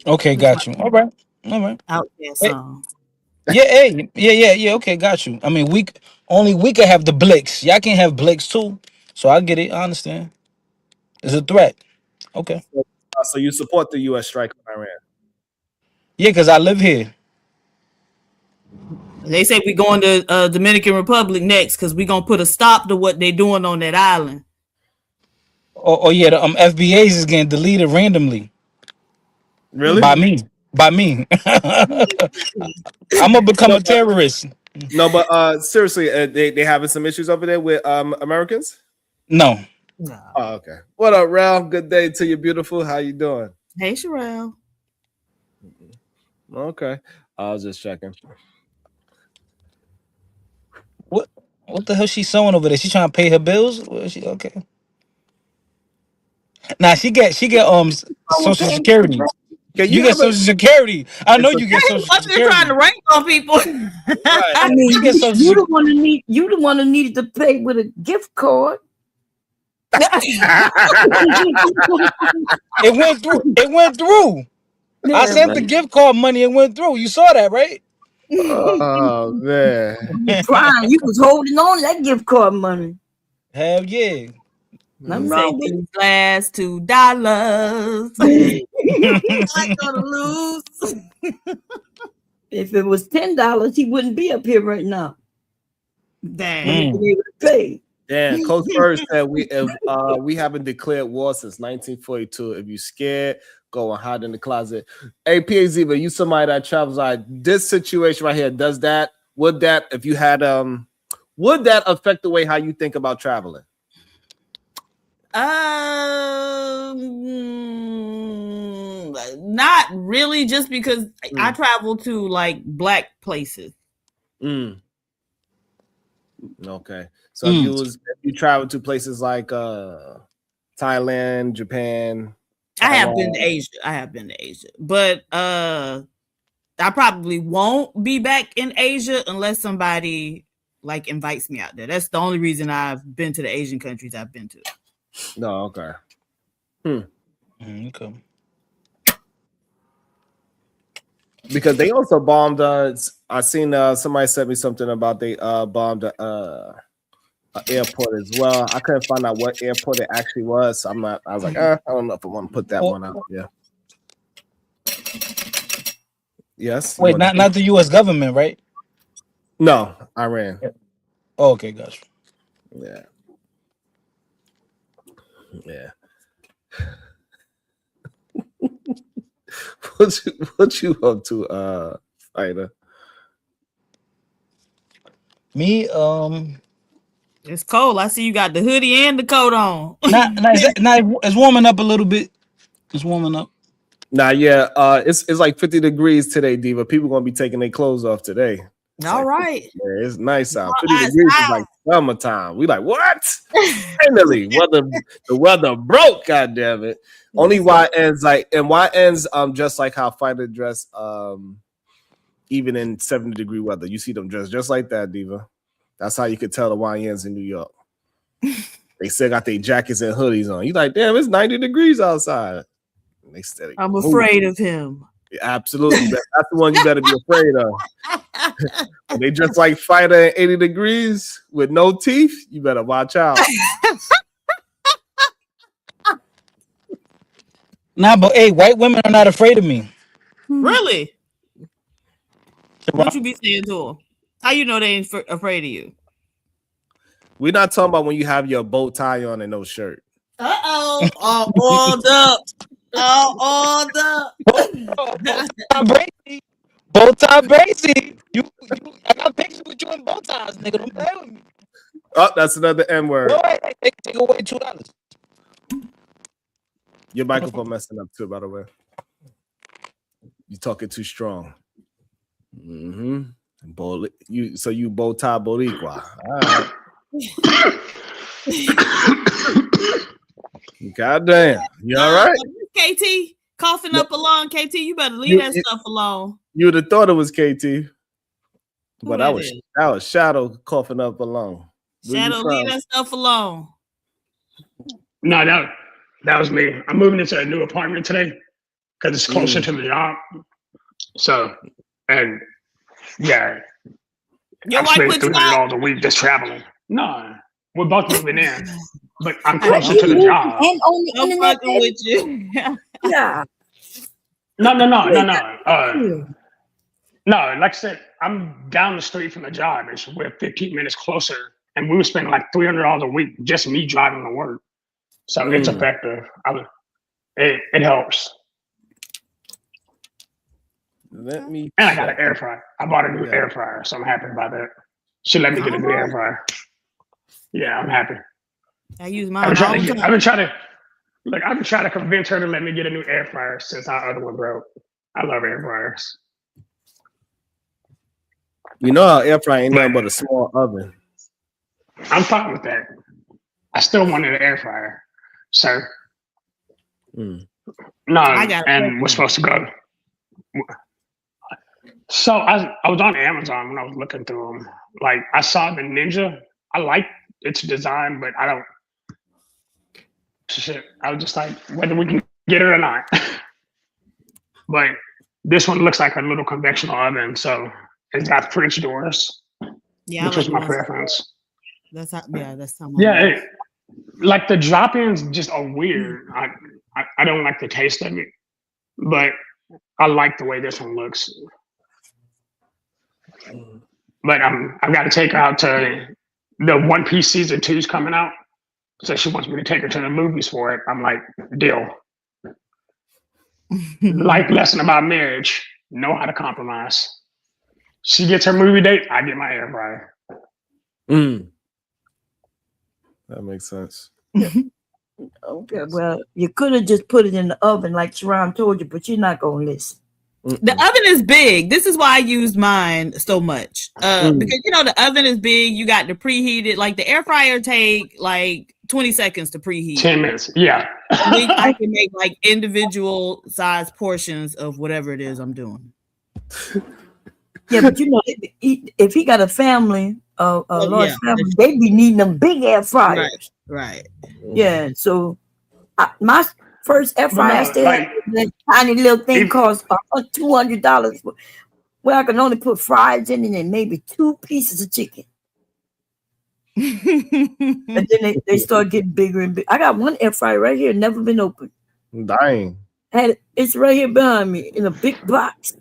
Okay, got you. All right. Out there, song. Yeah. Okay, got you. I mean, we can have the Blix. Y'all can have Blix too. So I get it. I understand. It's a threat. Okay. So you support the U.S. strike on Iran? Yeah, because I live here. They say we're going to Dominican Republic next because we're gonna put a stop to what they're doing on that island. Oh yeah, the FBAs is getting deleted randomly. Really? By me. I'm gonna become a terrorist. No, but seriously, they having some issues over there with Americans? No. Oh, okay. What up, Ralph? Good day to you, beautiful. How you doing? Hey, Sherelle. Okay. I was just checking. What the hell she sewing over there? She trying to pay her bills? What is she okay? Nah, she get Social Security. You get Social Security. I know you get Social Security. They're trying to rank on people. I mean, you the one who needed to pay with a gift card. It went through. It went through. I sent the gift card money. It went through. You saw that, right? Oh man. You crying. You was holding on to that gift card money. Hell yeah. Nothing wrong with These last $2. I'm gonna lose. If it was $10, he wouldn't be up here right now. Dang. He be able to pay. Yeah, Coach Bird said we haven't declared war since 1942. If you scared, go and hide in the closet. Hey, PAZ, but you somebody that travels like this situation right here, would that if you had would that affect the way how you think about traveling? Not really, just because I travel to like black places. Okay. So if you travel to places like Thailand, Japan. I have been to Asia. But I probably won't be back in Asia unless somebody like invites me out there. That's the only reason I've been to the Asian countries I've been to. No, okay. Okay. Because they also bombed I seen somebody sent me something about they bombed an airport as well. I couldn't find out what airport it actually was. So I was like, I don't know if I want to put that one out. Yeah. Yes. Wait, not the U.S. government, right? No, Iran. Oh, okay, gotcha. Yeah. Yeah. What you up to, Ida? Me, it's cold. I see you got the hoodie and the coat on. It's warming up a little bit. It's warming up. Nah, yeah. It's like 50 degrees today, Diva. People gonna be taking their clothes off today. All right. Yeah, it's nice out. 50 degrees is like summertime. We like, what? Finally, the weather broke, god damn it. Only YNs just like how fighter dress even in 70-degree weather. You see them dressed just like that, Diva. That's how you could tell the YNs in New York. They still got their jackets and hoodies on. You like, damn, it's 90 degrees outside. They steady. I'm afraid of him. Yeah, absolutely. That's the one you better be afraid of. They just like fighter at 80 degrees with no teeth. You better watch out. Nah, but hey, white women are not afraid of me. Really? What you be saying to them? How you know they ain't afraid of you? We're not talking about when you have your bow tie on and no shirt. Uh-oh. All up. All up. Bow tie Brazy. I got pictures with you in bow ties, nigga. Don't play with me. Oh, that's another N word. Take away $2. Your microphone messing up too, by the way. You talking too strong. You bow tie Boricua. All right. God damn. You all right? KT coughing up along. KT, you better leave that stuff alone. You would have thought it was KT. But that was Shadow coughing up alone. Shadow, leave that stuff alone. No, that was me. I'm moving into a new apartment today because it's closer to the job. So, and yeah, your wife put you out $300 a week just traveling. No, we're both moving in, but I'm closer to the job. And on the internet with you. Yeah. No. No, like I said, I'm down the street from the job. We're 15 minutes closer, and we were spending like $300 a week just me driving to work. So it's effective. It helps. Let me. And I got an air fryer. I bought a new air fryer, so I'm happy about that. She let me get a new air fryer. Yeah, I'm happy. I use mine. I've been trying to convince her to let me get a new air fryer since our other one broke. I love air fryers. You know how air fryer ain't nothing but a small oven. I'm fine with that. I still wanted an air fryer, sir. No, and we're supposed to go. So I was on Amazon when I was looking through them. Like I saw the Ninja. I like its design, but shit, I was just like, whether we can get it or not. But this one looks like a little conventional oven, so it's got French doors, Yeah, which was my preference. That's how. Yeah, that's how. Yeah, like the drop-ins just are weird. I don't like the taste of it, but I like the way this one looks. But I've got to take her out to the One Piece season 2's coming out, so she wants me to take her to the movies for it. I'm like, deal. Life lesson about marriage: know how to compromise. She gets her movie date, I get my air fryer. That makes sense. Okay, well, you could have just put it in the oven like Sharon told you, but you're not gonna listen. The oven is big. This is why I used mine so much. Because the oven is big. You got to preheat it. Like the air fryer take like 20 seconds to preheat. 10 minutes. Yeah. I can make like individual size portions of whatever it is I'm doing. Yeah, but if he got a family, a large family, they be needing them big air fryers. Right. Yeah. So my first air fryer still had that tiny little thing cost $200. Well, I can only put fries in it and maybe 2 pieces of chicken. And then they start getting bigger and bigger. I got one air fryer right here, never been opened. Dying. It's right here behind me in a big box.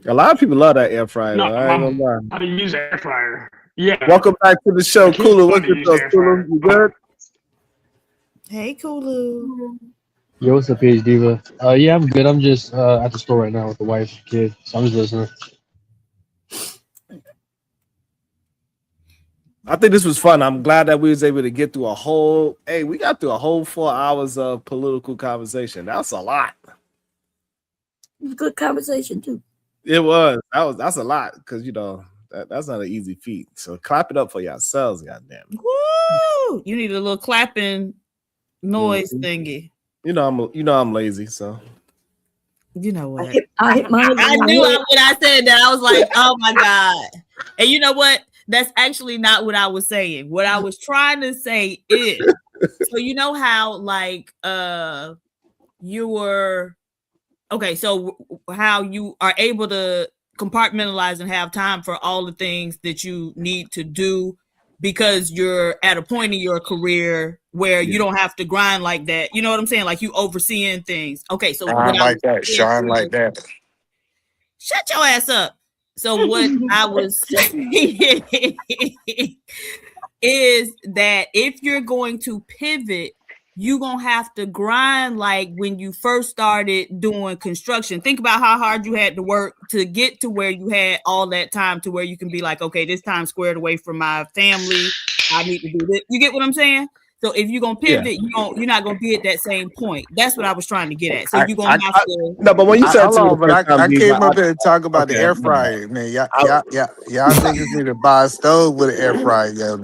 A lot of people love that air fryer. No, I ain't gonna lie. how to use air fryer. Yeah. Welcome back to the show, Kulu. What's your thoughts, Kulu? You good? Hey, Kulu. Yo, what's up, PhD Diva? Yeah, I'm good. I'm just at the store right now with the wife and kid, so I'm just listening. I think this was fun. I'm glad that we was able to get through we got through a whole 4 hours of political conversation. That's a lot. It was a good conversation too. It was. That's a lot because that's not an easy feat. So clap it up for yourselves, goddamn. Woo! You need a little clapping noise thingy. I'm lazy, so you know what? I hit my I knew when I said that. I was like, oh my God. And you know what? That's actually not what I was saying. What I was trying to say is, so you know how like you were okay, so how you are able to compartmentalize and have time for all the things that you need to do because you're at a point in your career where you don't have to grind like that. You know what I'm saying? Like you overseeing things. Okay, so shine like that. Shut your ass up. So what I was saying is that if you're going to pivot, you're going to have to grind like when you first started doing construction. Think about how hard you had to work to get to where you had all that time to where you can be like, okay, this time squared away from my family. I need to do this. You get what I'm saying? So if you're going to pivot, you're not going to be at that same point. That's what I was trying to get at. So you're going to have to. No, but when you said I came up here to talk about the air fryer, man. Y'all niggas need to buy a stove with an air fryer, yo.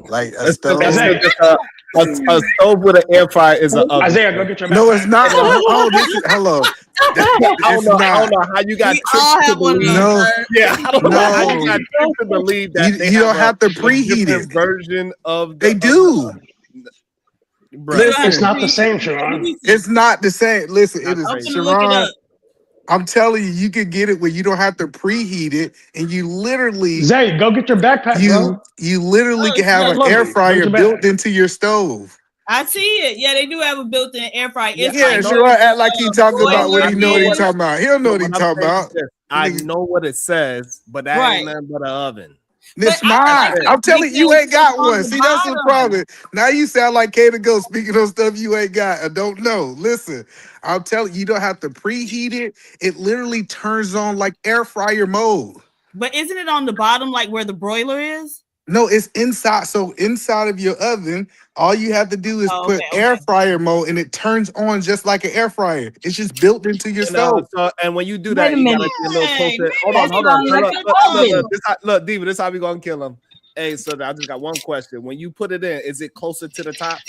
Like a stove. A stove with an air fryer is an oven. Isaiah, go get your. No, it's not. Oh, this is hello. I don't know how you got tricked to believe. I don't know how you got tricked to believe that you don't have to preheat it. Version of they do. Listen, it's not the same, Sharon. It's not the same. Listen, it is Sharon. I'm telling you, you can get it where you don't have to preheat it, and you literally Zay, go get your backpack. You literally can have an air fryer built into your stove. I see it. Yeah, they do have a built-in air fryer. Sharon act like he talking about what he know what he talking about. He don't know what he talking about. I know what it says, but that ain't nothing but an oven. It's not. I'm telling you, you ain't got one. See, that's the problem. Now you sound like K to go speaking on stuff you ain't got. I don't know. Listen, I'm telling you, you don't have to preheat it. It literally turns on like air fryer mode. But isn't it on the bottom, like where the broiler is? No, it's inside. So inside of your oven, all you have to do is put air fryer mode, and it turns on just like an air fryer. It's just built into your stove. And when you do that, you gotta get a little closer. Hold on. Look, Diva, this is how we gonna kill him. Hey, so I just got one question. When you put it in, is it closer to the top?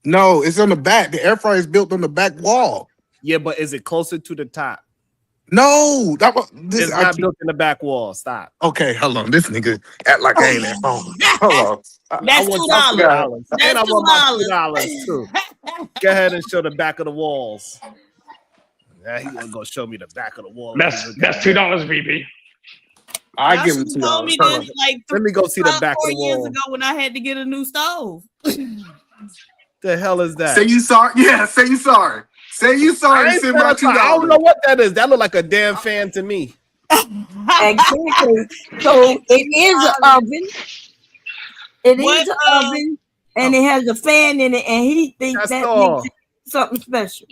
No, it's on the back. The air fryer is built on the back wall. Yeah, but is it closer to the top? No, that was this. It's not built in the back wall. Stop. Okay, hold on. This nigga act like I ain't at home. Hold on. That's want $2. my $2. And I That's want my $2 $2 too. Go ahead and show the back of the walls. Yeah, he gonna go show me the back of the wall. That's $2, VB. I give him Y'all told me $2. this like Let me go see the back of 4 the years wall. ago when I had to get a new stove. The hell is that? Say you sorry. Yeah, say you sorry. Say you sorry. I ain't Send said my I'm sorry. I don't $2. know what that is. That look like a damn fan to me. Exactly. So it is an oven. It is an oven, and it has a fan in it, and he thinks That's that all. makes it something special.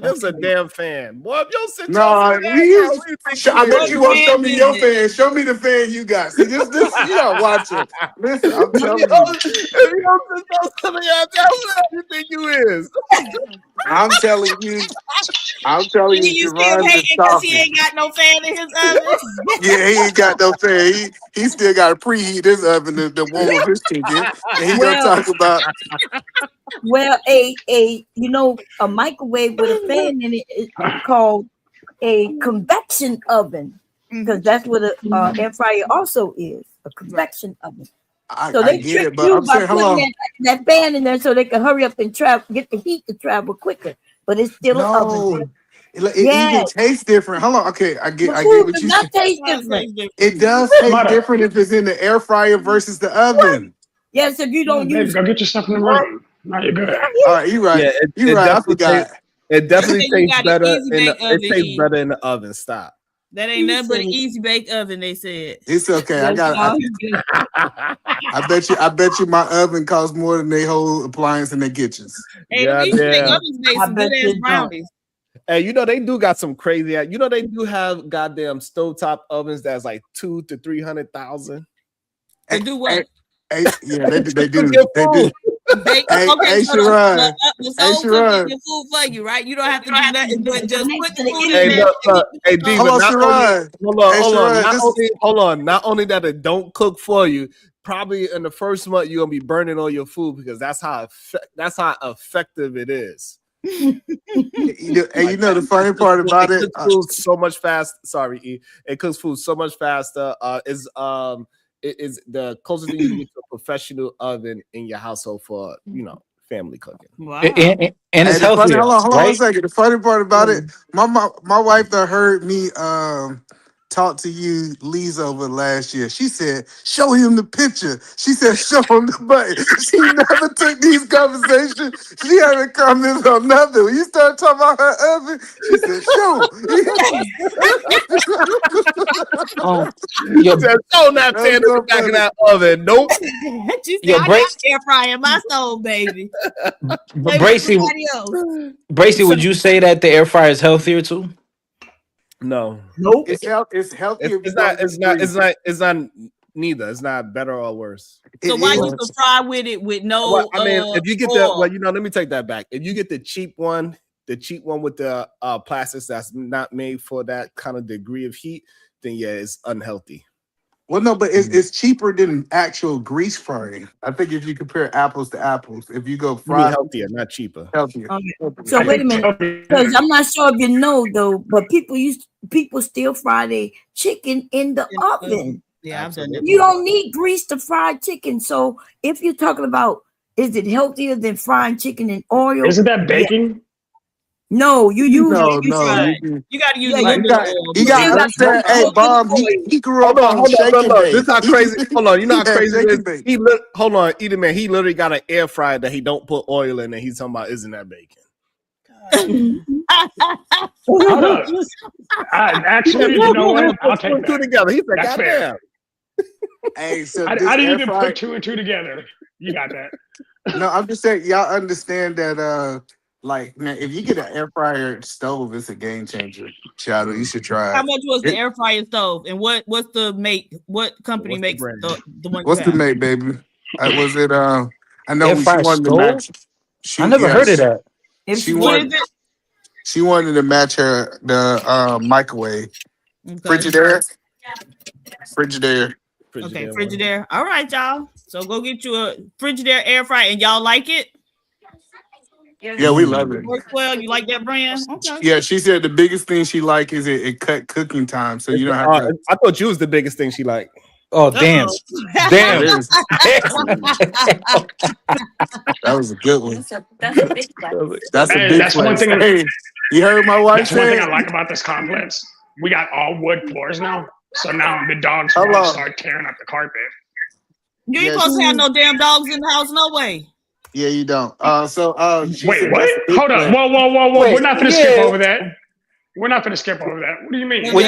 That's a damn fan. Boy, if you sit No, your fan down, what you think I you bet is? you won't show me your fan. Show me the fan you got. See, this, you not watching. Listen, I'm telling you. If you don't sit your son down, what you think you is? I'm telling you. I'm telling you, You still Sharon is hating because he talking. ain't got no fan in his oven? Yeah, he ain't got no fan. He still got to preheat his oven to warm his chicken. And he gonna talk about. Well, a microwave with a fan in it is called a convection oven, because that's what a air fryer also is, a convection oven. So they get trick it, but you I'm by saying, hold on. putting that fan in there so they can hurry up and get the heat to travel quicker. But it's still an oven. It even tastes different. Hold on. Okay, I get Food what does you not said. taste different. It does taste different if it's in the air fryer versus the oven. Yes, if you don't Baby, use. go get your stuff in the room. Now you're good. All right, you right. Yeah, You right. I definitely forgot. It definitely You tastes got an better easy in the. bake oven, It tastes Eve. better in the oven. Stop. That ain't nothing but an easy bake oven, they said. It's okay. I got. Y'all, I bet you my oven costs more than they whole appliance in their kitchens. Hey, the easy bake Goddamn. ovens made I some bet good you ass don't. brownies. Hey, you know they do got some crazy. You know they do have goddamn stovetop ovens that's like 200,000 to 300,000. To do what? Yeah, they do. They Cook do. your They food. do. Hey, Hey, so Sharon. the Hey, stove Sharon. cooking your food for you, right? You don't have to do nothing but just put the food Hey, in there. look, hey, Diva, Hold on, not only, Sharon. hold on, Sharon, not only that it don't cook for you, probably in the first month you're gonna be burning all your food because that's how effective it is. And you know the funny part about it. Cooks food so much fast. Sorry, E. It cooks food so much faster. It is the closest thing you can get to a professional oven in your household for family cooking. Wow. And it's the funny, healthier, hold on right? one second. The funny part about it, my wife that heard me talk to you, Lee's over last year. She said, "Show him the picture." She said, "Show him the button." She never took these conversations. She haven't commented on nothing. When you start talking about her oven, she said, "Show." Your "Show that fan in the back of that oven." Nope. She said, Yo, I got air fryer in my stove, baby. Bracy, would you say that the air fryer is healthier too? No. Nope. It's healthier. It's not neither. It's not better or worse. So why you can fry with it with no? Well, I mean, if you get oil? let me take that back. If you get the cheap one with the plastics that's not made for that kind of degree of heat, then yeah, it's unhealthy. Well, no, but it's cheaper than actual grease frying. I think if you compare apples to apples, if you go fry healthier, not cheaper. Healthier. So wait a minute, because I'm not sure if you know though, but people still fry their chicken in the oven. Yeah, I've done that. You don't need grease to fry chicken. So if you're talking about, is it healthier than frying chicken in oil? Isn't that baking? Yeah. No, you use You got to use yeah, like you got to understand. Hey, Bob, he grew up on shaking Look. bake. This how crazy. Hold on, you know how crazy it shaking is. bake. Hold on, Either man. He literally got an air fryer that he don't put oil in, and he's talking about isn't that bacon? Hold up. Actually, you know what? I'll take two that. together. He said, That's "Goddamn." Hey, so I this didn't air even fryer. put two and two together. You got that. No, I'm just saying, y'all understand that. Like, man, if you get an air fryer stove, it's a game changer. Shadow, you should try it. How much was the air fryer stove, and what's the make? What company makes the one? What's the make, baby? Was it? I know Air she fryer wanted to stove? match. I never heard of that. She wanted to match the microwave. Frigidaire. Okay, Frigidaire. All right, y'all. So go get you a Frigidaire air fryer, and y'all like it. Yeah, we love it. Works well. You like that brand? Okay. Yeah, she said the biggest thing she like is it cut cooking time, so you don't have to. I thought you was the biggest thing she liked. Oh damn, damn. It is. That was a good one. That's a big one. That's a Hey, big that's one place. thing. Hey, you heard my wife That's one thing say? I like about this complex. We got all wood floors now, so now the dogs Hello. won't start tearing up the carpet. You ain't Yeah, supposed to have no damn dogs in the house, no way. Yeah, you don't. She Wait, said what? that's a big Hold up. place. Whoa. Wait, We're not gonna skip yeah. over that. We're not gonna skip over that. What do you mean? Would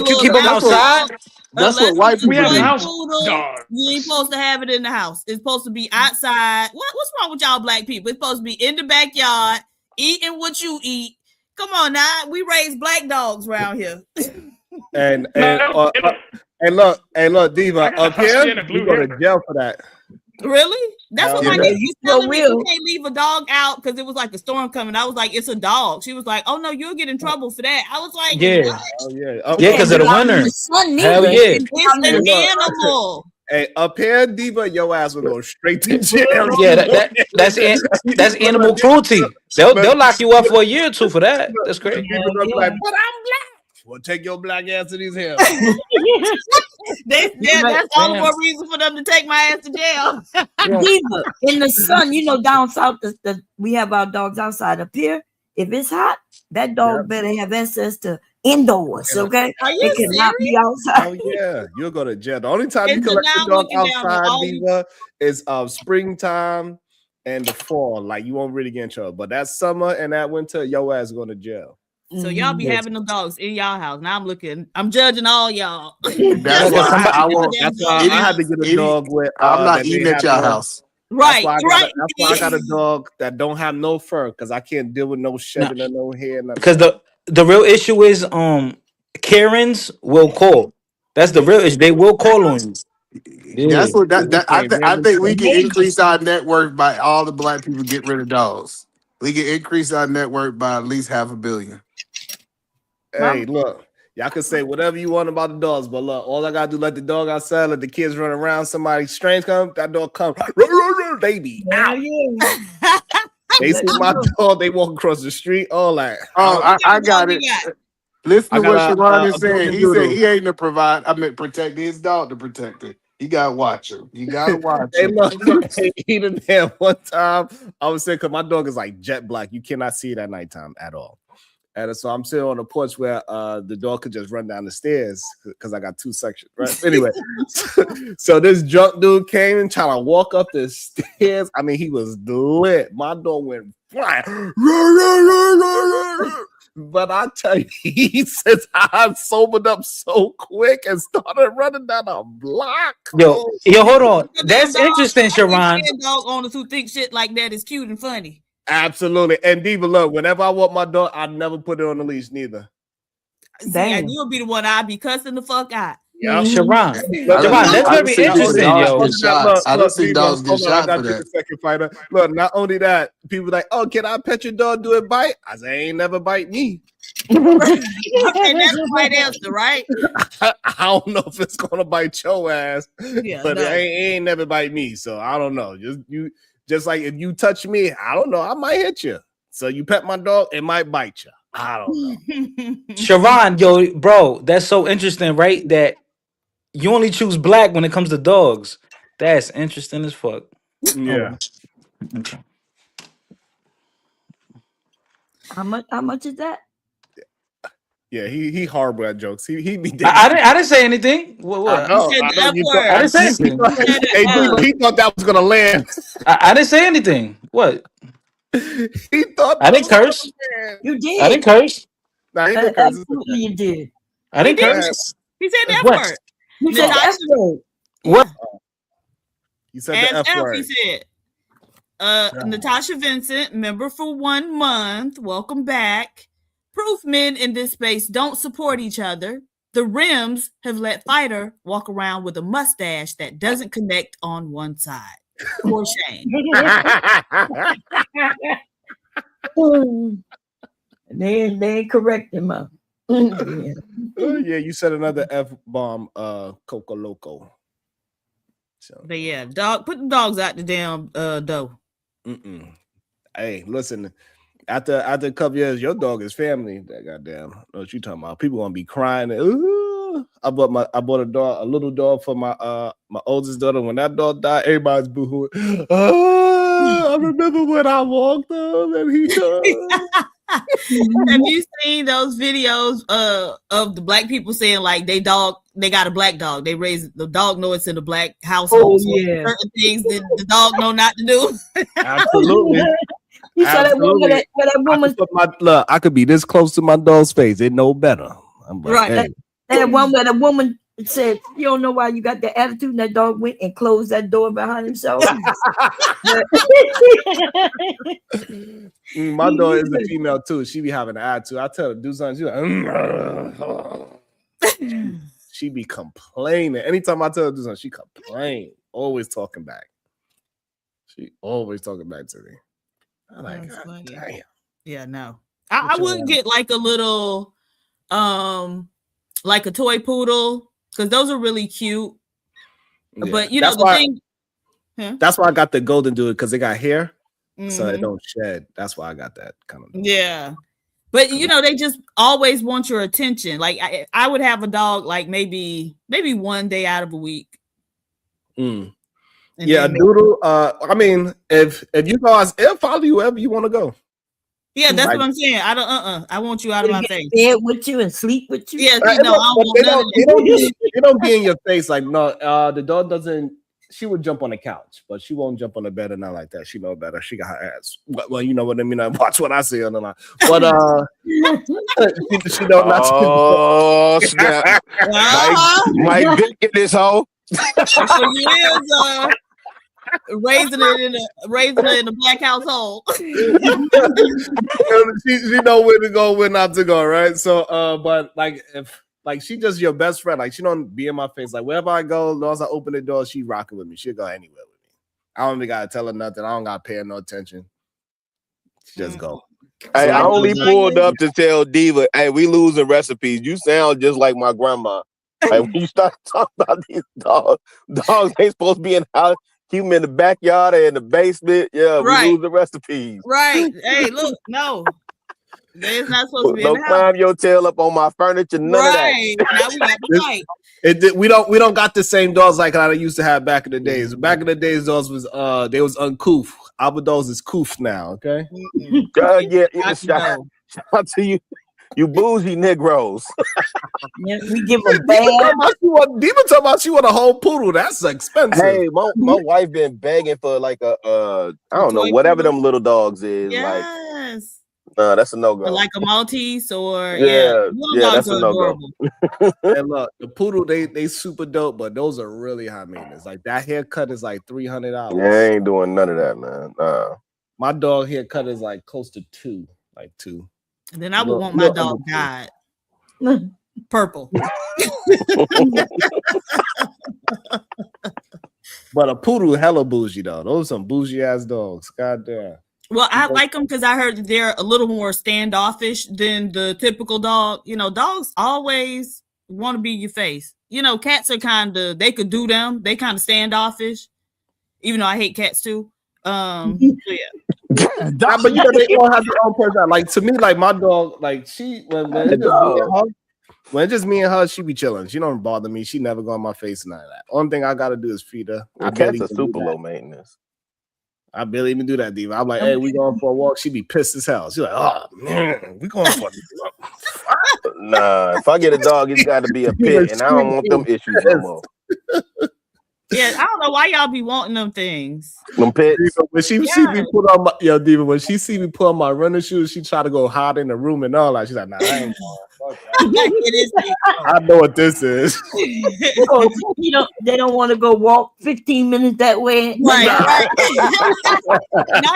you keep them That's what- outside? That's Unless what white it's a We people have toy do. house poodle, dogs. you ain't supposed to have it in the house. It's supposed to be outside. What's wrong with y'all black people? It's supposed to be in the backyard, eating what you eat. Come on now, we raise black dogs around here. And No, look, Diva, I got a up husky here, and a blue you go to healer. jail for that. Really? That's what Yeah. my niece was So telling me. You real. can't leave a dog out because it was like a storm coming. I was like, it's a dog. She was like, oh no, you'll get in trouble for that. I was like, Yeah. what? Oh yeah. Yeah, because of the winter. Hell yeah. It's an animal. Hey, up here, Diva, your ass will go straight to jail. Yeah, that's animal cruelty. They'll lock you up for a year or two for that. That's crazy. People gonna be like, but I'm black. Well, take your black ass to these hills. That's all the more reason for them to take my ass to jail. Diva, in the sun, down south, we have our dogs outside. Up here, if it's hot, that dog better have access to indoors. Okay, Are you it cannot be outside. Oh yeah, you'll go to jail. The only time you And can so let now the I'm dog looking down at outside, all Diva, is springtime and the fall. Like you won't really get in trouble. But that summer and that winter, your ass going to jail. So y'all be having them dogs in y'all house. Now I'm judging all y'all. That's why I won't. That's why I had to get a dog with. I'm not that they eating at have your no- house. Right, That's why right. That's why I got a dog that don't have no fur because I can't deal with no shedding or no hair. Nothing. Because the real issue is Karens will call. That's the real issue. They will call on you. Yeah. That's what I think we can increase our net worth by all the black people get rid of dogs. We can increase our net worth by at least $500 million. Hey, look, y'all can say whatever you want about the dogs, but look, all I gotta do let the dog outside, let the kids run around. Somebody strange come, that dog come, baby. Out. They see my dog, they walk across the street, all that. Oh, I got it. Listen to what Sharon is saying. golden He doodle. said he ain't to provide. Protect his dog to protect it. You gotta watch him. You gotta watch Hey, him. look, he did that one time. I was saying because my dog is like jet black. You cannot see it at nighttime at all. And so I'm sitting on the porch where the dog could just run down the stairs because I got two sections, right? Anyway, so this drunk dude came and trying to walk up the stairs. I mean, he was lit. My dog went flying. But I tell you, he says I sobered up so quick and started running down a block. Yo, hold on. That's interesting, Sharon. Dog owners who think shit like that is cute and funny. Absolutely. And Diva, look, whenever I walk my dog, I never put it on the leash neither. See, and you'll be the one I'll be cussing the fuck out. Yeah, Sharon, that's very interesting, yo. I don't see dogs get shot for that. Second fighter. Look, not only that, people like, oh, can I pet your dog? Do it bite? I say, ain't never bite me. Okay, that's the right answer, right? I don't know if it's gonna bite your ass, Yeah, but no. it ain't never bite me. So I don't know. Just like if you touch me, I don't know, I might hit you. So you pet my dog, it might bite you. I don't know. Sharon, yo, bro, that's so interesting, right? That you only choose black when it comes to dogs. That's interesting as fuck. Yeah. Okay. How much is that? Yeah, he horrible at jokes. He be. I didn't say anything. What? I know you thought, I didn't say anything. Hey, dude, he thought that was gonna land. I didn't say anything. What? He thought I didn't curse. You did. I didn't curse. Nah, he didn't curse. Absolutely, you did. I didn't He did. curse. He said that What? word. You said the F word. What? You said the As F F, word. he said. Natasha Vincent, member for 1 month. Welcome back. Proof men in this space don't support each other. The Rims have let Fighter walk around with a mustache that doesn't connect on one side. For shame. They ain't correct him up. Yeah. Yeah, you said another F bomb, Coco Loco. So, But yeah, dog, put the dogs out the damn door. Hey, listen. After a couple years, your dog is family. That goddamn, know what you talking about? People gonna be crying. Ooh. I bought a little dog for my oldest daughter. When that dog died, everybody's boohooing. Oh, I remember when I walked up and he died. Have you seen those videos of the black people saying like they got a black dog? They raise the dog know it's in the black household. Oh, yeah. Certain things that the dog know not to do. Absolutely. You saw that woman. That woman. I could be this close to my dog's face. It know better. I'm like, Right. hey. That one where the woman said, "You don't know why you got the attitude." And that dog went and closed that door behind himself. My dog is a female too. She be having an attitude. I tell her to do something. She's like, she be complaining. Anytime I tell her to do something, she complain. Always talking back. She always talking back to me. I'm like, God damn. Yeah, no. I would get like a little like a toy poodle, because those are really cute. Yeah. But you know the thing. Huh? That's why I got the golden doodle, because they got hair, so it Mhm. don't shed. That's why I got that kind of. Yeah. But you know, they just always want your attention. Like I would have a dog like maybe one day out of a week. Mm. And Yeah, a then- doodle. I mean, if you guys, it'll follow you wherever you want to go. Yeah, that's Like- what I'm saying. I don't I want you out of my face. Bed with you and sleep with you. Yeah, Right, no, I don't but want they none of don't, that. they don't be in your face like no. The dog doesn't. She would jump on the couch, but she won't jump on the bed or not like that. She know better. She got her ass. Well, you know what I mean. I watch what I say on the line, but she don't not. Oh snap! Mike Vick in this hoe. For years, raising it in a black household. she know where to go, where not to go, right? So, but like if like she just your best friend, like she don't be in my face. Like wherever I go, as long as I open the door, she rocking with me. She'll go anywhere with me. I don't even gotta tell her nothing. I don't gotta pay her no attention. She just go. Hey, So I only just- pulled up to tell Diva, hey, we losing recipes. You sound just like my grandma. Like when you start talking about these dogs ain't supposed to be in the house. Keep them in the backyard or in the basement. Yeah, we Right. lose the recipes. Right. Hey, look, no. It's not supposed to be in Don't the house. climb your tail up on my furniture. None Right. Now we got to fight. We don't got the same dogs like I used to have back in the days. Back in the days, dogs was they was uncouth. Our dogs is couth now. Okay. of that. Yeah. Shout out to you, you bougie Negroes. Yeah, we give them bad. Diva talking about you want a whole poodle. That's expensive. Hey, my wife been begging for like a I don't know, toy whatever poodle? them little dogs is. Yes. Like, that's a no go. Or like a Maltese or Yeah, little yeah, dogs that's a are no-go. adorable. And look, the poodle they super dope, but those are really high maintenance. Like that haircut is like $300. Yeah, I ain't doing none of that, man. My dog haircut is like close to two. And then I would Look- want my look, dog I'm dyed purple. But a poodle hella bougie though. Those are some bougie ass dogs. God damn. Well, I like them because I heard that they're a little more standoffish than the typical dog. You know, dogs always want to be your face. You know, cats are they could do them. They kind of standoffish, even though I hate cats too. So yeah. But you know they all have their own personality. Like to me, like my dog, like she when it's just me and her, she be chilling. She don't bother me. She never go on my face and none of that. Only thing I gotta do is feed her. I barely Cats are even do super that. low maintenance. I barely even do that, Diva. I'm like, hey, we going for a walk. She be pissed as hell. She's like, oh man, we going for Nah, if I get a dog, it's got to be a pit, and I don't want them issues no more. Yeah, I don't know why y'all be wanting them things. Them pits. Diva, when she see me put on my Diva, when she see me put on my running shoes, she try to go hide in the room and all that. She's like, nah, I ain't going. It is. I know what this is. Because, they don't want to go walk 15 minutes that way. Right. Not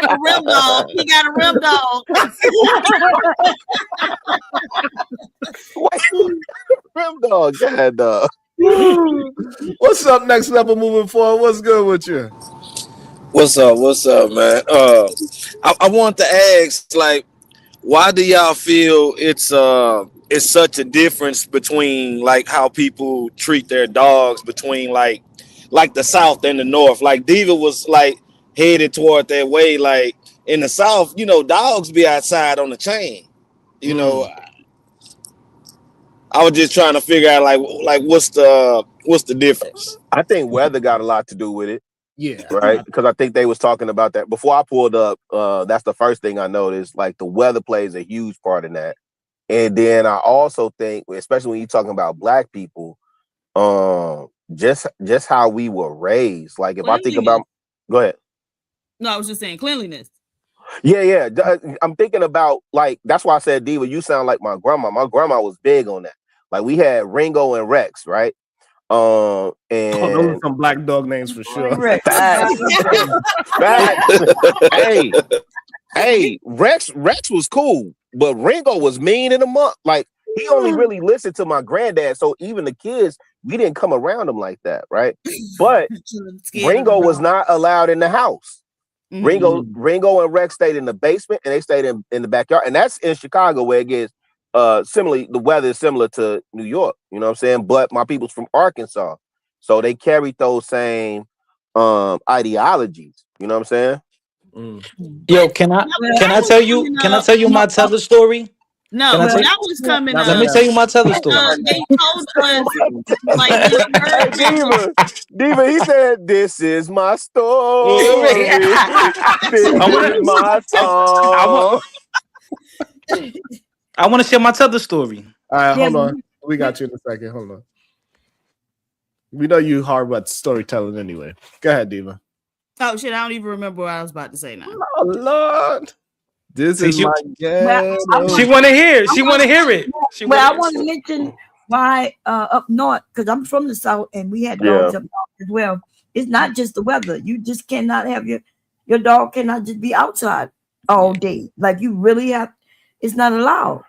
the rim dog. He got a rim dog. Rim dog, God, dog. What's up, next level moving forward? What's good with you? What's up, man? I want to ask, like, why do y'all feel it's such a difference between like how people treat their dogs between like the South and the North? Like Diva was like headed toward that way, like in the South, you know, dogs be outside on the chain. You know, I was just trying to figure out like what's the difference. I think weather got a lot to do with it. Yeah. Right. Because I think they was talking about that before I pulled up. That's the first thing I noticed. Like the weather plays a huge part in that. And then I also think, especially when you're talking about Black people, just how we were raised. Like if I think about, go ahead. No, I was just saying cleanliness. Yeah. I'm thinking about, like, that's why I said, Diva, you sound like my grandma. My grandma was big on that. Like we had Ringo and Rex, right? And those are some Black dog names for sure. Facts. Hey, Rex was cool, but Ringo was mean in the month. Like he only really listened to my granddad, so even the kids, we didn't come around him like that, right? But Ringo was not allowed in the house. Ringo and Rex stayed in the basement, and they stayed in the backyard, and that's in Chicago where it gets similarly. The weather is similar to New York, you know what I'm saying? But my people's from Arkansas, so they carried those same ideologies. You know what I'm saying? Yo, can I tell you my Tether story? No, when I was coming up, let me tell you my Tether story. They told us like Diva, he said, "This is my story. This is my song." I want to share my Tether story. All right, hold on. We got you in a second. Hold on. We know you hard about storytelling anyway. Go ahead, Diva. Oh shit, I don't even remember what I was about to say now. Oh Lord. This is my ghetto. She want to hear. She want to hear it. But I want to mention why up north, because I'm from the South and we had dogs up north as well. It's not just the weather. You just cannot have your dog cannot just be outside all day. Like you really have. It's not allowed.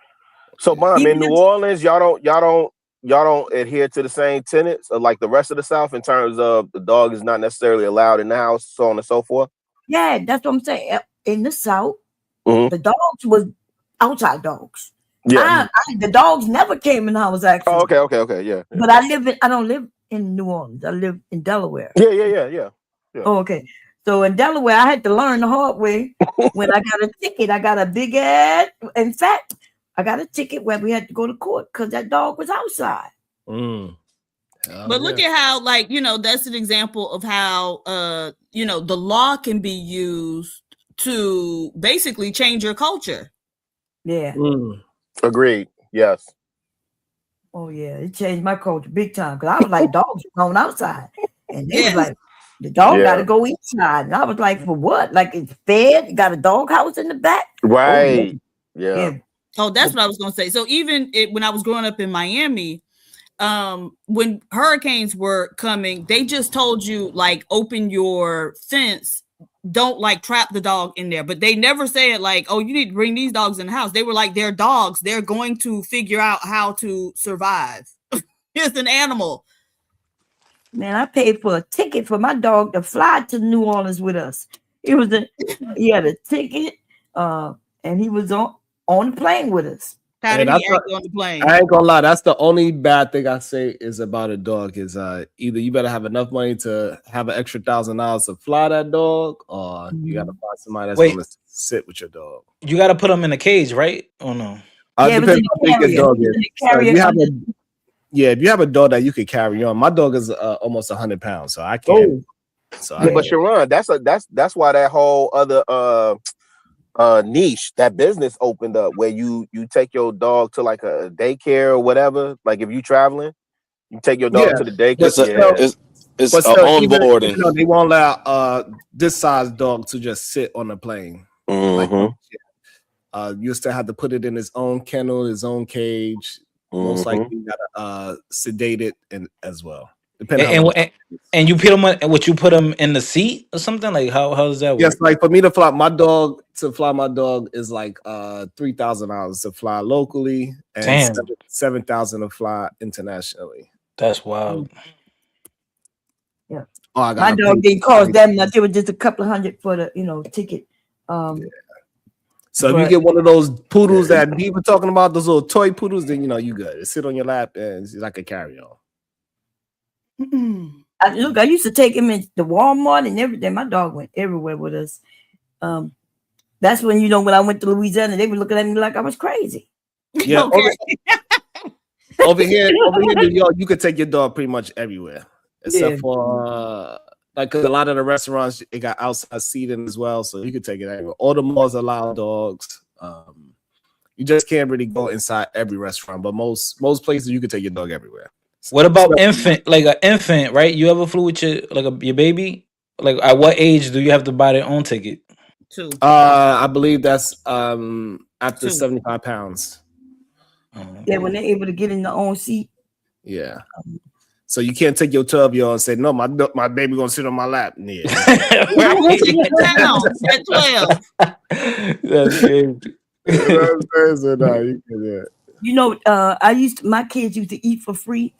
So, Mom, in New Orleans, y'all don't adhere to the same tenets of like the rest of the South in terms of the dog is not necessarily allowed in the house, so on and so forth. Yeah, that's what I'm saying. In the South, the dogs was outside dogs. Yeah, the dogs never came in the house actually. Oh, okay, yeah. But I don't live in New Orleans. I live in Delaware. Yeah. Oh, okay. So in Delaware, I had to learn the hard way. When I got a ticket, I got a big ass. In fact, I got a ticket where we had to go to court because that dog was outside. But look at how, like, you know, that's an example of how, you know, the law can be used to basically change your culture. Yeah. Agreed. Yes. Oh, yeah. It changed my culture big time because I was like, dogs are going outside. And they was like, the dog got to go inside. And I was like, for what? Like, it's fed? You got a dog house in the back? Right. Yeah. Oh, that's what I was going to say. So even when I was growing up in Miami, when hurricanes were coming, they just told you, like, open your fence. Don't like trap the dog in there, but they never said like, oh, you need to bring these dogs in the house. They were like, they're dogs. They're going to figure out how to survive. It's an animal. Man, I paid for a ticket for my dog to fly to New Orleans with us. He had a ticket, and he was on the plane with us. How did he act on the plane? I ain't gonna lie, that's the only bad thing I say is about a dog is either you better have enough money to have an extra $1,000 to fly that dog, or you gotta find somebody that's gonna sit with your dog. You gotta put them in a cage, right? Or no? Depends how big your dog is. So if you have a dog that you could carry on, my dog is almost 100 pounds, so I can't. But Sharon, that's why that whole other niche, that business opened up where you take your dog to like a daycare or whatever. Like if you traveling, you take your dog to the daycare. It's onboarding. They won't allow this size dog to just sit on the plane. You still have to put it in his own kennel, his own cage. Most likely you gotta sedate it as well. And you put them you put them in the seat or something? Like how does that work? Yes, like for me to fly my dog is like $3,000 to fly locally and $7,000 to fly internationally. That's wild. Yeah. My dog didn't cost that much. It was just a couple of $100 for the ticket. So if you get one of those poodles that people talking about, those little toy poodles, then you good. It sit on your lap and it's like a carry-on. I used to take him in the Walmart and everything. My dog went everywhere with us. That's when, you know, when I went to Louisiana, they were looking at me like I was crazy. Yeah. Okay. Over here in New York, you could take your dog pretty much everywhere, except Yeah. for like, cause a lot of the restaurants it got outside seating as well, so you could take it everywhere. All the malls allow dogs. You just can't really go inside every restaurant, but most places you could take your dog everywhere. What about infant? Like an infant, right? You ever flew with your baby? Like at what age do you have to buy their own ticket? 2. I believe that's after 75 pounds. Yeah, when they're able to get in their own seat. Yeah. So you can't take your 12-year-old and say, no, my baby gonna sit on my lap. Yeah. At 12. That's crazy. You know, my kids used to eat for free,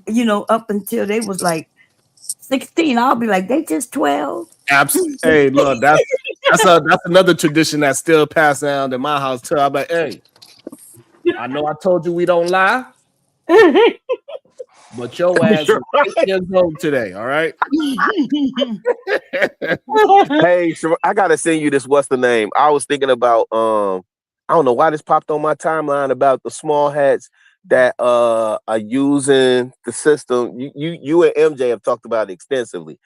you know, up until they was like 16. I'll be like, they just 12. Absolutely. Hey, look, that's another tradition that's still passed down in my house too. I'm like, hey, I know I told you we don't lie, but your ass is 8 years old today, all right? Hey, I gotta send you this. What's the name? I was thinking about I don't know why this popped on my timeline about the small hats that are using the system. You and MJ have talked about it extensively.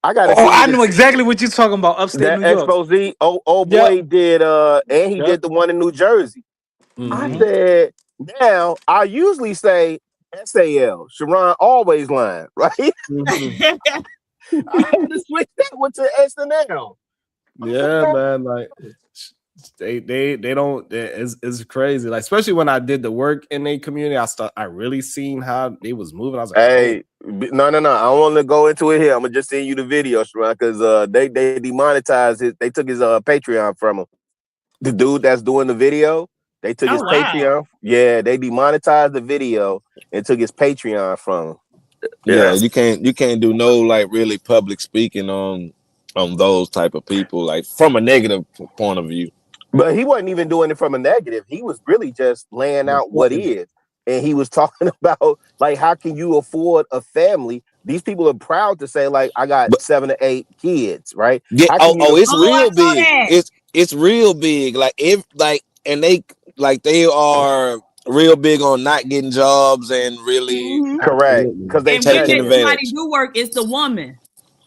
I gotta. Oh, I know exactly what you're talking about. Upstate that New York. expose. Old boy did and he did the one in New Jersey. I said, now I usually say SAL. Sharon always lying, right? I had to switch that one to SNL. Yeah, man. Like they don't. It's crazy. Like especially when I did the work in a community, I really seen how they was moving. I was like, hey, no. I don't want to go into it here. I'm gonna just send you the video, Sharon, because they demonetized it. They took his Patreon from him. The dude that's doing the video. They took his Patreon. Yeah, they demonetized the video and took his Patreon from him. Yeah, you can't do no like really public speaking on those type of people, like from a negative point of view. But he wasn't even doing it from a negative. He was really just laying out what is. And he was talking about like how can you afford a family? These people are proud to say, like, I got 7 to 8 kids, right? Yeah, it's real big. It's real big. And they are real big on not getting jobs and really correct because they taking advantage. Somebody do work. It's the woman.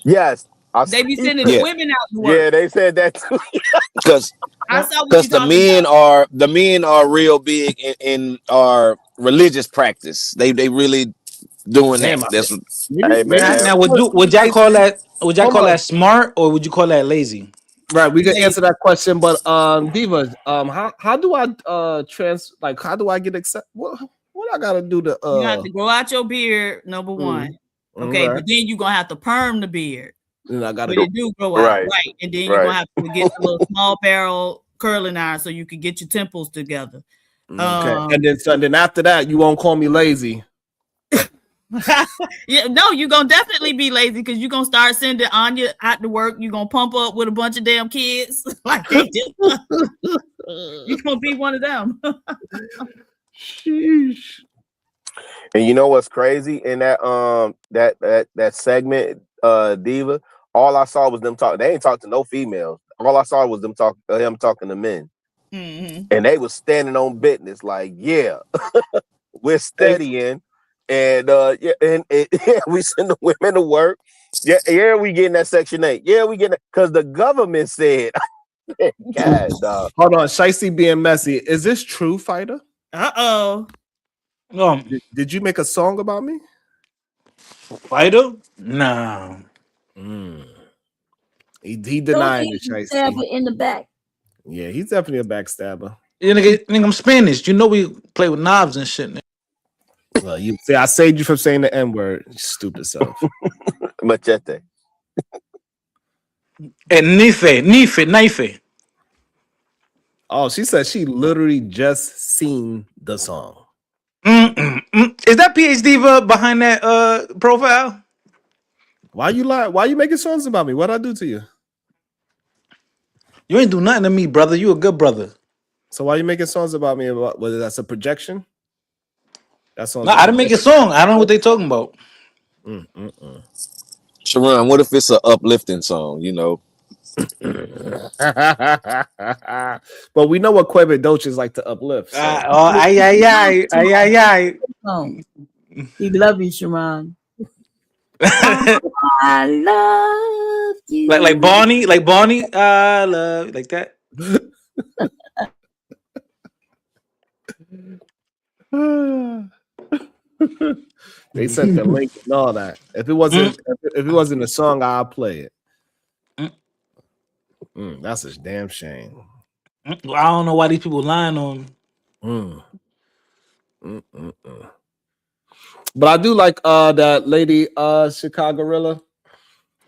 Yes, they be sending the women out to work. Yeah, they said that too. Because the men are real big in our religious practice. They really doing that. That's what. Hey, man. Now would y'all call that smart or would you call that lazy? Right, we can answer that question, but Diva, how do I how do I get accept? What I gotta do to you have to grow out your beard, number one. Okay, but then you're gonna have to perm the beard. And I gotta do grow out, right? And then you're gonna have to get a little small barrel curling iron so you can get your temples together. Okay, and then after that, you won't call me lazy. Yeah, no, you're gonna definitely be lazy because you're gonna start sending Anya out to work. You're gonna pump up with a bunch of damn kids like they do. You're gonna be one of them. Sheesh. And you know what's crazy in that that segment, Diva? All I saw was them talk. They ain't talk to no females. All I saw was him talking to men, and they was standing on business like, yeah, we're studying. And we send the women to work. Yeah, we getting that Section 8. Yeah, we getting that because the government said. God, dog. Hold on, Shicey being messy. Is this true, Fighter? Uh-oh. Did you make a song about me? Fighter? No. He denying it, Shicey. Stabber in the back. Yeah, he's definitely a backstabber. Yeah, nigga, I'm Spanish. You know we play with knobs and shit. Well, you see, I saved you from saying the N-word, stupid self. Machete. And knife. Oh, she said she literally just seen the song. Is that PhD Diva behind that profile? Why you lie? Why you making songs about me? What'd I do to you? You ain't do nothing to me, brother. You a good brother. So why you making songs about me? About whether that's a projection? That's on. No, I didn't make a song. I don't know what they talking about. Sharon, what if it's an uplifting song? You know, But we know what Quavo Dolces like to uplift. So. Ay. He love you, Sharon. I love you. Like Barney, I love you, like that. They sent the link and all that. If it wasn't a song, I'll play it. That's a damn shame. I don't know why these people lying on me. But I do like that lady Chicago-rilla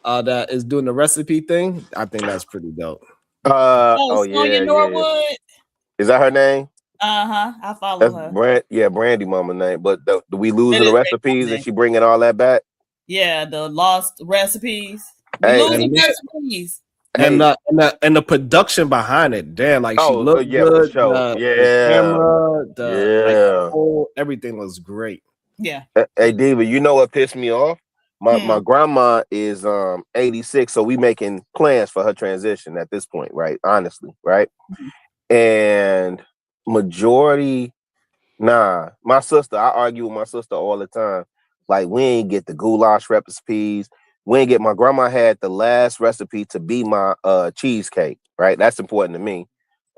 that is doing the recipe thing. I think that's pretty dope. Sonia Norwood. Is that her name? I follow her. Brandy mama name. But do we losing the recipes and she bringing all that back? Yeah, the lost recipes. And the production behind it, damn, like she looked good. The camera, everything was great. Yeah. Hey, Diva, you know what pissed me off? My grandma is 86, so we making plans for her transition at this point, right? Honestly, right? And my sister, I argue with my sister all the time. Like, we ain't get the goulash recipes. We ain't get, my grandma had the last recipe to be my cheesecake, right? That's important to me.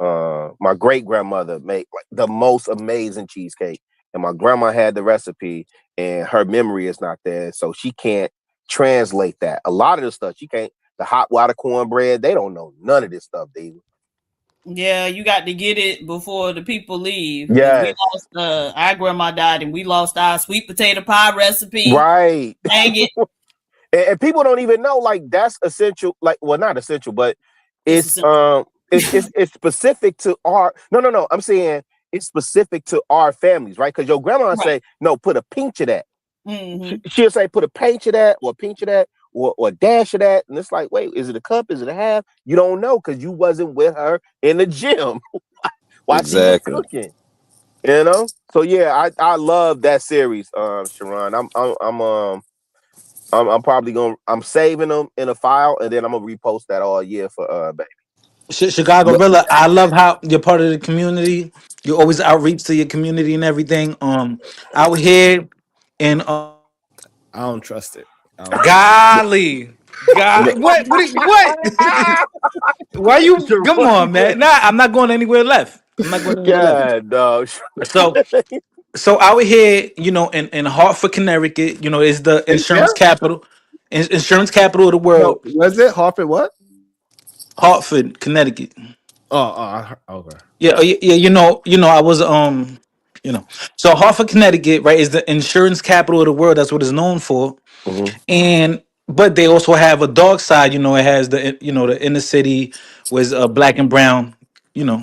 My great grandmother made like the most amazing cheesecake, and my grandma had the recipe, and her memory is not there, so she can't translate that. A lot of the stuff she can't. The hot water cornbread, they don't know none of this stuff, David. Yeah, you got to get it before the people leave. Yeah, we lost. Our grandma died, and we lost our sweet potato pie recipe. Right. Dang it. And people don't even know, like, that's essential. Like, well, not essential, but it's specific to our. No. I'm saying it's specific to our families, right? Because your grandma say, no, put a pinch of that. She'll say, put a pinch of that, or pinch of that, or dash of that, and it's like, wait, is it a cup? Is it a half? You don't know because you wasn't with her in the gym while she was cooking. You know, so yeah, I love that series, Sharon. I'm probably I'm saving them in a file, and then I'm gonna repost that all year for baby. Chicago-rilla, I love how you're part of the community. You always outreach to your community and everything. Out here in I don't trust it. Golly. What? Why you? Come on, man. Nah, I'm not going anywhere left. So out here, you know, in Hartford, Connecticut, you know, is the insurance capital of the world. No, was it Hartford? What? Hartford, Connecticut. Okay. Yeah. You know, I was so Hartford, Connecticut, right, is the insurance capital of the world. That's what it's known for. But they also have a dark side. You know, it has the inner city was a black and brown,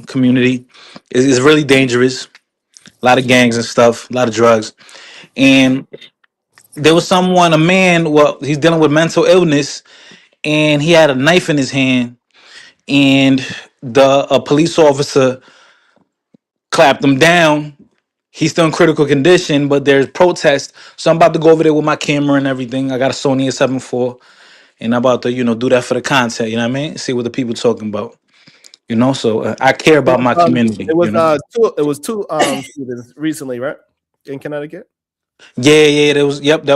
community. It's really dangerous. A lot of gangs and stuff, a lot of drugs. And there was a man, well, he's dealing with mental illness, and he had a knife in his hand, and a police officer clapped him down. He's still in critical condition, but there's protest. So I'm about to go over there with my camera and everything. I got a Sony A7 IV, and I'm about to, do that for the content. You know what I mean? See what the people talking about. So I care about my community. It was two students recently, right, in Connecticut. Yeah. That was yep. Yep.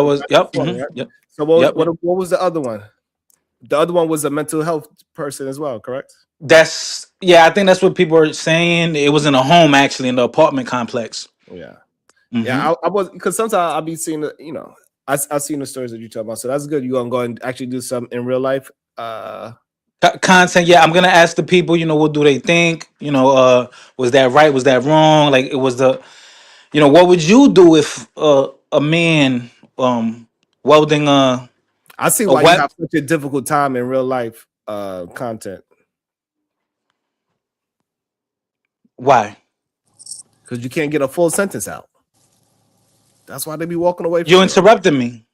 So what was the other one? The other one was a mental health person as well, correct? I think that's what people are saying. It was in a home, actually, in the apartment complex. Yeah. Yeah, I was, because sometimes I'll be seeing I've seen the stories that you talk about. So that's good. You're gonna go and actually do some in real life. Content, yeah. I'm gonna ask the people, what do they think? Was that right? Was that wrong? Like, it was what would you do if a man welding I see why you have such a difficult time in real life content. Why? Because you can't get a full sentence out. That's why they be walking away from you. Interrupted me.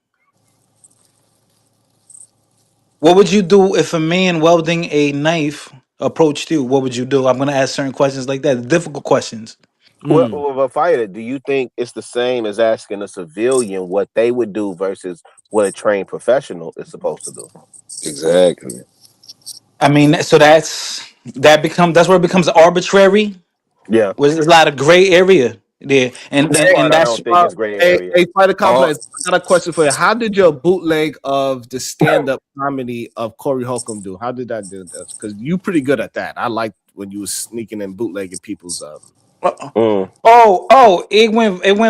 What would you do if a man welding a knife approached you? What would you do? I'm going to ask certain questions like that, difficult questions. Well, Fighter, do you think it's the same as asking a civilian what they would do versus what a trained professional is supposed to do? Exactly. I mean, so that's where it becomes arbitrary. Yeah. There's a lot of gray area there, and That part I that's don't think is gray area. Hey, Fighter Complex, I got a question for you. How did your bootleg of the stand-up comedy of Corey Holcomb do? How did that do? Because you pretty good at that. I liked when you was sneaking and bootlegging people's it went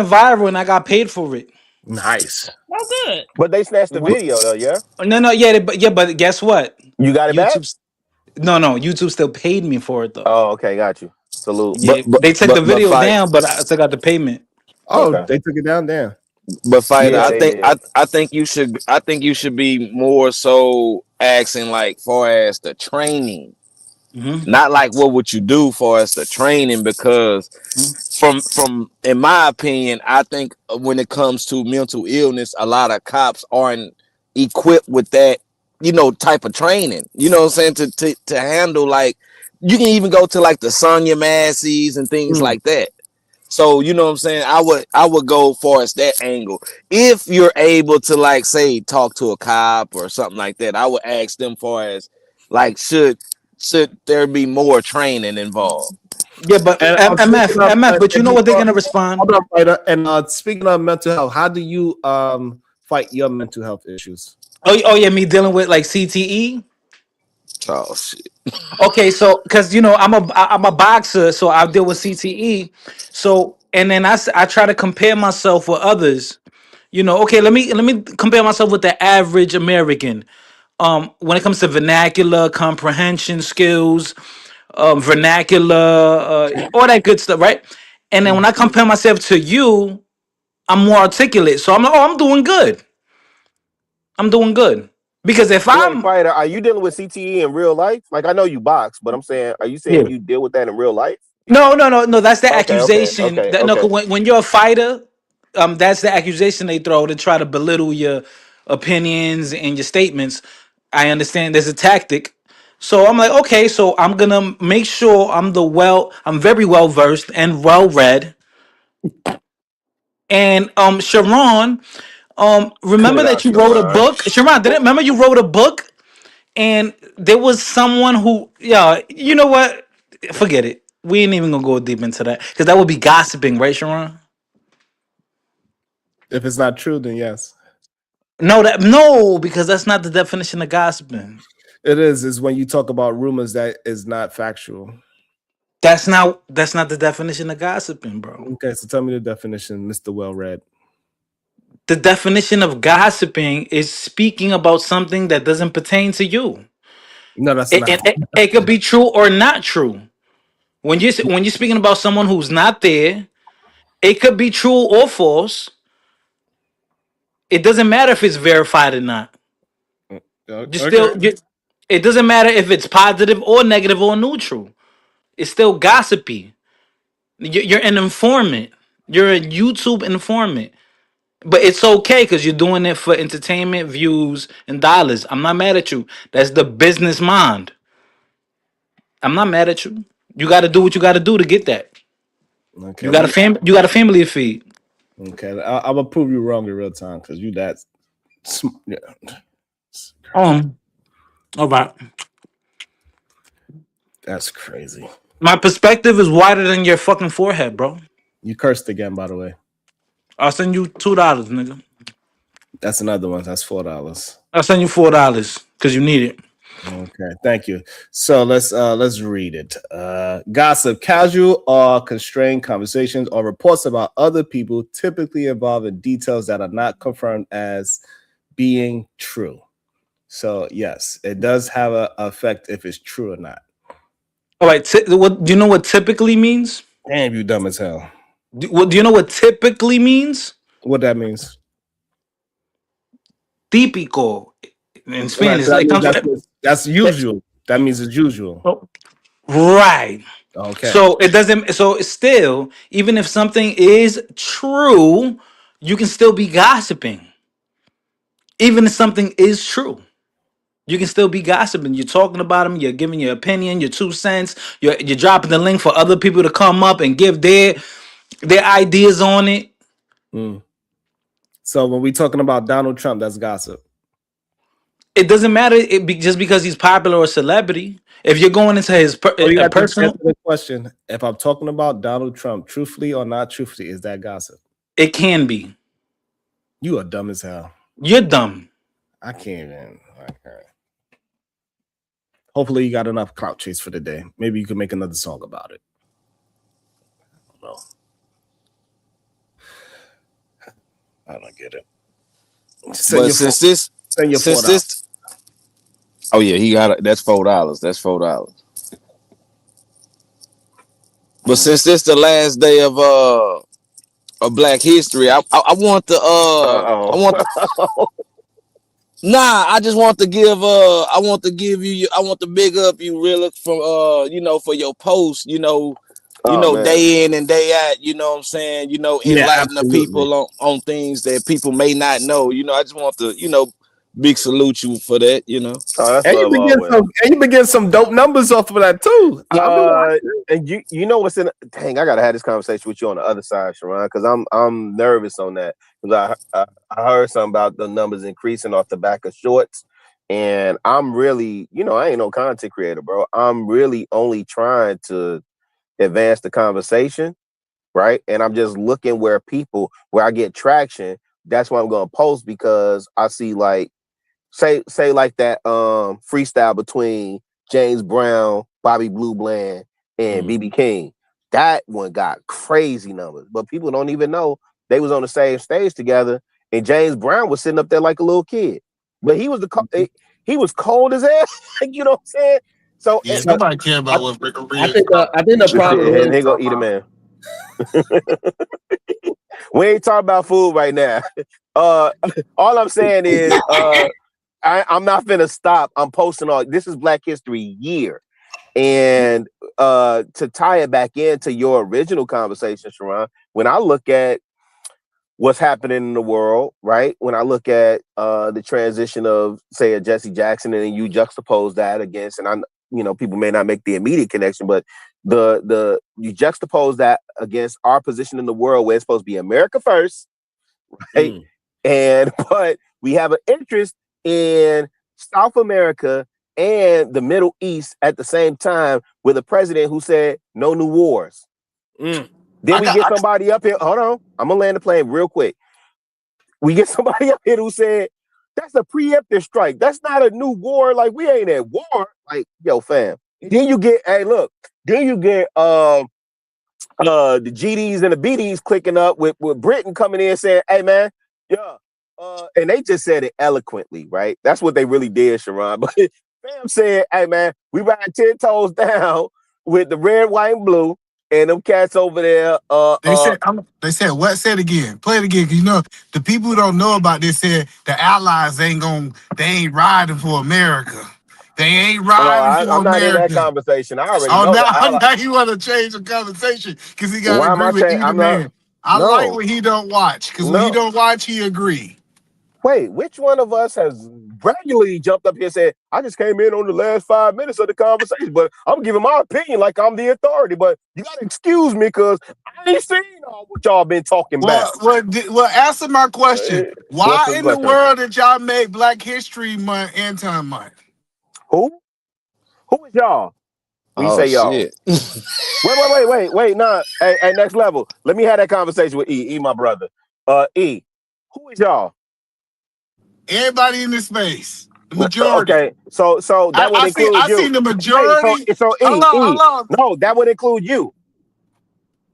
viral and I got paid for it. Nice. Oh, good. But they snatched the video though, yeah. No, but guess what? You got it back? No, YouTube still paid me for it though. Oh, okay, got you. Salute. Yeah, they took the video down, but I still got the payment. Oh, they took it down there. But Fighter, I think you should be more so asking like far as the training. Not like what would you do for us the training, because from in my opinion, I think when it comes to mental illness, a lot of cops aren't equipped with that, type of training. You know what I'm saying? To handle, like, you can even go to like the Sonya Massey's and things like that. So you know what I'm saying? I would go for as that angle. If you're able to, like, say, talk to a cop or something like that, I would ask them for as like should there be more training involved? Yeah, but MF, but you know what they're gonna respond. Hold on, Fighter. And speaking of mental health, how do you fight your mental health issues? Oh yeah, me dealing with like CTE. Oh shit. Okay, so because I'm a boxer, so I deal with CTE. So and then I try to compare myself with others. Okay, let me compare myself with the average American. When it comes to vernacular, comprehension skills, vernacular, all that good stuff, right? And then when I compare myself to you, I'm more articulate. So I'm like, oh, I'm doing good. I'm doing good. Because if I'm Fighter, are you dealing with CTE in real life? Like, I know you box, but I'm saying, are you saying you deal with that in real life? No. That's the accusation. No, when you're a fighter, that's the accusation they throw to try to belittle your opinions and your statements. I understand there's a tactic. So I'm like, okay, so I'm gonna make sure I'm very well versed and well read. And Sharon, remember that you wrote a book? Sharon, remember you wrote a book? And there was someone who, you know what? Forget it. We ain't even gonna go deep into that because that would be gossiping, right, Sharon? If it's not true, then yes. No, because that's not the definition of gossiping. It is when you talk about rumors that is not factual. That's not the definition of gossiping, bro. Okay, so tell me the definition, Mr. Well-Read. The definition of gossiping is speaking about something that doesn't pertain to you. No, that's not. It could be true or not true. When you're speaking about someone who's not there, it could be true or false. It doesn't matter if it's verified or not. It doesn't matter if it's positive or negative or neutral. It's still gossipy. You're an informant. You're a YouTube informant. But it's okay because you're doing it for entertainment, views, and dollars. I'm not mad at you. That's the business mind. I'm not mad at you. You got to do what you got to do to get that. Okay. You got a family to feed. Okay, I'm gonna prove you wrong in real time because you that. Yeah. All right. That's crazy. My perspective is wider than your fucking forehead, bro. You cursed again, by the way. I'll send you $2, nigga. That's another one. That's $4. I'll send you $4 because you need it. Okay, thank you. So let's read it. Gossip, casual or constrained conversations or reports about other people, typically involving details that are not confirmed as being true. So yes, it does have an effect if it's true or not. All right. What do you know? What typically means? Damn, you dumb as hell. Do you know what typically means? What that means? Típico in Spanish. That's usual. That means it's usual. Right. Okay. So it doesn't. So still, even if something is true, you can still be gossiping. Even if something is true, you can still be gossiping. You're talking about them. You're giving your opinion, your 2 cents. You're dropping the link for other people to come up and give their ideas on it. So when we're talking about Donald Trump, that's gossip. It doesn't matter just because he's popular or celebrity. If you're going into his Oh, you got to personal, answer the question. If I'm talking about Donald Trump, truthfully or not truthfully, is that gossip? it can be. You are dumb as hell. You're dumb. I can't even. Okay. Hopefully, you got enough clout chase for the day. Maybe you can make another song about it. No, I don't get it. But since this, oh yeah, he got it. That's $4. That's $4. But since this the last day of Black History, I want to I just want to give I want to big up you really from for your post, day in and day out, you know what I'm saying, enlighten the people on things that people may not know. I just want to, big salute you for that, Oh, that's And love always. you been getting some dope numbers off of that too. And you know what's in? Dang, I gotta have this conversation with you on the other side, Sharon, because I'm nervous on that because I heard something about the numbers increasing off the back of shorts, and I'm really, I ain't no content creator, bro. I'm really only trying to advance the conversation, right? And I'm just looking where I get traction. That's why I'm gonna post, because I see like. Say like that freestyle between James Brown, Bobby Blue Bland, and BB King. That one got crazy numbers, but people don't even know they was on the same stage together. And James Brown was sitting up there like a little kid, but he was cold as hell. You know what I'm saying? So yeah, nobody care about what Rick I think the problem is they gonna eat a man. We ain't talking about food right now. All I'm saying is I'm not finna stop. I'm posting all this is Black History Year. And to tie it back into your original conversation, Sharon, when I look at what's happening in the world, right? When I look at the transition of, say, a Jesse Jackson, and then you juxtapose that against, and people may not make the immediate connection, but you juxtapose that against our position in the world where it's supposed to be America first, right? But we have an interest in South America and the Middle East at the same time, with a president who said no new wars. Then we get somebody up here. Hold on, I'm gonna land the plane real quick. We get somebody up here who said that's a preemptive strike. That's not a new war. Like, we ain't at war. Like, yo, fam. Then you get, the GDs and the BDs clicking up with Britain coming in saying, hey man, yeah. And they just said it eloquently, right? That's what they really did, Sharon. But fam said, hey man, we ride 10 toes down with the red, white, and blue, and them cats over there. They said what? Say it again. Play it again. Cause the people who don't know about this said the Allies they ain't riding for America. They ain't riding for I'm not America. in that conversation. I already know. Now you want to change the conversation because he got to agree with either man. I like when he don't watch, because when he don't watch, he agree. Wait, which one of us has regularly jumped up here and said, I just came in on the last 5 minutes of the conversation, but I'm giving my opinion like I'm the authority, but you got to excuse me because I ain't seen all what y'all been talking about. Well, answer my question. Why in the world did y'all make Black History Month end time month? Who is y'all? When you say y'all. Shit. Wait. Nah. Hey, next level. Let me have that conversation with E, my brother. E, who is y'all? Everybody in this space. The majority. Okay, so that would include you. I seen the majority. So E, hold on. No, that would include you.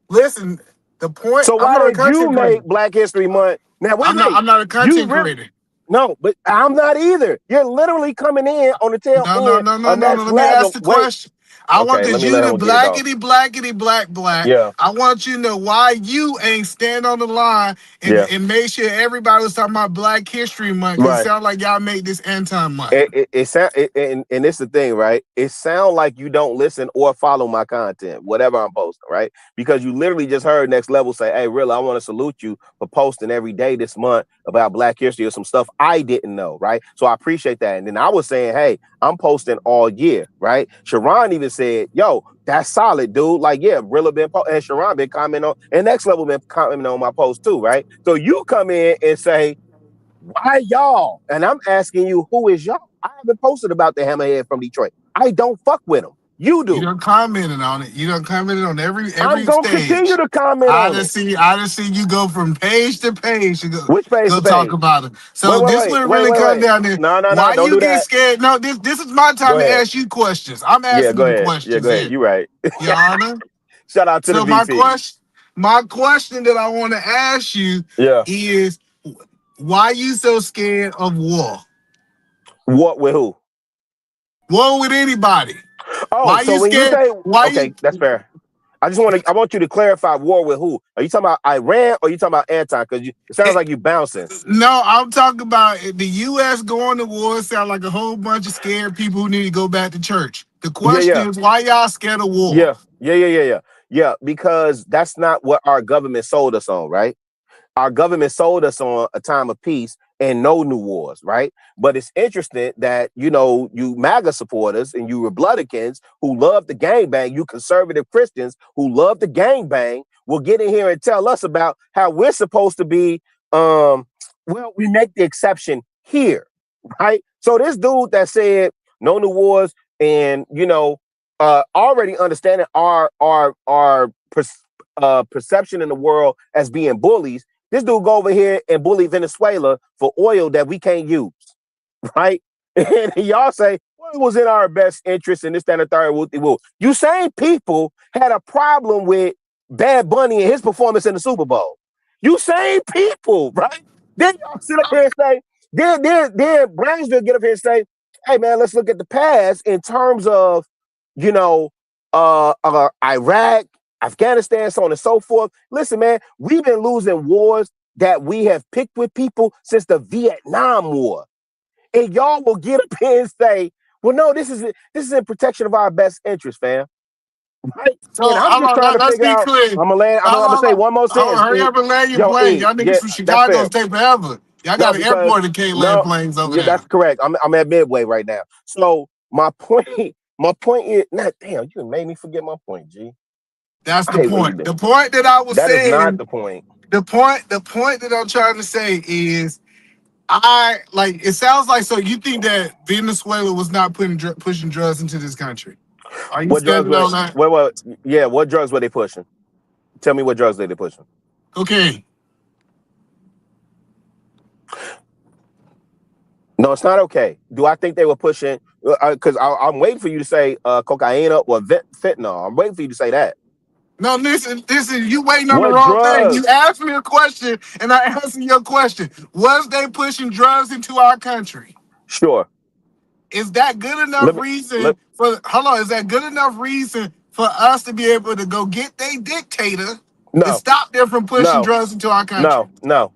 Listen, the point. So why did you make Black History Month? Now, I'm not a content creator. No, but I'm not either. You're literally coming in on the tail end. No. Let me ask the question. I want you to blackity black. Yeah. I want you to know why you ain't stand on the line and make sure everybody was talking about Black History Month. Right. It sounds like y'all make this end time month. It sound, and it's the thing, right? It sounds like you don't listen or follow my content, whatever I'm posting, right? Because you literally just heard Next Level say, hey, really, I want to salute you for posting every day this month about Black history or some stuff I didn't know, right? So I appreciate that. And then I was saying, hey, I'm posting all year, right? Sharon even said, yo, that's solid, dude. Like, yeah, Rilla been and Sharon been commenting on, and Next Level been commenting on my post too, right? So you come in and say, why y'all? And I'm asking you, who is y'all? I haven't posted about the hammerhead from Detroit. I don't fuck with him. You do. You done commented on it. You done commented on every I'm gonna stage. continue to comment I on done it. see you go from page to page to go, Which page to talk page? about it. So Wait, this would really come down to No, why don't you do get that. scared. No, this is my time Go to ahead. ask you questions. I'm Yeah, asking go you ahead. questions. Yeah, go ahead. here, You right. Your Honor. Shout out to So the VP. my question that I want to ask you is, why you so scared of war? War with who? War with anybody. Oh, why so you when scared? you say that's fair. I want you to clarify war with who. Are you talking about Iran or are you talking about Anton? Because it sounds like you bouncing. No, I'm talking about the U.S. going to war. Sound like a whole bunch of scared people who need to go back to church. The question is, why y'all scared of war? Yeah, because that's not what our government sold us on, right? Our government sold us on a time of peace and no new wars, right? But it's interesting that, you MAGA supporters and you Republicans who love the gangbang, you conservative Christians who love the gangbang will get in here and tell us about how we're supposed to be, we make the exception here, right? So this dude that said no new wars and, already understanding our perception in the world as being bullies, this dude go over here and bully Venezuela for oil that we can't use, right? And y'all say, well, it was in our best interest in this, that, and the third. You same people had a problem with Bad Bunny and his performance in the Super Bowl. You same people, right? Then y'all sit up here and say, then Brownsville get up here and say, hey, man, let's look at the past in terms of, Iraq, Afghanistan, so on and so forth. Listen, man, we've been losing wars that we have picked with people since the Vietnam War. And y'all will get up here and say, well, no, this is in protection of our best interest, fam. Right? So and I'm just trying to figure out. I'm gonna say one more sentence. Hurry up and land your plane. Y'all niggas from Chicago take forever. Y'all got an airport and can't land planes over there. That's correct. I'm at Midway right now. So my point is, damn, you made me forget my point, G. That's the point. The point that I was saying. That is not the point. The point that I'm trying to say is, it sounds like, so you think that Venezuela was not pushing drugs into this country? Are you standing on that? What drugs were they pushing? Tell me what drugs they pushing. Okay. No, it's not okay. Do I think they were pushing? Because I'm waiting for you to say cocaine or fentanyl. I'm waiting for you to say that. No, listen, you waiting on the wrong thing. You asked me a question and I answered your question. Was they pushing drugs into our country? Sure. Is that good enough reason is that good enough reason for us to be able to go get their dictator and stop them from pushing drugs into our country? No.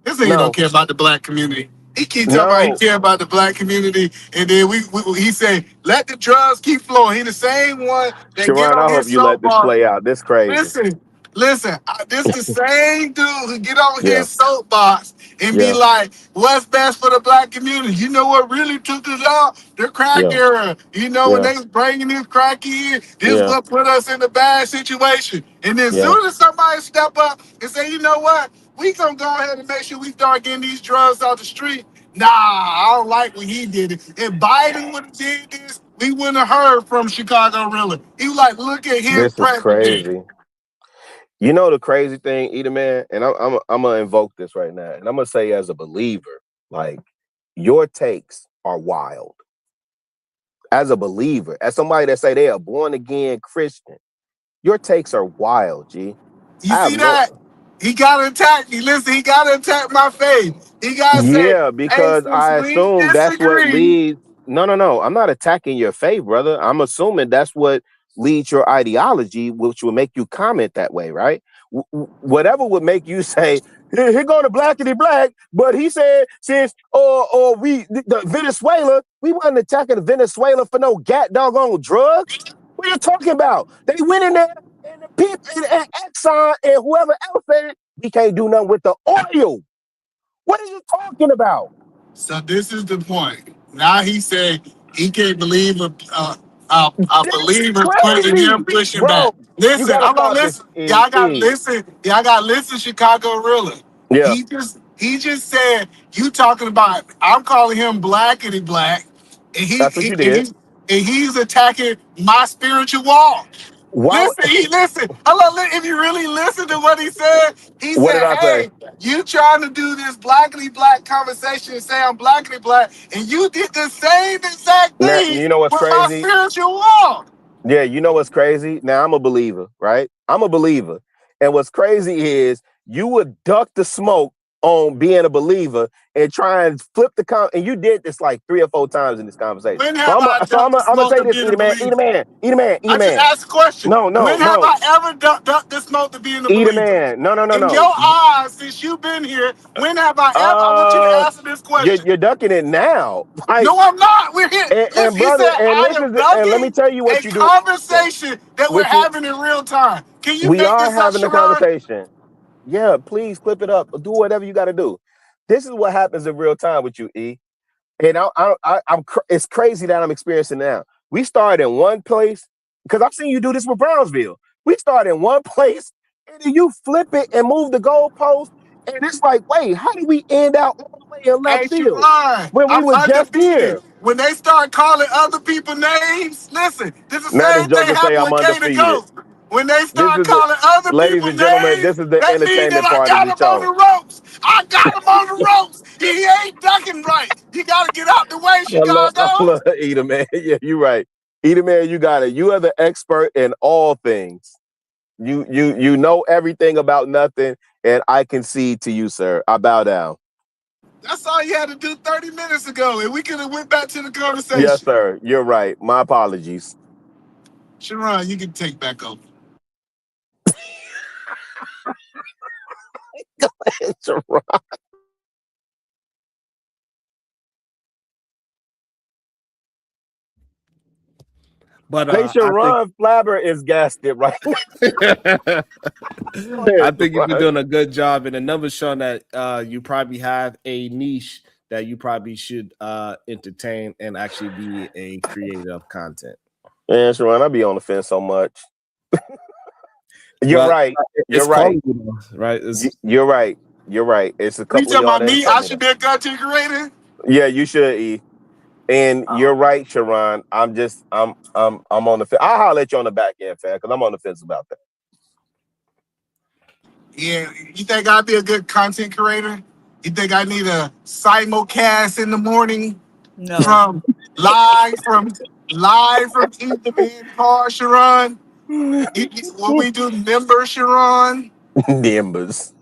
This nigga don't care about the black community. He keeps talking about he care about the black community, and then he say, let the drugs keep flowing. He the same one that Sharon, get on I his hope you let this play out. This crazy. Listen, this the same dude who get on his soapbox and be like, what's best for the black community? You know what really took us out? The crack era. When they was bringing this crack in, this what put us in a bad situation. And then as soon as somebody step up and say, you know what? We gonna go ahead and make sure we start getting these drugs out the street. Nah, I don't like when he did it. If Biden would have did this, we wouldn't have heard from Chicago really. He was like, look at his president. This is crazy. You know the crazy thing, Eda man, and I'm gonna invoke this right now, and I'm gonna say as a believer, like your takes are wild. As a believer, as somebody that say they are born again Christian, your takes are wild, G. You see that? He gotta attack me. Listen, he gotta attack my faith. He gotta say, because I assume that's what leads. No. I'm not attacking your faith, brother. I'm assuming that's what leads your ideology, which will make you comment that way, right? Whatever would make you say, here go the blackity black, but he said since the Venezuela, we wasn't attacking Venezuela for no doggone drugs. What are you talking about? They went in there and the people and Exxon and whoever else said we can't do nothing with the oil. What are you talking about? So this is the point. Now he said he can't believe a believer pushing back. Listen, I'm gonna listen. Y'all got listen, Chicago Rilla. Yeah. He just said you talking about. I'm calling him blackity black, and That's what you did. he's attacking my spiritual wall. Why? Listen. Hello, if you really listen to what he said, he What did said, I say? "Hey, you trying to do this blackity black conversation and say I'm blackity black, and you did the same exact Now, thing you know what's with my crazy? spiritual wall." Yeah, you know what's crazy? Now I'm a believer, right? I'm a believer. And what's crazy is you would duck the smoke on being a believer and try and flip the and you did this like 3 or 4 times in this conversation. When have I ducked the I'm gonna smoke say to this, being eat a a man, eat a believer? man, eat a man, eat a I just man. asked a question. No, When have I ever ducked the smoke to being a Eat a believer? man. No. In your eyes, since you've been here, when have I ever? I want you to answer this question. You're ducking it now. Like, No, I'm not. We're here. and He brother, said, and I am listen, and let me ducking tell you what a you do. conversation that we're What you having in real time. Can you we make are this up, having a Sharon? conversation. Yeah, please clip it up. Do whatever you got to do. This is what happens in real time with you, E. And it's crazy that I'm experiencing now. We start in one place because I've seen you do this with Brownsville. We start in one place and then you flip it and move the goalpost, and it's like, wait, how did we end out all the way in left Hey, field Sharon, when we I'm were just undefeated. here? When they start calling other people names, listen, this is the Now this same thing joker say happened I'm with Kaden undefeated. Ghost. When they This start is the, calling other ladies people and gentlemen, names, this is the that means that entertainment I part of got the him on show. the ropes. I got him on the ropes. He ain't ducking right. You got to get out the way, Chicago. Eat a man. Yeah, you're right. Eat a man, you got it. You are the expert in all things. You know everything about nothing, and I concede to you, sir. I bow down. That's all you had to do 30 minutes ago, and we could have went back to the conversation. Yes, sir. You're right. My apologies. Sharon, you can take back over. Go ahead, Sharon. But Hey, Sharon Flabber is gassed it right now. I think you've been doing a good job, and the numbers showing that you probably have a niche that you probably should entertain and actually be a creator of content. Man, Sharon, I be on the fence so much. You're right. You're right. Right? You're right. You're right. It's a couple You talking of y'all about that me? told I me should that. be a content creator? Yeah, you should, E. And you're right, Sharon. I'm on the fence. I'll holler at you on the back end, fam, because I'm on the fence about that. Yeah, you think I'd be a good content creator? You think I need a simulcast in the morning? No. From live from Ether Man Car, Sharon? When we do members, Sharon? Members.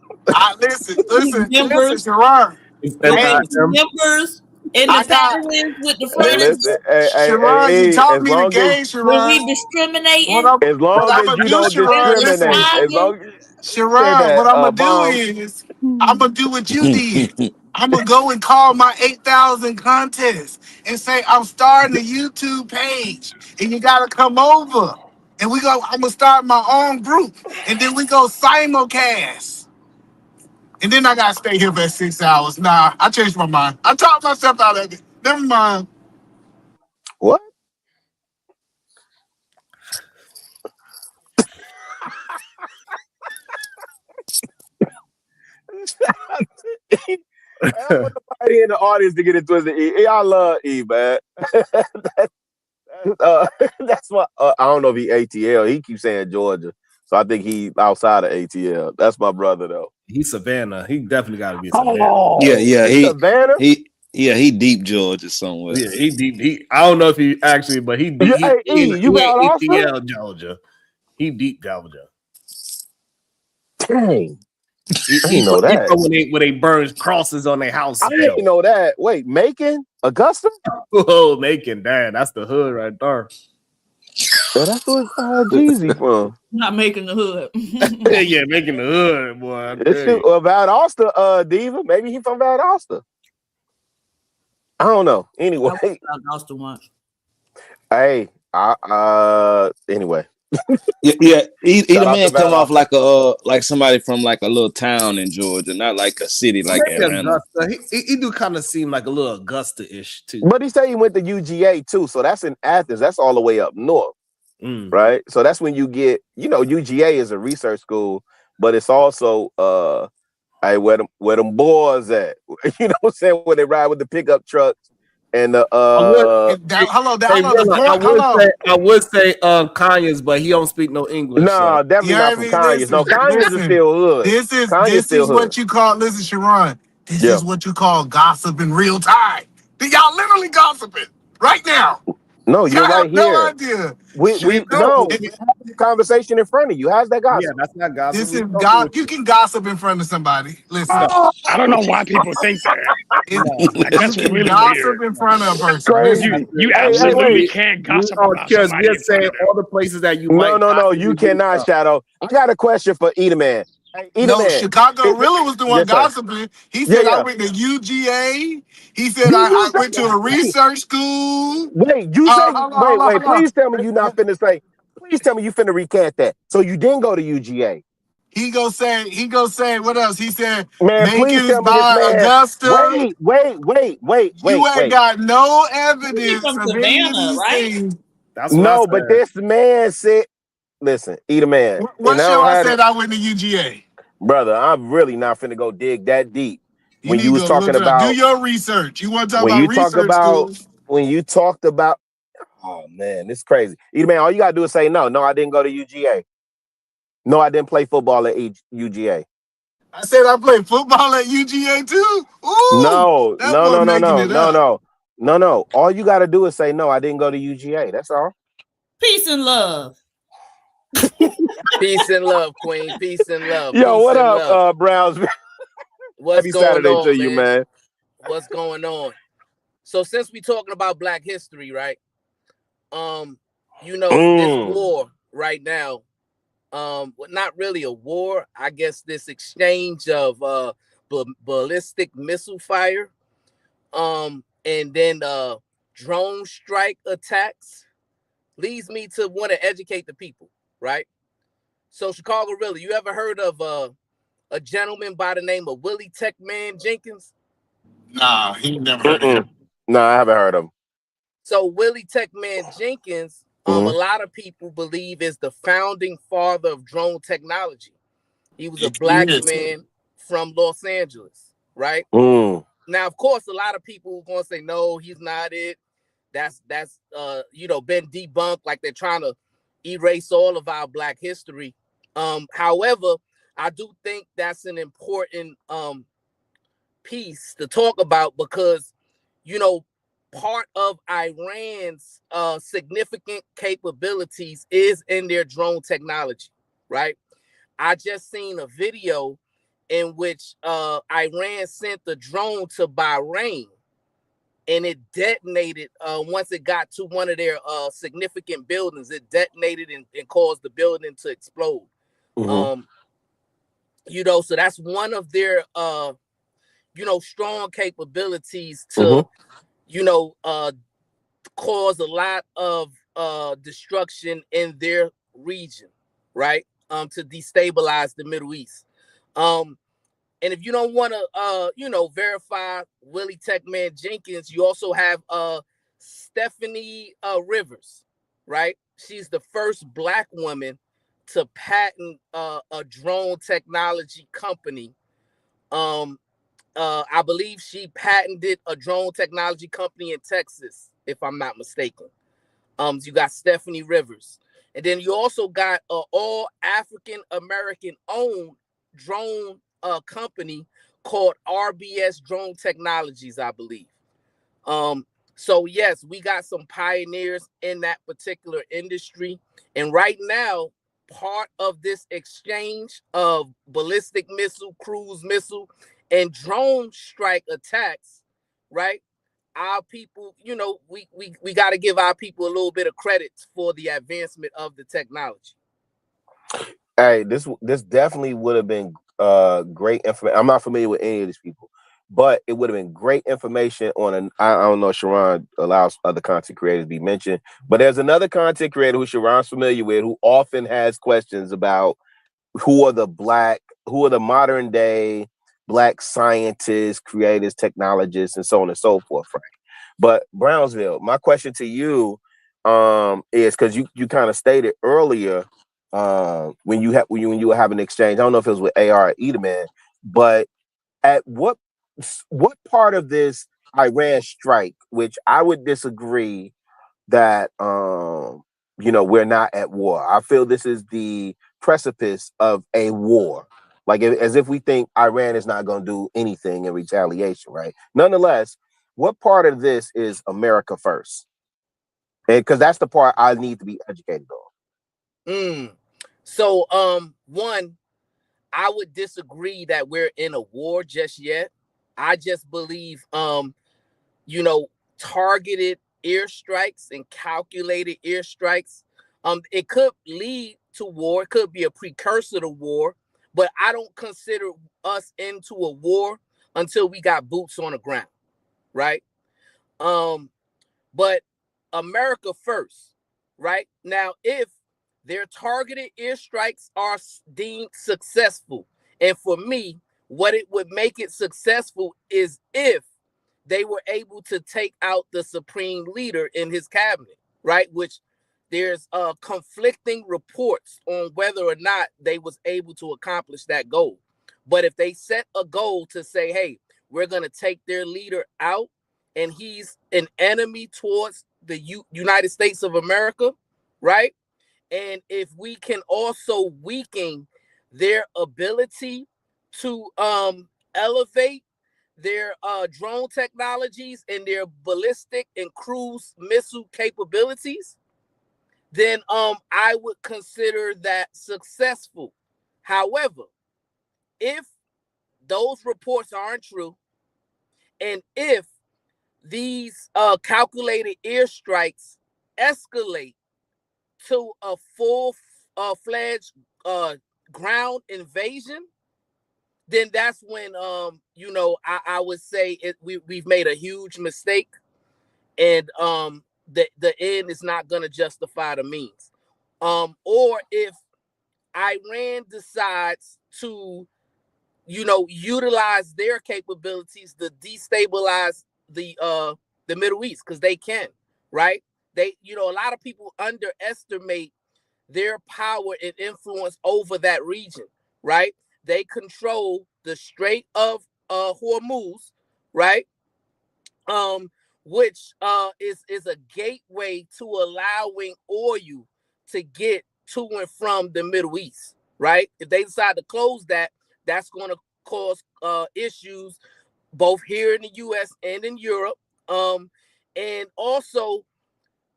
Listen, Members. Sharon. Members in the patterns with the furniture. Sharon, you taught me the game, When Sharon. we discriminating. As long as you don't discriminate. As long as Sharon, what I'm gonna do is I'm gonna do what you did. I'm gonna go and call my 8,000 contest and say I'm starting a YouTube page, and you gotta come over. And I'm gonna start my own group, and then we go simulcast. And then I gotta stay here for 6 hours. Nah, I changed my mind. I talked myself out of it. Never mind. What? I don't want nobody in the audience to get it twisted. E. I love E, man. That's why I don't know if he ATL. He keeps saying Georgia, so I think he outside of ATL. That's my brother though. He's Savannah. He definitely got to be Savannah. Oh, Yeah. Savannah. He deep Georgia somewhere. Yeah, he deep. I don't know if he actually, but he deep. Hey, you got ATL Georgia. He deep Georgia. Dang. He know that. When they burn crosses on their house. I didn't know that. Wait, Macon, Augusta? Oh, Macon, damn, that's the hood right there. Yeah, that's where Jeezy from. Not making the hood. Yeah, making the hood, boy. Valdosta, Diva. Maybe he from Valdosta. I don't know. Anyway, Valdosta once. Hey, anyway. Yeah. Either man come off like somebody from like a little town in Georgia, not like a city like Atlanta. He do kind of seem like a little Augusta-ish too. But he said he went to UGA too, so that's in Athens. That's all the way up north, right? So that's when you get, UGA is a research school, but it's also Hey, where them boys at? You know what I'm saying? Where they ride with the pickup trucks and the I would say Kanye's, but he don't speak no English. No, so. definitely You not heard from me? Kanye's. No, Kanye's is still hood. This is Kanye's still hood. what you call. Listen, Sharon. This Yeah. is what you call gossip in real time. Y'all literally gossiping right now. No, you're Y'all right have no here. idea. We No. having a conversation in front of you. How's that gossip? Yeah, that's not gossip. This is you can gossip in front of somebody. Listen, I don't know why people think that. Like, that's you can really gossip weird. in front of a person. Crazy. You Hey, absolutely wait. can't gossip Oh, about because somebody we're in front saying of them. all the places that you No, might. no, you possibly cannot, be. Shadow. I got a question for Eda Man. Hey, Eda No, Man. Chicago Rilla was the one Yes, sir. gossiping. He said, Yeah, I yeah. went to UGA. He said, You I say- went to a research school. Wait, you say hold on. wait. Please tell me you not finna say. Please tell me you finna recant that. So you didn't go to UGA. He go say, what else? He said, Man, please Macon tell me this by man. Augusta. Wait. You ain't got no He evidence from of any of Savannah, these right? things. That's what I No, said. but this man said, listen, Eda Man. What and show don't I have said it- I went to UGA? Brother, I'm really not finna go dig that deep. You When need you to was go talking look it up. Do about your research. You want to talk when about you talk research about schools? when you talked about oh man, this is crazy. Eda Man, all you gotta do is say no, I didn't go to UGA. No, I didn't play football at UGA. I said I played football at UGA too. Ooh, No. that boy making it up. No. All you gotta do is say no, I didn't go to UGA. That's all. Peace and love. Peace and love, Queen. Peace and love. Yo, Peace what and up, love. Brownsville? What's Happy going Saturday on, to you, man. What's going on? So since we talking about Black history, right? This war right now, not really a war. I guess this exchange of ballistic missile fire, and then drone strike attacks leads me to want to educate the people, right? So Chicago Rilla, you ever heard of a gentleman by the name of Willie Tech Man Jenkins? Nah, he never heard of him. No, I haven't heard of him. So Willie Tech Man Jenkins, a lot of people believe is the founding father of drone technology. He was a black man from Los Angeles, right? Now, of course, a lot of people are gonna say no, he's not it. That's been debunked, like they're trying to erase all of our Black history. However, I do think that's an important piece to talk about because, part of Iran's significant capabilities is in their drone technology, right? I just seen a video in which Iran sent the drone to Bahrain and it detonated once it got to one of their significant buildings. It detonated and caused the building to explode. So that's one of their strong capabilities to cause a lot of destruction in their region, right? To destabilize the Middle East. And if you don't want to verify Willie Tech Man Jenkins, you also have Stephanie Rivers, right? She's the first Black woman to patent a drone technology company. I believe she patented a drone technology company in Texas, if I'm not mistaken. You got Stephanie Rivers. And then you also got all African American owned drone company called RBS Drone Technologies, I believe. So yes, we got some pioneers in that particular industry. And right now, part of this exchange of ballistic missile, cruise missile, and drone strike attacks, right? Our people, we got to give our people a little bit of credit for the advancement of the technology. Hey, this definitely would have been great information. I'm not familiar with any of these people, but it would have been great information on I don't know if Sharon allows other content creators to be mentioned, but there's another content creator who Sharon's familiar with who often has questions about who are the modern day Black scientists, creators, technologists, and so on and so forth, right? But Brownsville, my question to you is because you kind of stated earlier when you were having an exchange, I don't know if it was with AR or Eda Man, but at what part of this Iran strike, which I would disagree that we're not at war. I feel this is the precipice of a war. Like as if we think Iran is not going to do anything in retaliation, right? Nonetheless, what part of this is America first? Because that's the part I need to be educated on. So, one, I would disagree that we're in a war just yet. I just believe, targeted airstrikes and calculated airstrikes, it could lead to war. It could be a precursor to war, but I don't consider us into a war until we got boots on the ground, right? But America first, right? Now, if their targeted airstrikes are deemed successful, and for me, what it would make it successful is if they were able to take out the supreme leader in his cabinet, right? Which there's conflicting reports on whether or not they was able to accomplish that goal. But if they set a goal to say, hey, we're going to take their leader out and he's an enemy towards the United States of America, right? And if we can also weaken their ability to elevate their drone technologies and their ballistic and cruise missile capabilities, then I would consider that successful. However, if those reports aren't true, and if these calculated airstrikes escalate to a full-fledged ground invasion, then that's when I would say we've made a huge mistake, and the end is not going to justify the means. Or if Iran decides to utilize their capabilities to destabilize the Middle East, because they can, right? They, a lot of people underestimate their power and influence over that region, right? They control the Strait of Hormuz, right? Which is a gateway to allowing oil to get to and from the Middle East, right? If they decide to close that, that's going to cause issues both here in the U.S. and in Europe. And also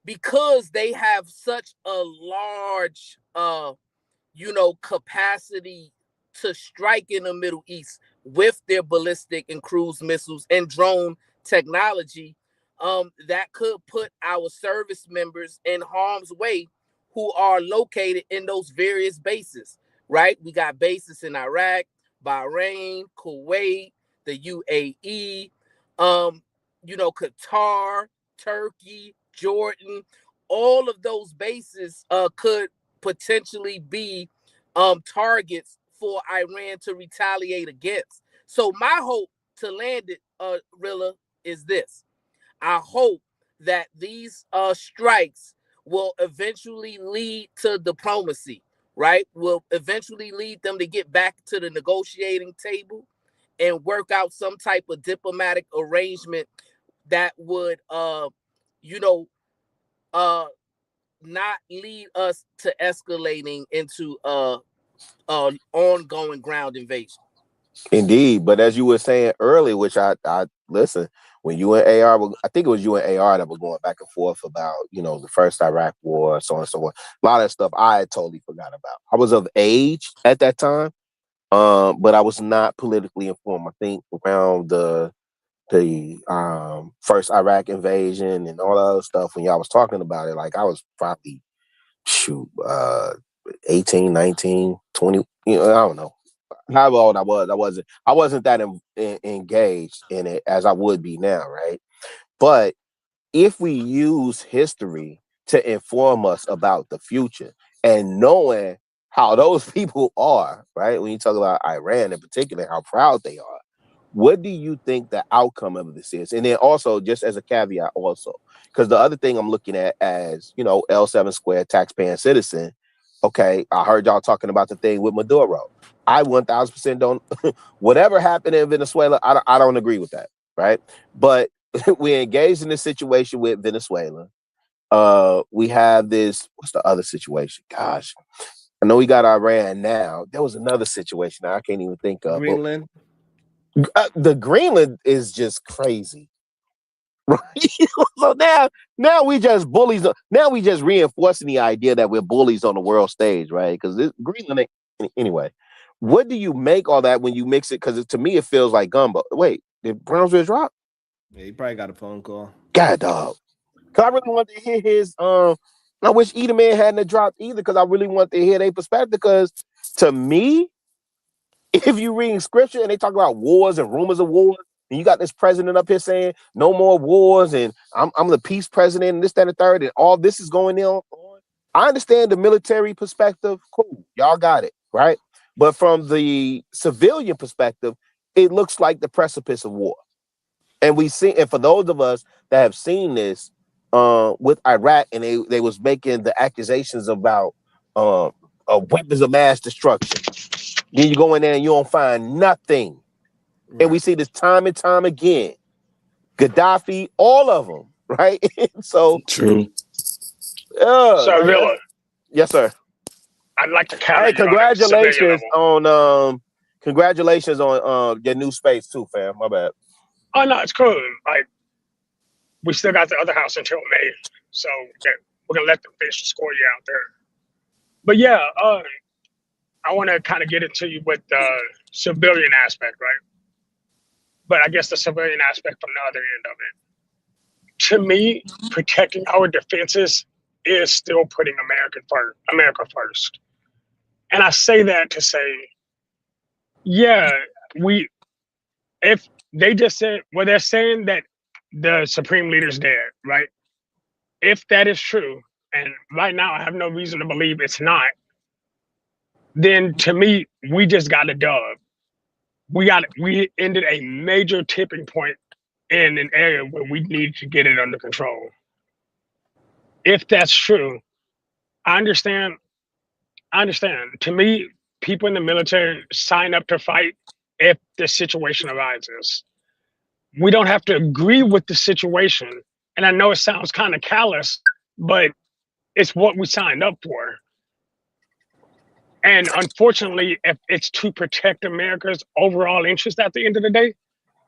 because they have such a large, capacity to strike in the Middle East with their ballistic and cruise missiles and drone technology, that could put our service members in harm's way who are located in those various bases, right? We got bases in Iraq, Bahrain, Kuwait, the UAE, Qatar, Turkey, Jordan. All of those bases could potentially be targets for Iran to retaliate against. So my hope to land it, Rilla, is this. I hope that these strikes will eventually lead to diplomacy, right? Will eventually lead them to get back to the negotiating table and work out some type of diplomatic arrangement that would, not lead us to escalating into ongoing ground invasion. Indeed, but as you were saying earlier, which I listen, when you and AR, I think it was you and AR that were going back and forth about, the first Iraq war, so on and so on. A lot of that stuff I had totally forgot about. I was of age at that time, but I was not politically informed. I think around the first Iraq invasion and all that other stuff, when y'all was talking about it, like I was probably 18, 19, 20, I don't know. How old I was, I wasn't that engaged in it as I would be now, right? But if we use history to inform us about the future and knowing how those people are, right? When you talk about Iran in particular, how proud they are, what do you think the outcome of this is? And then also, just as a caveat also, because the other thing I'm looking at as, L7 squared taxpaying citizen, okay, I heard y'all talking about the thing with Maduro. I 1000% don't. Whatever happened in Venezuela, I don't agree with that, right? But we engaged in this situation with Venezuela. We have this. What's the other situation? Gosh, I know we got Iran now. There was another situation I can't even think of. Greenland. The Greenland is just crazy, right? So now we just bullies. Now we just reinforcing the idea that we're bullies on the world stage, right? Because Greenland ain't, anyway. What do you make all that when you mix it? Because to me, it feels like gumbo. Wait, did Brownsville drop? Yeah, he probably got a phone call. God, dog. Because I really wanted to hear his. I wish Edelman hadn't dropped either, because I really want to hear their perspective. Because to me, if you reading scripture and they talk about wars and rumors of wars, and you got this president up here saying no more wars, and I'm the peace president, and this, that, and the third, and all this is going on. I understand the military perspective. Cool, y'all got it, right? But from the civilian perspective, it looks like the precipice of war. And we see, and for those of us that have seen this with Iraq, and they was making the accusations about weapons of mass destruction. Then you go in there and you don't find nothing. Right. And we see this time and time again. Gaddafi, all of them, right? So true. So Villa. Yes, sir. I'd like to count. Hey, congratulations on your new space too, fam. My bad. Oh no, it's cool. Like, we still got the other house until May, so we're gonna let them finish the score you out there. But yeah, I want to kind of get into you with the civilian aspect, right? But I guess the civilian aspect from the other end of it. To me, protecting our defenses is still putting America first. And I say that to say, yeah, if they just said, well, they're saying that the Supreme Leader's dead, right? If that is true, and right now I have no reason to believe it's not, then to me, we just got a dub. We ended a major tipping point in an area where we need to get it under control. If that's true, I understand. To me, people in the military sign up to fight if the situation arises. We don't have to agree with the situation. And I know it sounds kind of callous, but it's what we signed up for. And unfortunately, if it's to protect America's overall interest at the end of the day,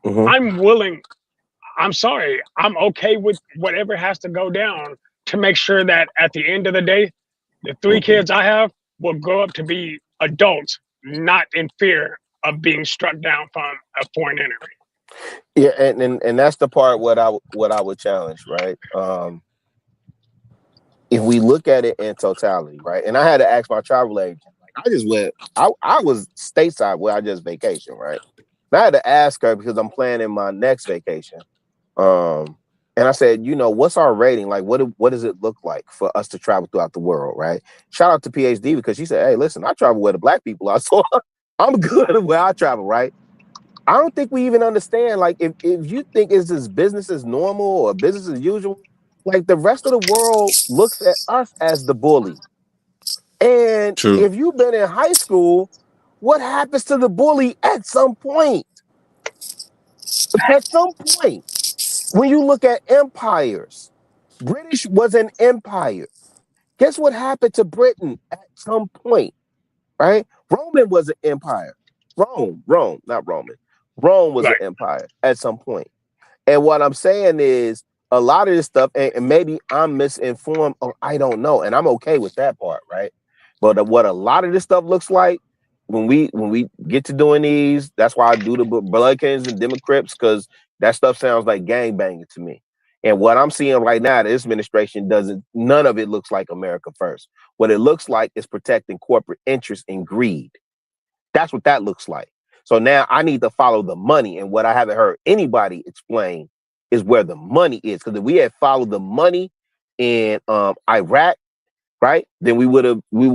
I'm okay with whatever has to go down to make sure that at the end of the day, the 3 kids I have will grow up to be adults, not in fear of being struck down from a foreign enemy. Yeah, and that's the part what I would challenge, right? If we look at it in totality, right? And I had to ask my travel agent. I was stateside where I just vacation, right? And I had to ask her because I'm planning my next vacation. And I said, what's our rating? Like, what does it look like for us to travel throughout the world, right? Shout out to PhD, because she said, hey, listen, I travel where the black people are, so I'm good where I travel, right? I don't think we even understand, like, if you think is this business as normal or business as usual, like the rest of the world looks at us as the bully. And if you've been in high school, what happens to the bully at some point? At some point. When you look at empires, British was an empire. Guess what happened to Britain at some point, right? Roman was an empire. Rome, not Roman. Rome was an empire at some point. And what I'm saying is a lot of this stuff, and maybe I'm misinformed, or I don't know, and I'm okay with that part, right? But what a lot of this stuff looks like, when we get to doing these, that's why I do the Bloodkins and Democrats, because that stuff sounds like gangbanging to me. And what I'm seeing right now, this administration none of it looks like America first. What it looks like is protecting corporate interest and greed. That's what that looks like. So now I need to follow the money. And what I haven't heard anybody explain is where the money is. Because if we had followed the money in Iraq, right, then we would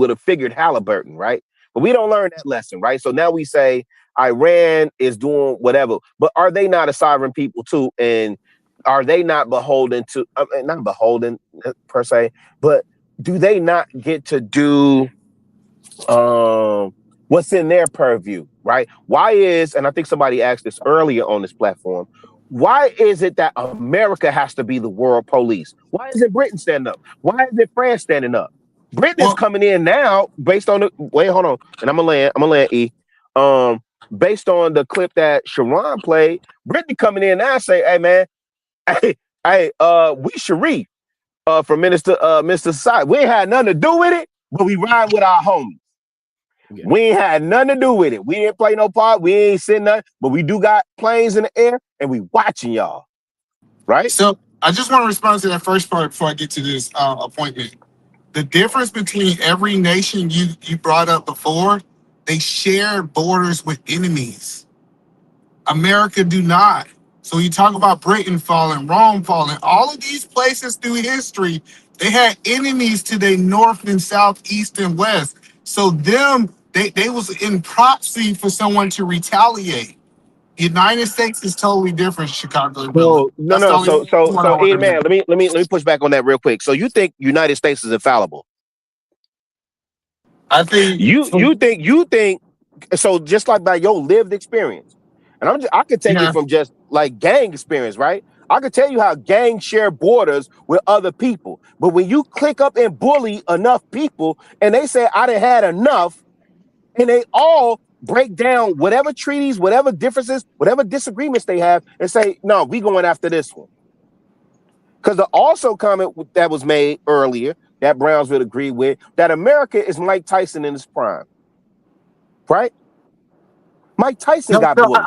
have figured Halliburton, right? But we don't learn that lesson, right? So now we say Iran is doing whatever, but are they not a sovereign people too? And are they not beholden to, not beholden per se, but do they not get to do What's in their purview, right? Why is, and I think somebody asked this earlier on this platform, why is it that America has to be the world police? Why isn't Britain standing up? Why isn't France standing up? Britain is coming in now based on the wait, hold on, and I'm gonna land E. Based on the clip that Sharon played, Britain coming in now and say, hey man, we Sharif from Minister Society. We ain't had nothing to do with it, but we ride with our homies. Yeah. We ain't had nothing to do with it. We didn't play no part. We ain't sitting nothing, but we do got planes in the air and we watching y'all. Right? So I just want to respond to that first part before I get to this appointment. The difference between every nation you brought up before, they share borders with enemies. America do not. So you talk about Britain falling, Rome falling, all of these places through history, they had enemies to their north and south, east and west. So they was in proxy for someone to retaliate. The United States is totally different, Chicago. No. So Ed, man, let me push back on that real quick. So you think United States is infallible? I think you think so. Just like by your lived experience, and I could take it from just like gang experience, right? I could tell you how gangs share borders with other people, but when you click up and bully enough people, and they say I done had enough, and they all break down whatever treaties, whatever differences, whatever disagreements they have, and say, no, we going after this one. Because the also comment that was made earlier that Brownsville agreed with, that America is Mike Tyson in his prime. Right? Mike Tyson got bullied.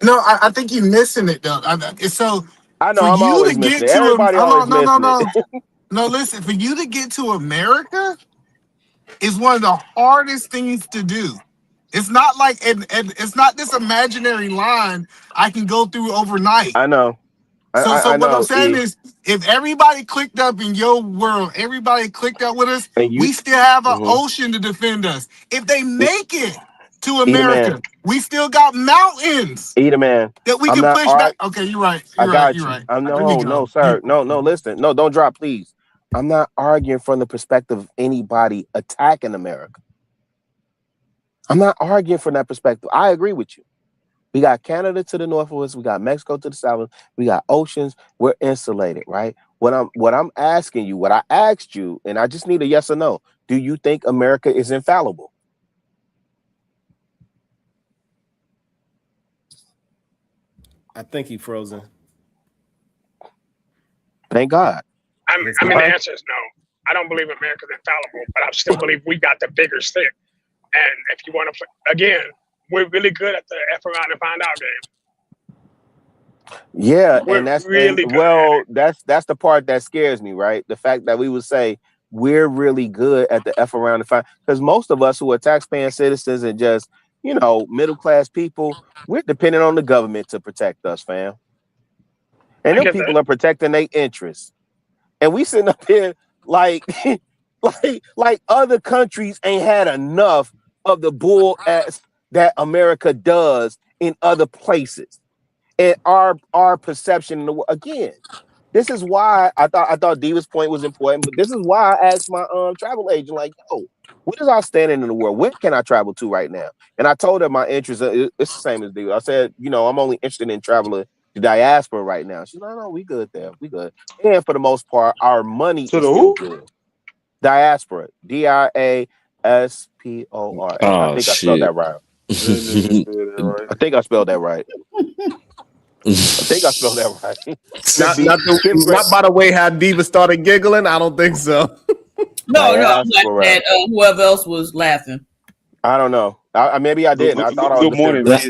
I think you're missing it though. So I know I'm always missing it. Everybody always missing it. No, listen, for you to get to America is one of the hardest things to do. It's not like it's not this imaginary line I can go through overnight. I know. So what I'm saying is, if everybody clicked up in your world, everybody clicked up with us, we still have an ocean to defend us. If they make it to America, we still got mountains that we can push back. Okay, you're right. You're right. No, sir. No, listen. No, don't drop, please. I'm not arguing from the perspective of anybody attacking America. I'm not arguing from that perspective. I agree with you. We got Canada to the north of us. We got Mexico to the south. We got oceans. We're insulated, right? What I'm asking you, what I asked you, and I just need a yes or no. Do you think America is infallible? I think he frozen. Thank God. I mean, the answer is no. I don't believe America's infallible, but I still believe we got the bigger stick. And if you want to, again, we're really good at the F around and find out game. Yeah, and that's really that's the part that scares me, right? The fact that we would say we're really good at the F around and find, because most of us who are taxpaying citizens and just, middle class people, we're dependent on the government to protect us, fam. And them people are protecting their interests. And we sitting up here like like other countries ain't had enough of the bull ass that America does in other places. And our perception in the world, again, this is why I thought Diva's point was important, but this is why I asked my travel agent, like, yo, what is our standing in the world? Where can I travel to right now? And I told her my interest, it's the same as Diva. I said, I'm only interested in traveling to diaspora right now. She's like, no, we good there. We good. And for the most part, our money is still good. Diaspora. DIASPORA. I think I spelled that right. I think I spelled that right. Not by the way how Diva started giggling. I don't think so. No, I'm like that. Whoever else was laughing. I don't know. Maybe I didn't. I thought I was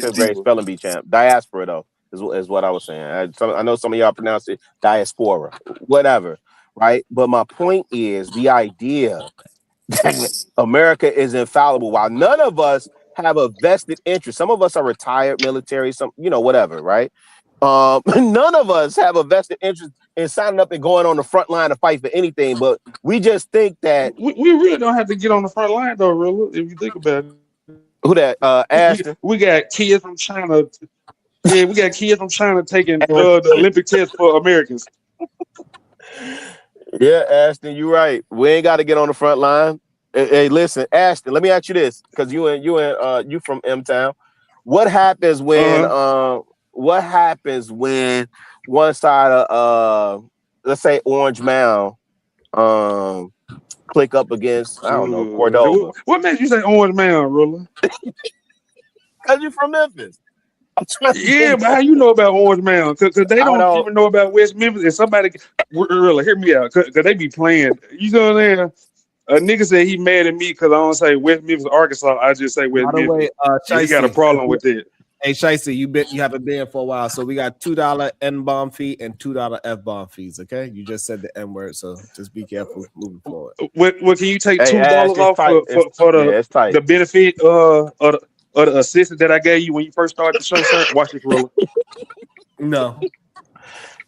the great spelling bee champ. Diaspora though is what I was saying. I know some of y'all pronounce it diaspora, whatever, right? But my point is the idea that America is infallible, while none of us have a vested interest. Some of us are retired military, some whatever, right? None of us have a vested interest in signing up and going on the front line to fight for anything, but we just think that we really don't have to get on the front line though, really, if you think about it. Who that? Ashton? We got kids from China. Yeah, we got kids from China taking the Olympic test for Americans. Yeah, Ashton, you're right. We ain't got to get on the front line. Hey, listen, Ashton. Let me ask you this, because you from M Town. What happens when what happens when one side of let's say Orange Mound click up against, I don't know, Cordova? What made you say Orange Man, Ruler? Because you're from Memphis. Yeah, but how you know about Orange Man? Because they don't even know about West Memphis. And somebody, really, hear me out, because they be playing. You know what I'm saying? A nigga said he mad at me because I don't say West Memphis, Arkansas. I just say West By the way, Memphis. He got a problem with it. Hey, Shicey, you haven't been here for a while, so we got $2 N-bomb fee and $2 F-bomb fees. Okay, you just said the N word, so just be careful moving forward. What can you take $2 off for the benefit of the assistant that I gave you when you first started the show, sir? Watch this, Ruler. No,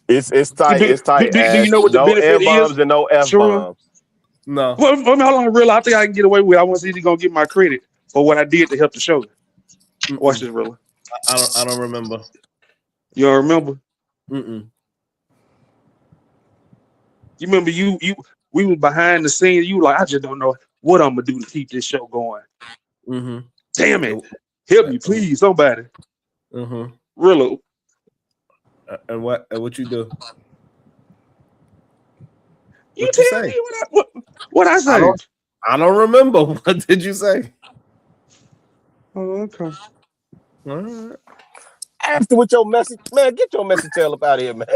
it's tight. It's tight. Do you know what the benefit N-bombs is? and no F-bombs. Sure. No. Well, hold on, Ruler. I think I can get away with it. I want to see if he's gonna get my credit for what I did to help the show. Watch this, Ruler. I don't remember. You don't remember? Mm-mm. You remember we was behind the scenes. You like, I just don't know what I'm gonna do to keep this show going. Mm-hmm. Damn it! Help me, please, somebody. Mm-hmm. Ruler. And what you do? You tell me what I say. I don't remember. What did you say? Oh, okay. All right. After with your message, man, get your message tail up out of here, man.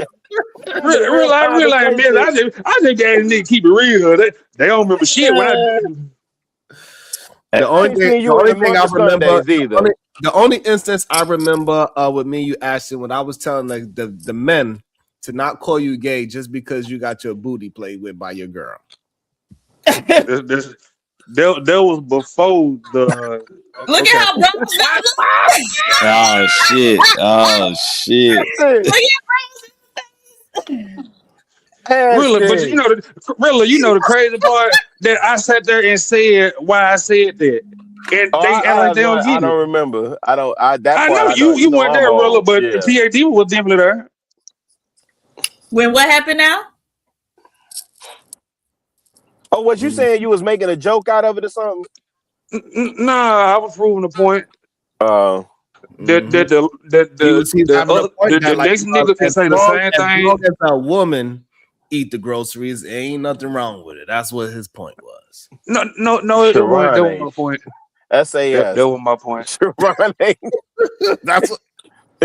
Real, I just got a nigga keep it real. They don't remember shit when I do. The only thing I remember, the only instance I remember with me, you Ashton, when I was telling the men to not call you gay just because you got your booty played with by your girl. That was before the. Look at how brothers Oh shit! Oh shit! Really, but you know the crazy part that I sat there and said why I said that, and they don't get it. I don't remember. I know you weren't there, Ruler, but PAD was definitely there. When what happened now? Oh, what you saying? You was making a joke out of it or something? Nah, I was proving the point. The next nigga can say the same thing. As long as a woman eat the groceries, ain't nothing wrong with it. That's what his point was. No, it wasn't. That was my point. SAS. That was my point. That's what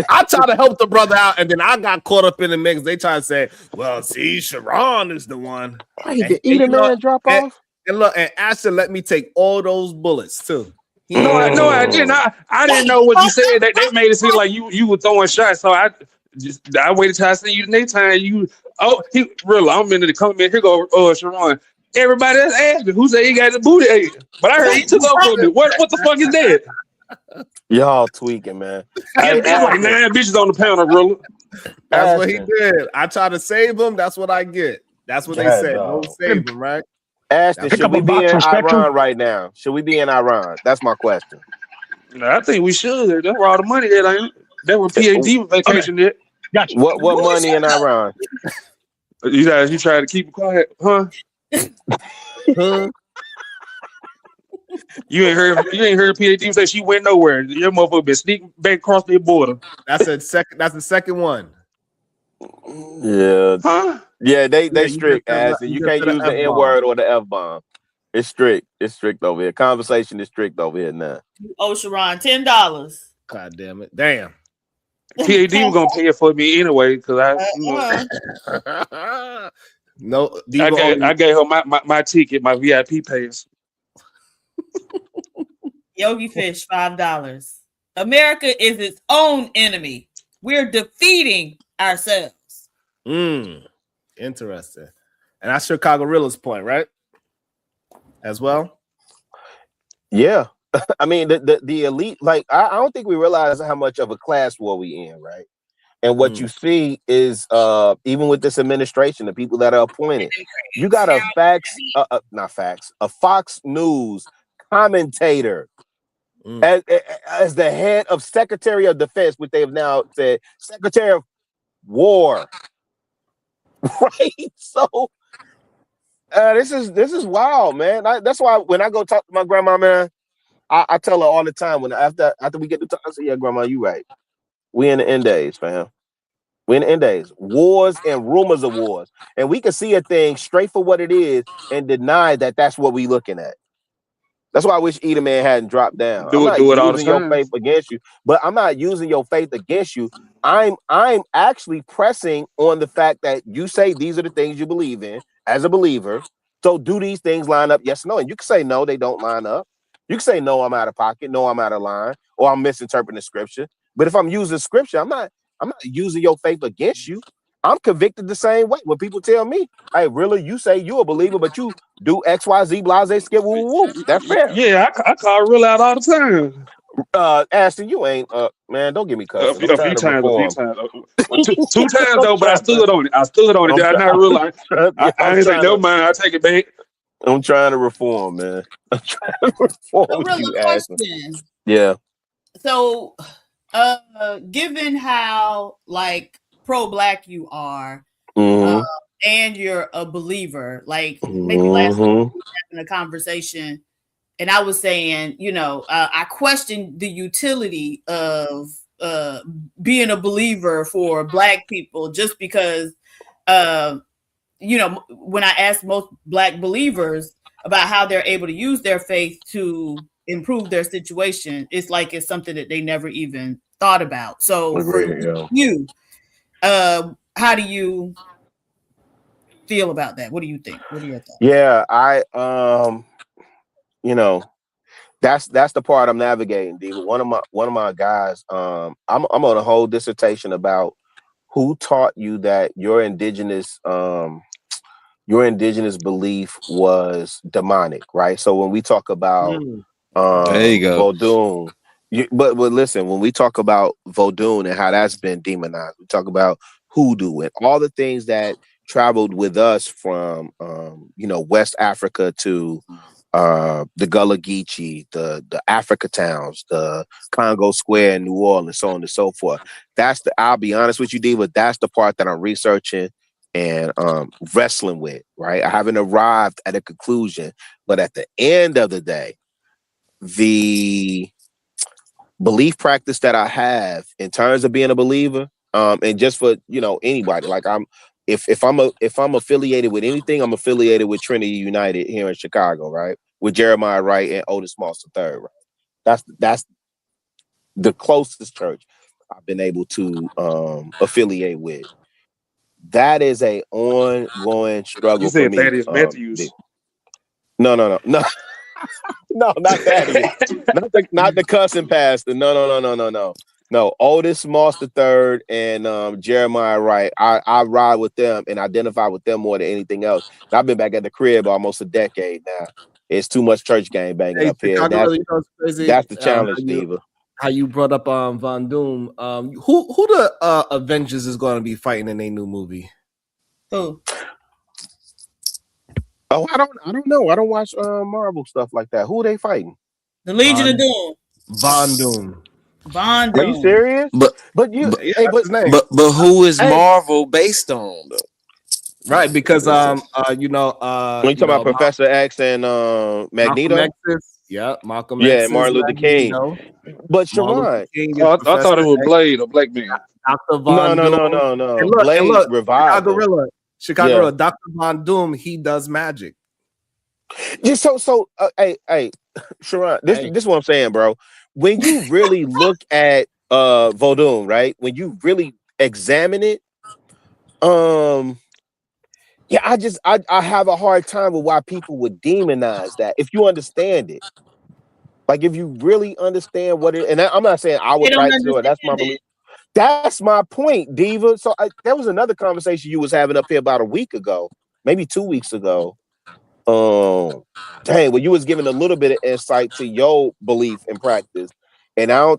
I try to help the brother out, and then I got caught up in the mix. They try to say, "Well, see, Sharon is the one." Did either man drop off? And look, and Ashton let me take all those bullets too. No, I didn't. I didn't know what you said. They made it seem like you were throwing shots. So I waited till I see you the next time. Really, I'm in the comment. Here go Sharon. Everybody else asked me who said he got the booty. But I heard he took off from it. What the fuck is that? Y'all tweaking, man. It's like 9 bitches on the panel, Ruler. That's what he did. I try to save him. That's what I get. That's what they said. Don't save him, right? Ashton, should we be in Iran right now? Should we be in Iran? That's my question. I think we should. That's where all the money that ain't. That was PhD vacation there. Gotcha. What money in Iran? You try to keep it quiet, huh? You ain't heard PhD say she went nowhere. Your motherfucker been sneaking back across the border. That's the second one. Yeah. Huh? Yeah, they strict, Ashton. You can't use the N word or the F bomb. It's strict. It's strict over here. Conversation is strict over here now. Oh, Sharon, $10. God damn it. Damn. PAD was gonna pay it for me anyway, because no, I gave her my ticket, my VIP pass. Yogi Fish, $5. America is its own enemy. We're defeating ourselves. Interesting. And that's Chicago Rilla's point, right? As well. Yeah. I mean, the elite, like, I don't think we realize how much of a class war we in, right? And what you see is, even with this administration, the people that are appointed, you got a Fox News commentator as the head of Secretary of Defense, which they have now said Secretary of War, right? So This is wild, man. That's why when I go talk to my grandma, man, I tell her all the time when after we get to talk, I say, "Yeah, grandma, you right. We in the end days, fam. We in the end days. Wars and rumors of wars, and we can see a thing straight for what it is and deny that that's what we looking at." That's why I wish Edelman hadn't dropped down. I'm not Do it all the using your time. faith against you, but I'm not using your faith against you. I'm actually pressing on the fact that you say these are the things you believe in as a believer. So do these things line up? Yes or no? And you can say no, they don't line up. You can say no, I'm out of pocket, no, I'm out of line, or I'm misinterpreting the scripture. But if I'm using scripture, I'm not using your faith against you. I'm convicted the same way. When people tell me, "Hey, really, you say you a believer, but you do X, Y, Z, blase, skip, woo, woo, woo." That's fair. Yeah, I call real out all the time. Ashton, you ain't man. Don't give me cussing. I'm A few trying to times. reform. Two times though, but I stood on it. Did I not realize? I ain't say no mind. I take it back. I'm trying to reform, man. I'm trying to reform So, with real you, Ashton. question. Yeah. So, given how like pro-black you are, Mhm. and you're a believer, like maybe last week we were having a conversation, and I was saying, I questioned the utility of being a believer for Black people, just because, when I asked most Black believers about how they're able to use their faith to improve their situation, it's like it's something that they never even thought about. So for you, how do you feel about that? What do you think? What are your thoughts? Yeah, that's the part I'm navigating, D. One of my guys, I'm on a whole dissertation about who taught you that your indigenous belief was demonic, right? So when we talk about There you go. Vodun, but listen, when we talk about Vodun and how that's been demonized, we talk about hoodoo and all the things that traveled with us from West Africa to the Gullah Geechee, the Africa towns, the Congo Square in New Orleans, so on and so forth. I'll be honest with you, D, but that's the part that I'm researching and wrestling with, right? I haven't arrived at a conclusion, but at the end of the day, the belief practice that I have in terms of being a believer, and just for anybody, like if I'm affiliated with anything, I'm affiliated with Trinity United here in Chicago, right? With Jeremiah Wright and Otis Moss III, right? That's the closest church I've been able to affiliate with. That is a ongoing struggle You for said me. Thaddeus Matthews. No. No, not Thaddeus. not the cussing pastor. No. Otis Moss III and Jeremiah Wright. I ride with them and identify with them more than anything else. And I've been back at the crib almost a decade now. It's too much church gang banging up here. Chicago, it's crazy. That's the challenge, Diva. How you brought up Von Doom. Who the Avengers is going to be fighting in a new movie? Who? Oh, I don't know. I don't watch Marvel stuff like that. Who are they fighting? The Legion of Doom. Von Doom. Von Doom. Are you serious? But who is Marvel based on though? Right, because when you talk about Professor X and Magneto. Malcolm X, yeah, Malcolm X. X. Yeah, Martin Luther King. But Sharon, I thought it was Blade or Black Man. Dr. Von Doom. No. And look, revived Chicago Gorilla. Dr. Von Doom, he does magic. Just hey, Sharon, this is what I'm saying, bro. When you really look at Vodun, right? When you really examine it, I have a hard time with why people would demonize that. If you understand it, like if you really understand what it, and I'm not saying I would write to it. That's my belief. That's my point, Diva. So there was another conversation you was having up here about a week ago, maybe 2 weeks ago. Well, you was giving a little bit of insight to your belief and practice, and I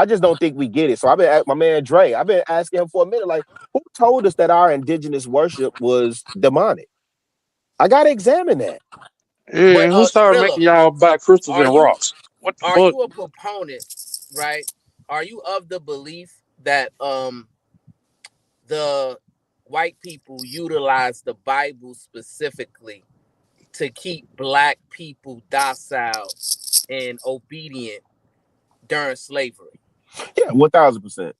just don't think we get it. So I've been my man Dre. I've been asking him for a minute, like, who told us that our indigenous worship was demonic? I gotta examine that. Yeah, but, who started making y'all buy crystals and rocks? What the fuck? Are you a proponent, right? Are you of the belief that the white people utilize the Bible specifically to keep black people docile and obedient during slavery. Yeah, 1000%.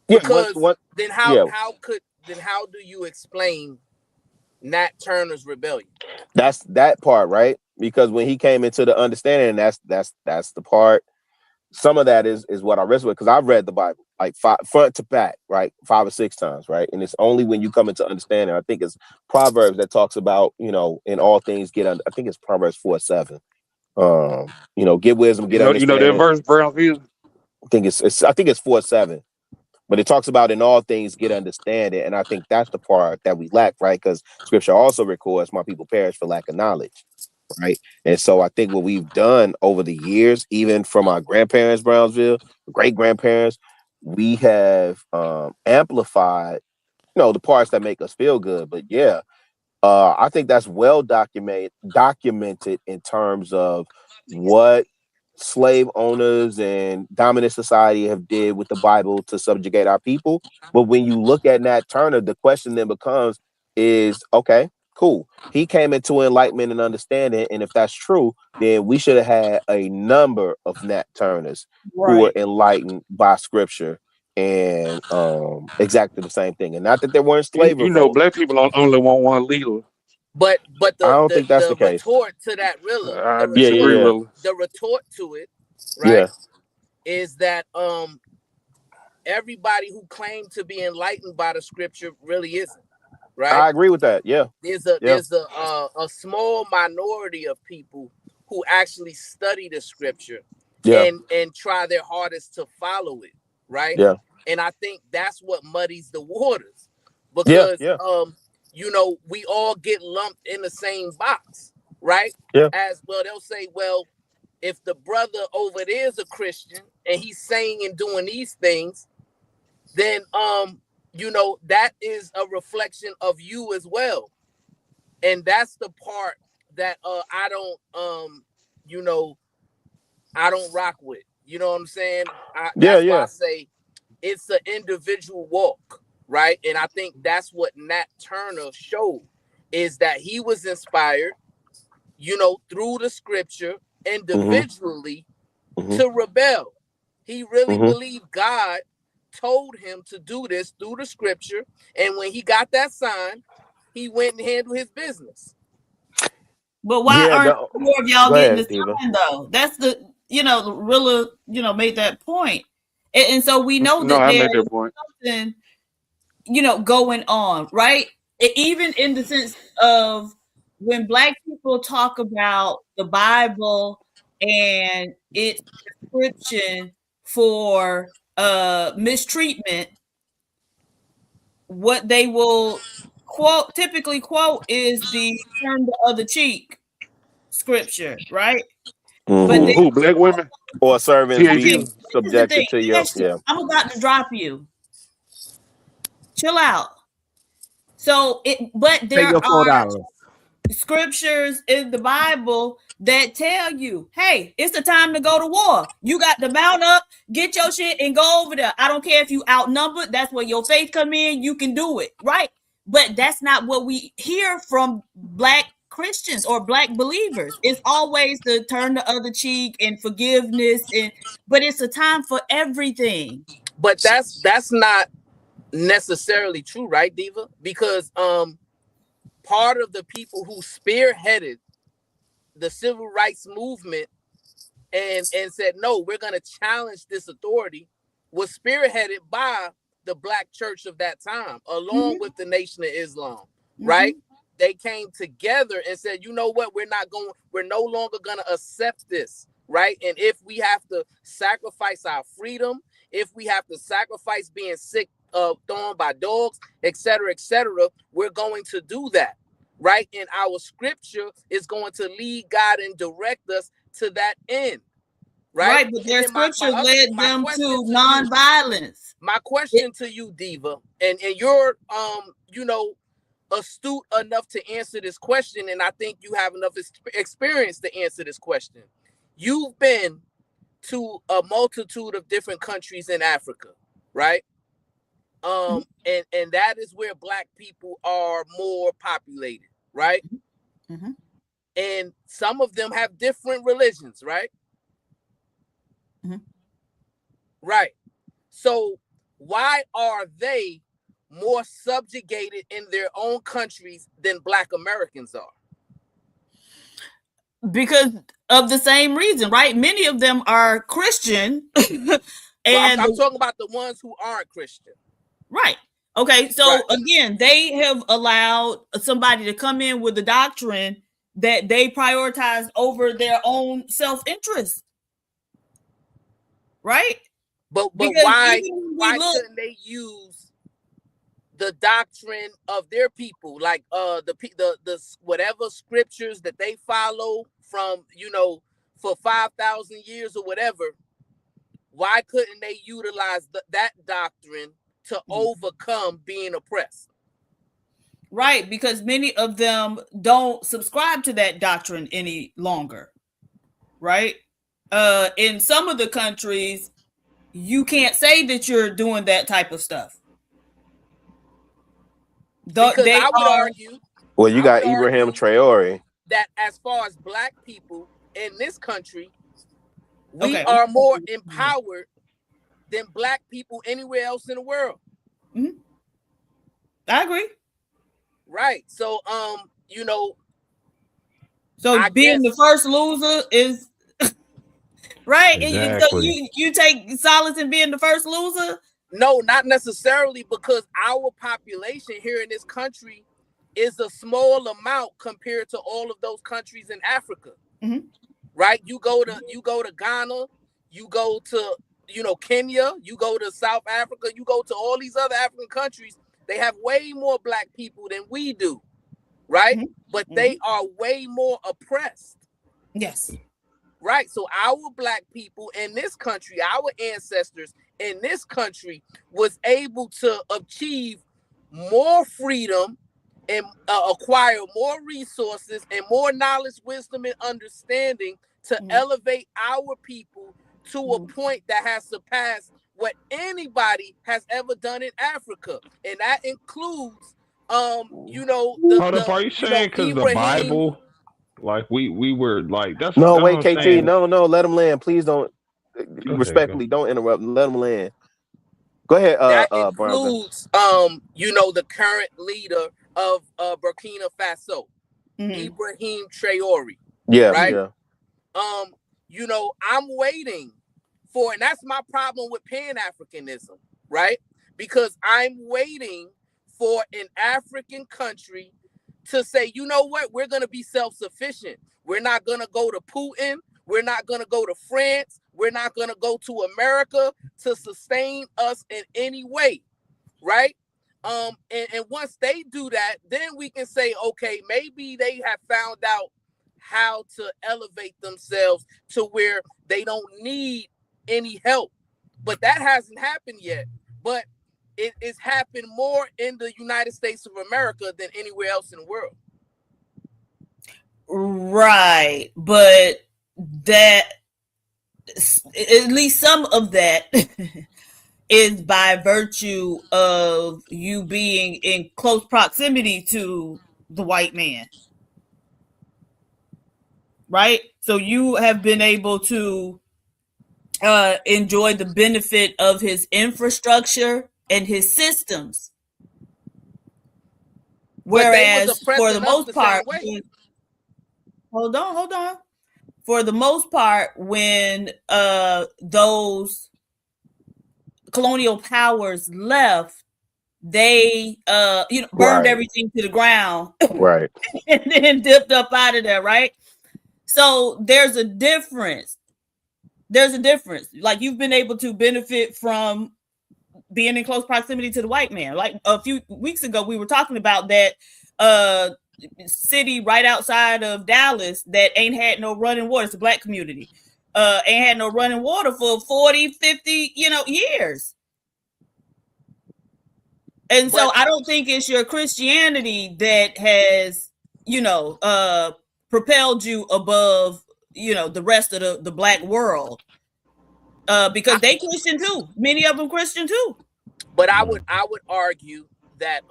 Yeah, Because then yeah. how do you explain Nat Turner's rebellion? That's that part, right? Because when he came into the understanding, that's the part. Some of that is what I wrestle with, because I've read the Bible like front to back, right, 5 or 6 times, right? And it's only when you come into understanding. I think it's Proverbs that talks about, in all things get under. I think it's Proverbs 4:7. Get wisdom, get understanding. You know that verse, Brownfield? I think it's 4:7. But it talks about in all things get understanding, and I think that's the part that we lack, right? Because Scripture also records, "My people perish for lack of knowledge," right? And so I think what we've done over the years, even from our grandparents, Brownsville, great grandparents, we have amplified, the parts that make us feel good. But yeah, I think that's well documented in terms of what slave owners and dominant society have did with the Bible to subjugate our people. But when you look at Nat Turner, the question then becomes is, okay, cool. He came into enlightenment and understanding. And if that's true, then we should have had a number of Nat Turners who were enlightened by Scripture and exactly the same thing. And not that there weren't slave revolts. Black people only want one leader. But I don't think that's the case. Retort to that, Rilla, I disagree, Rilla. the retort to it, right, Yeah. is that everybody who claimed to be enlightened by the Scripture really isn't, right? I agree with that. Yeah. There's a small minority of people who actually study the Scripture and try their hardest to follow it, right? Yeah. And I think that's what muddies the waters, because we all get lumped in the same box, right? Yeah. As well, they'll say, well, if the brother over there is a Christian and he's saying and doing these things, then that is a reflection of you as well. And that's the part that I don't rock with. You know what I'm saying? That's why I say it's an individual walk, right? And I think that's what Nat Turner showed, is that he was inspired, through the Scripture individually to rebel. He really believed God told him to do this through the Scripture, and when he got that sign, he went and handled his business. But why aren't more of y'all getting the sign though? That's the Rilla made that point, and so we know that there's something going on, right? Even in the sense of when Black people talk about the Bible and its description for mistreatment, what they will typically quote is the turn the other cheek scripture, right? But who, black women or servants be subjected to your I'm about to drop you. Chill out. So there are scriptures in the Bible that tell you, hey, it's the time to go to war. You got to mount up, get your shit, and go over there. I don't care if you outnumbered. That's where your faith come in. You can do it, right? But that's not what we hear from Black Christians or Black believers. It's always the turn the other cheek and forgiveness, but it's a time for everything. But that's not necessarily true, right, Diva? Because part of the people who spearheaded the civil rights movement and said, no, we're going to challenge this authority, was spearheaded by the Black church of that time, along with the Nation of Islam, right? They came together and said, you know what, we're no longer going to accept this, right? And if we have to sacrifice our freedom, if we have to sacrifice being sick, thrown by dogs, etc., we're going to do that, right? And our Scripture is going to lead God and direct us to that end, right? But their Scripture led them to nonviolence. My question to you, Diva, and you're astute enough to answer this question, and I think you have enough experience to answer this question. You've been to a multitude of different countries in Africa, right? And that is where Black people are more populated, right? Mm-hmm. And some of them have different religions, right? Mm-hmm. Right. So why are they more subjugated in their own countries than Black Americans are? Because of the same reason, right? Many of them are Christian. And I'm talking about the ones who aren't Christian. Right. Okay. So again, they have allowed somebody to come in with a doctrine that they prioritize over their own self-interest. Right. But why couldn't they use the doctrine of their people, like the whatever scriptures that they follow from, for 5,000 years or whatever? Why couldn't they utilize that doctrine to overcome being oppressed? Right, because many of them don't subscribe to that doctrine any longer. Right? In some of the countries, you can't say that you're doing that type of stuff. Because I would argue. Well, you got Ibrahim Traore. That as far as Black people in this country, we are more empowered than Black people anywhere else in the world. Mm-hmm. I agree. Right. So, So being the first loser is right. Exactly. So you take solace in being the first loser? No, not necessarily, because our population here in this country is a small amount compared to all of those countries in Africa. Mm-hmm. Right? You go to Ghana, you go to Kenya, you go to South Africa, you go to all these other African countries. They have way more Black people than we do, right? Mm-hmm. But they are way more oppressed. Yes. Right. So our Black people in this country, our ancestors in this country was able to achieve more freedom and acquire more resources and more knowledge, wisdom, and understanding to elevate our people to a point that has surpassed what anybody has ever done in Africa. And that includes, are you saying because the Bible, like we were like, that's no, that's wait, what I'm KT, saying. no, let him land. Please don't, respectfully, don't interrupt. Let him land. Go ahead, that Brian. includes, the current leader of Burkina Faso, Ibrahim Traore. Yeah, right. Yeah. I'm waiting for, and that's my problem with Pan-Africanism, right? Because I'm waiting for an African country to say, you know what, we're going to be self-sufficient. We're not going to go to Putin. We're not going to go to France. We're not going to go to America to sustain us in any way, right? And once they do that, then we can say, okay, maybe they have found out how to elevate themselves to where they don't need any help. But that hasn't happened yet. But it is happened more in the United States of America than anywhere else in the world. Right. But that, at least some of that is by virtue of you being in close proximity to the white man. Right? So you have been able to enjoy the benefit of his infrastructure and his systems. Whereas for the most part, hold on. For the most part, when those colonial powers left, they burned everything to the ground, right, and then dipped up out of there, right? So there's a difference. Like, you've been able to benefit from being in close proximity to the white man. Like a few weeks ago, we were talking about that city right outside of Dallas that ain't had no running water. It's a Black community. Ain't had no running water for 40, 50, years. And so I don't think it's your Christianity that has, propelled you above, the rest of the Black world. Because they Christian too. Many of them Christian too. But I would argue that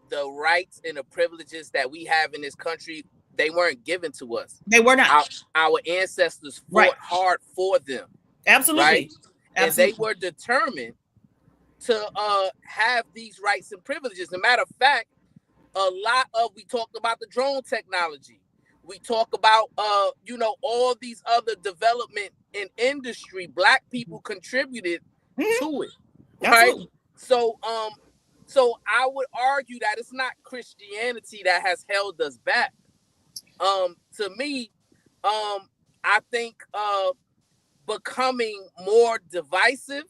the rights and the privileges that we have in this country, they weren't given to us. They were not. Our ancestors fought hard for them. Absolutely. Right? And Absolutely. they were determined to have these rights and privileges. As a matter of fact, we talked about the drone technology. We talk about all these other development in industry. Black people contributed to it. Right? Absolutely. So I would argue that it's not Christianity that has held us back. To me, I think becoming more divisive,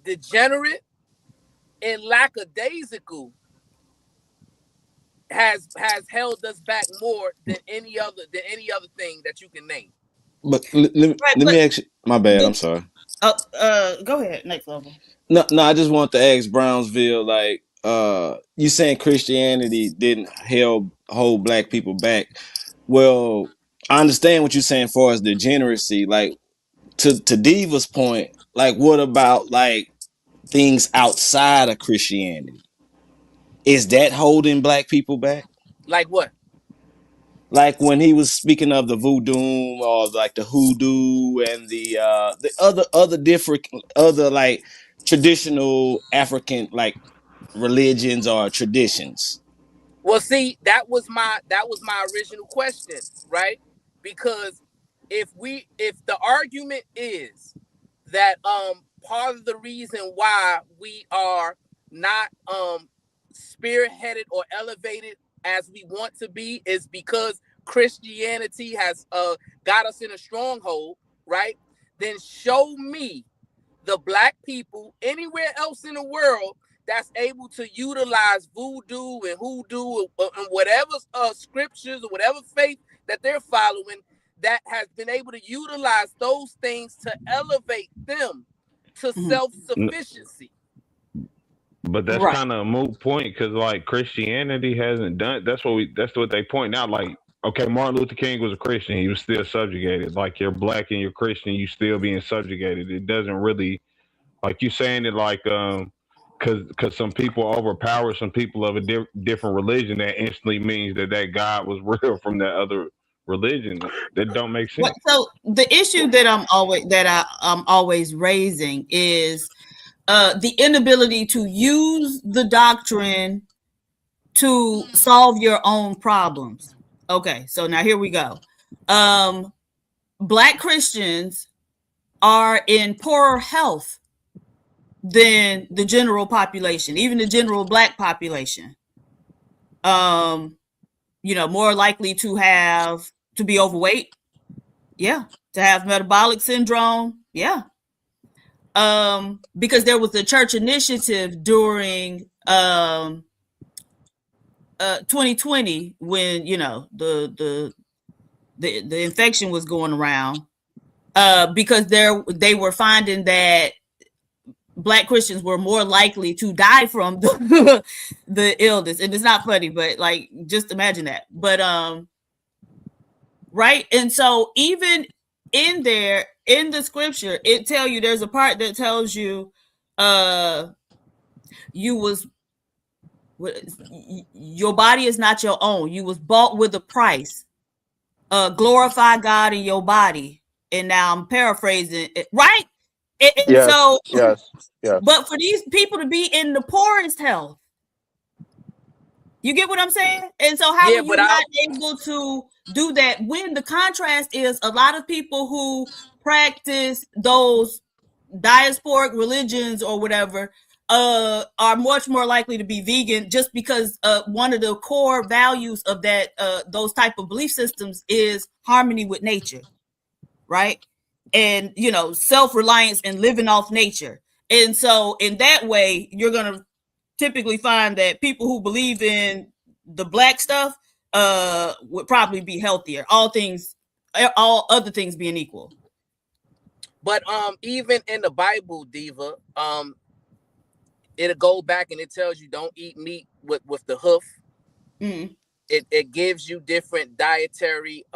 degenerate, and lackadaisical has held us back more than any other thing that you can name. But let me ask you. My bad. I'm sorry. Go ahead. Next level. No. I just want to ask Brownsville, like, you saying Christianity didn't hold black people back. Well, I understand what you're saying as far as degeneracy. Like, to Diva's point, like, what about like things outside of Christianity? Is that holding black people back? Like what? Like when he was speaking of the voodoo or like the hoodoo and the other like traditional African like religions or traditions. Well, see, that was my original question, right? Because if the argument is that part of the reason why we are not spearheaded or elevated as we want to be is because Christianity has got us in a stronghold, right? Then show me the black people anywhere else in the world that's able to utilize voodoo and hoodoo and whatever scriptures or whatever faith that they're following that has been able to utilize those things to elevate them to self-sufficiency. But that's kind of a moot point because like Christianity hasn't done. That's what they point out. Like, okay, Martin Luther King was a Christian. He was still subjugated. Like, you're black and you're Christian, you still being subjugated. It doesn't really, like you saying it like because some people overpower some people of a different religion. That instantly means that God was real from that other religion. That don't make sense. So the issue that I'm always raising is the inability to use the doctrine to solve your own problems. Okay, so now here we go. Black Christians are in poorer health than the general population, even the general black population. More likely to be overweight. Yeah. To have metabolic syndrome. Yeah. Because there was a church initiative during 2020 when the infection was going around, because they were finding that Black Christians were more likely to die from the illness. And it's not funny, but like just imagine that. But right, and so even in there, in the scripture, it tell you there's a part that tells you your body is not your own. You was bought with a price. Glorify God in your body. And now I'm paraphrasing it, right? Yes, So yes. but for these people to be in the poorest health, you get what I'm saying? And so how are you not able to do that when the contrast is a lot of people who practice those diasporic religions or whatever are much more likely to be vegan, just because one of the core values of that those type of belief systems is harmony with nature, right? And self-reliance and living off nature. And so in that way, you're gonna typically find that people who believe in the black stuff would probably be healthier, all other things being equal. But even in the Bible, Diva, it'll go back and it tells you don't eat meat with the hoof. Mm-hmm. It gives you different dietary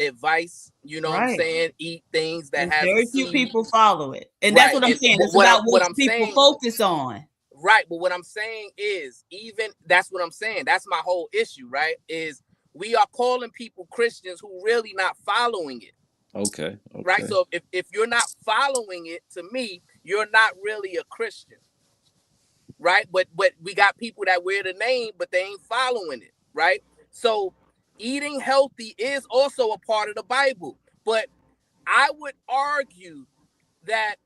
advice. You know what I'm Right. saying? Eat things that And has very a few seed. people follow it. And that's Right. what I'm And saying. It's what about I'm- what what I'm people saying- focus on. Right, but what I'm saying is, even that's what I'm saying. That's my whole issue, right? Is we are calling people Christians who really not following it, Okay. right? So if you're not following it, to me, you're not really a Christian, right? But we got people that wear the name, but they ain't following it, right? So eating healthy is also a part of the Bible, but I would argue that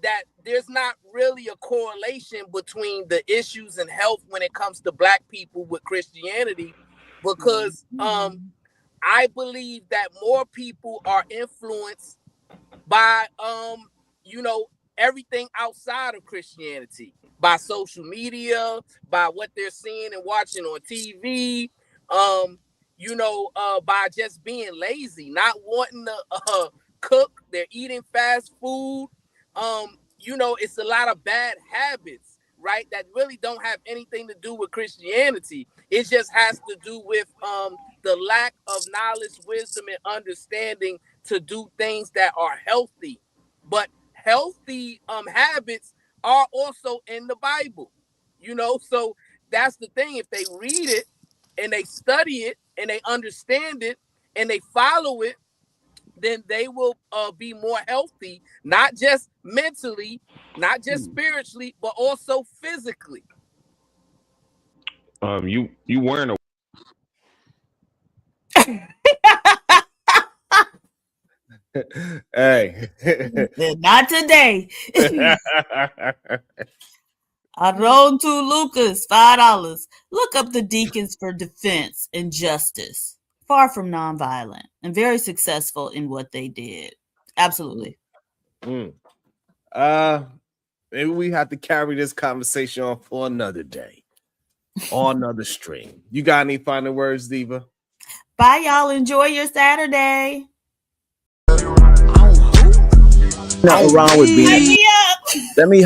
that there's not really a correlation between the issues in health when it comes to Black people with Christianity, because I believe that more people are influenced by you know, everything outside of Christianity, by social media, by what they're seeing and watching on TV, you know, by just being lazy, not wanting to cook. They're eating fast food. You know, it's a lot of bad habits, right, that really don't have anything to do with Christianity. It just has to do with the lack of knowledge, wisdom, and understanding to do things that are healthy. But healthy habits are also in the Bible, you know. So that's the thing. If they read it and they study it and they understand it and they follow it, then they will be more healthy, not just mentally, not just spiritually, but also physically. You wearing a Hey. Not today. Aron to Lucas, $5. Look up the Deacons for Defense and Justice. Far from nonviolent and very successful in what they did. Absolutely. Maybe we have to carry this conversation on for another day, on another stream. You got any final words, Diva? Bye, y'all. Enjoy your Saturday. Nothing wrong with being. Hype me up. Let me